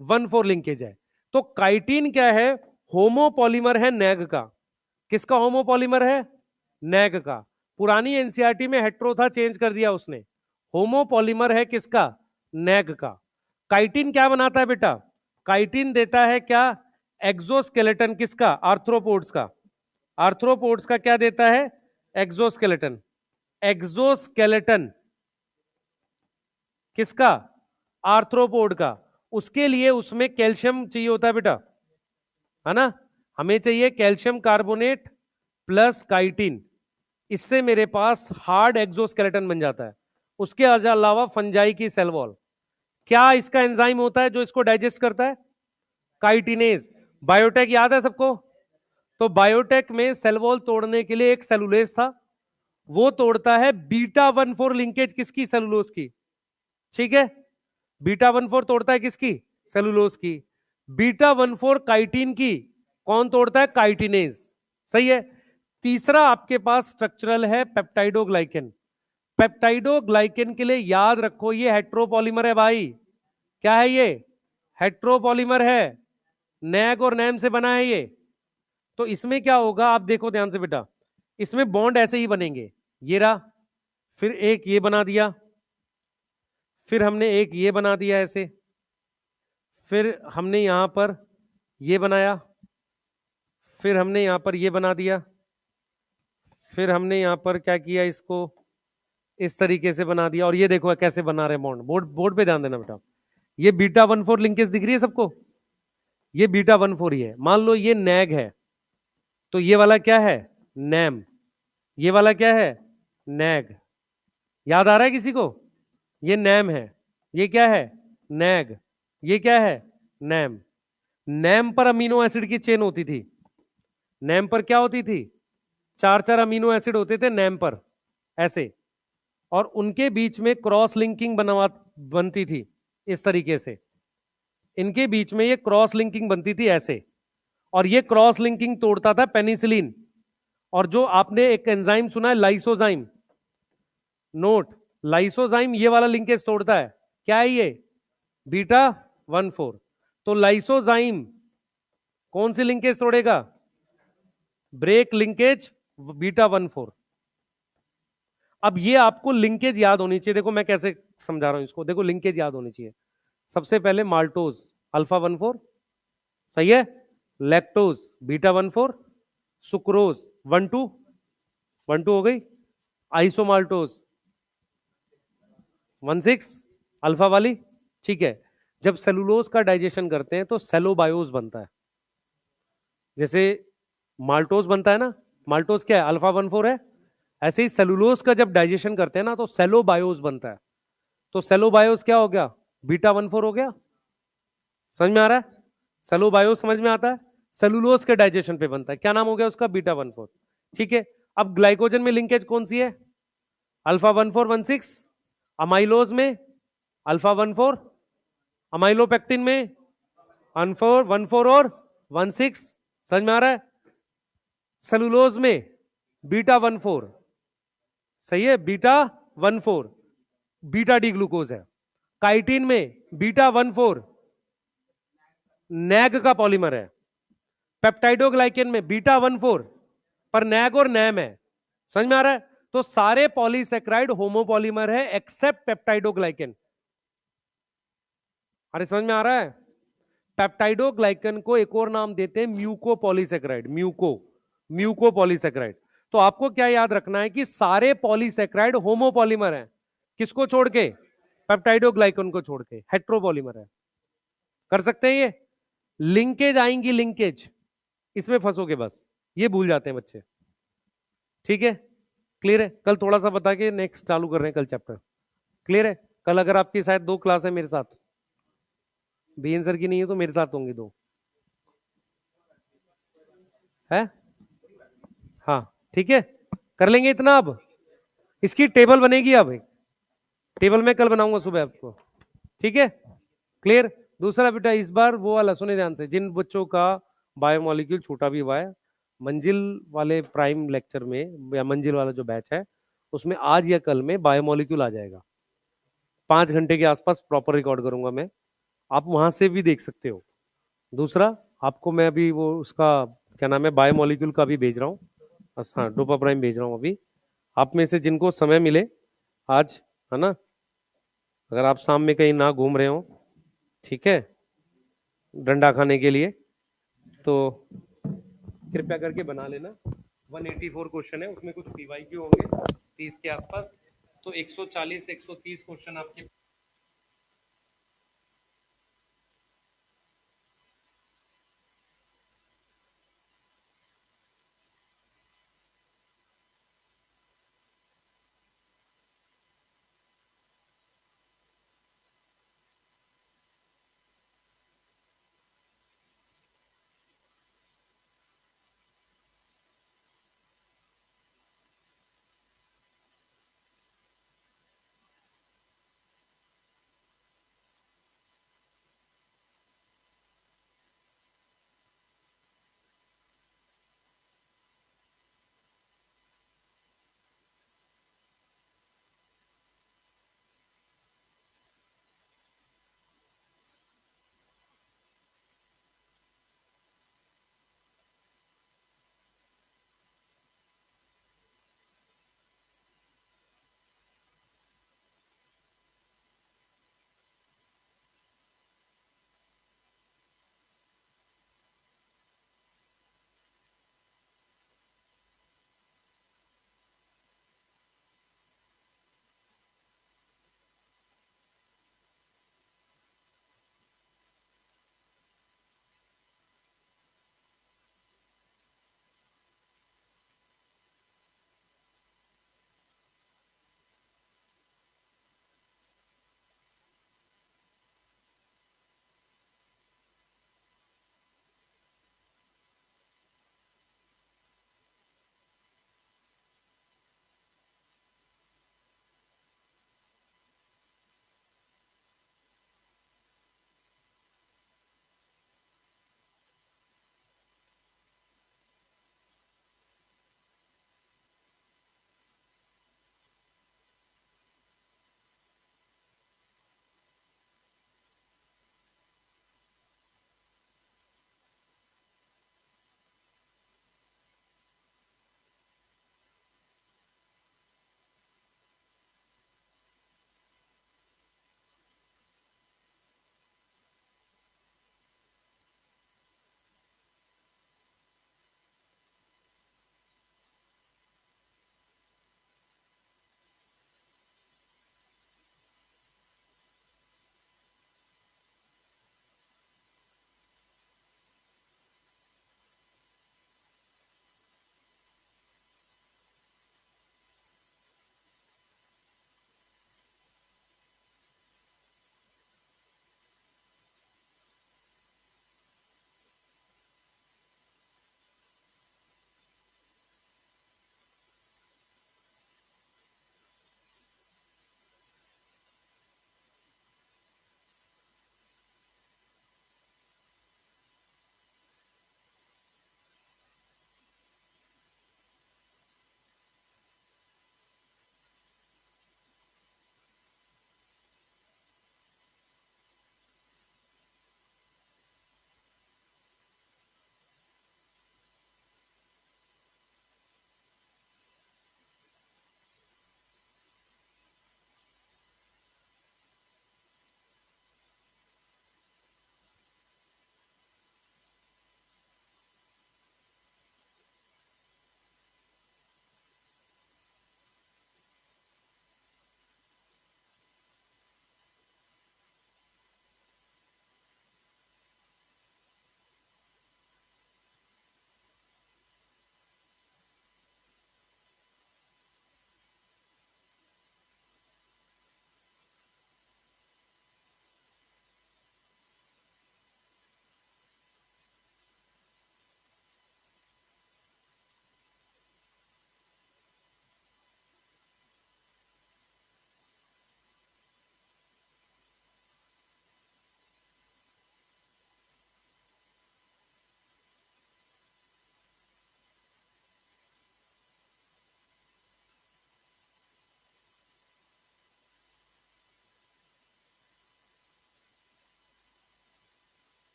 1,4 लिंकेज है। तो काइटिन क्या है? होमोपॉलीमर है नैग का। किसका होमोपॉलीमर है? नैग का। पुरानी एनसीईआरटी में हेट्रो था, चेंज कर दिया उसने। होमोपॉलीमर है किसका? नैग का। काइटिन क्या बनाता है बेटा? काइटिन देता है क्या? एक्सोस्केलेटन। किसका? आर्थ्रोपोड्स का। आर्थ्रोपोड्स का क्या देता है? एक्सोस्केलेटन। एक्सोस्केलेटन किसका? आर्थ्रोपोड का। उसके लिए उसमें कैल्शियम चाहिए होता है बेटा, है ना? हमें चाहिए कैल्शियम कार्बोनेट प्लस काइटिन, इससे मेरे पास हार्ड एक्सोस्केलेटन बन जाता है। उसके अलावा फंजाई की सेल वॉल, क्या इसका एंजाइम होता है जो इसको डाइजेस्ट करता है? काइटिनेज। बायोटेक याद है सबको? तो बायोटेक में सेल वॉल तोड़ने के लिए एक सेलुलेज था, वो तोड़ता है β14 लिंकेज किसकी? सेलुलोज की। ठीक है, β14 तोड़ता है किसकी? सेलुलोज की। β14 काइटिन की कौन तोड़ता है? काइटिनेज। सही है। तीसरा आपके पास स्ट्रक्चरल है पेप्टाइडोग्लाइकेन। पेप्टाइडोग्लाइकेन के लिए याद रखो ये हेट्रोपॉलीमर है भाई। क्या है ये? हेट्रोपॉलीमर है, नैग और नैम से बना है ये। तो इसमें क्या होगा आप देखो ध्यान से बेटा, इसमें बॉन्ड ऐसे ही बनेंगे, ये रहा, फिर एक ये बना दिया, फिर हमने एक ये बना दिया ऐसे, फिर हमने यहां पर ये बनाया, फिर हमने यहां पर ये बना दिया, फिर हमने यहां पर क्या किया, इसको इस तरीके से बना दिया। और ये देखो कैसे बना रहे बॉन्ड, बोर्ड बोर्ड पे ध्यान देना बेटा। ये β14 लिंकेज दिख रही है सबको? ये β14 ही है। मान लो ये नैग है, तो ये वाला क्या है? नैम। ये वाला क्या है? नैग। याद आ रहा है किसी को? ये नैम है, ये क्या है? नैग। ये क्या है? नैम। नैम पर अमीनो एसिड की चेन होती थी। नैम पर क्या होती थी? चार चार अमीनो एसिड होते थे नैम पर, ऐसे, और उनके बीच में क्रॉस लिंकिंग बनती थी इस तरीके से। इनके बीच में ये क्रॉस लिंकिंग बनती थी ऐसे, और ये क्रॉस लिंकिंग तोड़ता था पेनिसिलिन। और जो आपने एक एंजाइम सुना है लाइसोजाइम, नोट, लाइसोजाइम ये वाला लिंकेज तोड़ता है। क्या है ये? β14। तो लाइसोजाइम कौन सी लिंकेज तोड़ेगा? Break linkage β14। अब ये आपको लिंकेज याद होनी चाहिए। देखो मैं कैसे समझा रहा हूं इसको, देखो लिंकेज याद होनी चाहिए। सबसे पहले माल्टोज α14, सही है, लैक्टोज β14, सुक्रोज 1 2 हो गई, आइसोमाल्टोज 16 अल्फा वाली। ठीक है, जब सेलुलोज का डाइजेशन करते हैं तो सेलोबायोज बनता है। जैसे माल्टोज बनता है ना, माल्टोज क्या है? α14 है। ऐसे ही सेलुलोज का जब डाइजेशन करते हैं ना तो सेलोबायोज बनता है। तो सेलोबायोज क्या हो गया? β14 हो गया। समझ में आ रहा है? सेलोबायोज समझ में आता है, सेलुलोज के डाइजेशन पे बनता है। क्या नाम हो गया उसका? β14। ठीक है, अब ग्लाइकोजन में लिंकेज कौन सी है? α14 16, अमाइलोज में α14, अमाइलोपेक्टिन में 14 और 16। समझ में आ रहा है? सेलुलोज में β14, सही है, β14 बीटा डी ग्लूकोज है। काइटिन में β14 नैग का पॉलीमर है। पेप्टाइडोग्लाइकेन में β14 पर नैग और नैम है। समझ में आ रहा है? तो सारे पॉलीसेक्राइड होमोपॉलीमर है एक्सेप्ट पेप्टाइडोग्लाइकेन। अरे समझ में आ रहा है? पेप्टाइडोग्लाइकन को एक और नाम देते हैं म्यूकोपॉलीसेक्राइड, म्यूकोपॉलीसेक्राइड। तो आपको क्या याद रखना है कि सारे पॉलीसेक्राइड होमोपॉलीमर हैं, किसको छोड़ के? पेप्टाइडोग्लाइकन को छोड़ के, हेट्रोपॉलीमर है। कर सकते हैं ये? लिंकेज आएंगी, लिंकेज, इसमें फंसोगे बस, ये भूल जाते हैं बच्चे। ठीक है, क्लियर है? कल थोड़ा सा बता के नेक्स्ट चालू कर रहे हैं कल चैप्टर। क्लियर है? कल अगर आपकी शायद 2 क्लास है मेरे साथ, बीएन सर की नहीं है तो मेरे साथ होंगी 2 है। हाँ ठीक है, कर लेंगे इतना। अब इसकी टेबल बनेगी, अब एक टेबल मैं कल बनाऊंगा सुबह आपको। ठीक है, क्लियर? दूसरा बेटा इस बार वो वाला सुने ध्यान से, जिन बच्चों का बायोमोलिक्यूल छूटा भी हुआ है, मंजिल वाले प्राइम लेक्चर में या मंजिल वाला जो बैच है उसमें आज या कल में बायोमोलिक्यूल आ जाएगा। 5 घंटे के आसपास प्रॉपर रिकॉर्ड करूंगा मैं, आप वहां से भी देख सकते हो। दूसरा आपको मैं अभी वो उसका क्या नाम है बायोमोलिक्यूल का भी भेज रहा हूँ, हाँ डोपा प्राइम भेज रहा हूँ अभी। आप में से जिनको समय मिले आज, है ना, अगर आप शाम में कहीं ना घूम रहे हो, ठीक है, डंडा खाने के लिए, तो कृपया करके बना लेना। 184 क्वेश्चन है, उसमें कुछ पीवाईक्यू होंगे 30 के आसपास, तो 140 130 क्वेश्चन आपके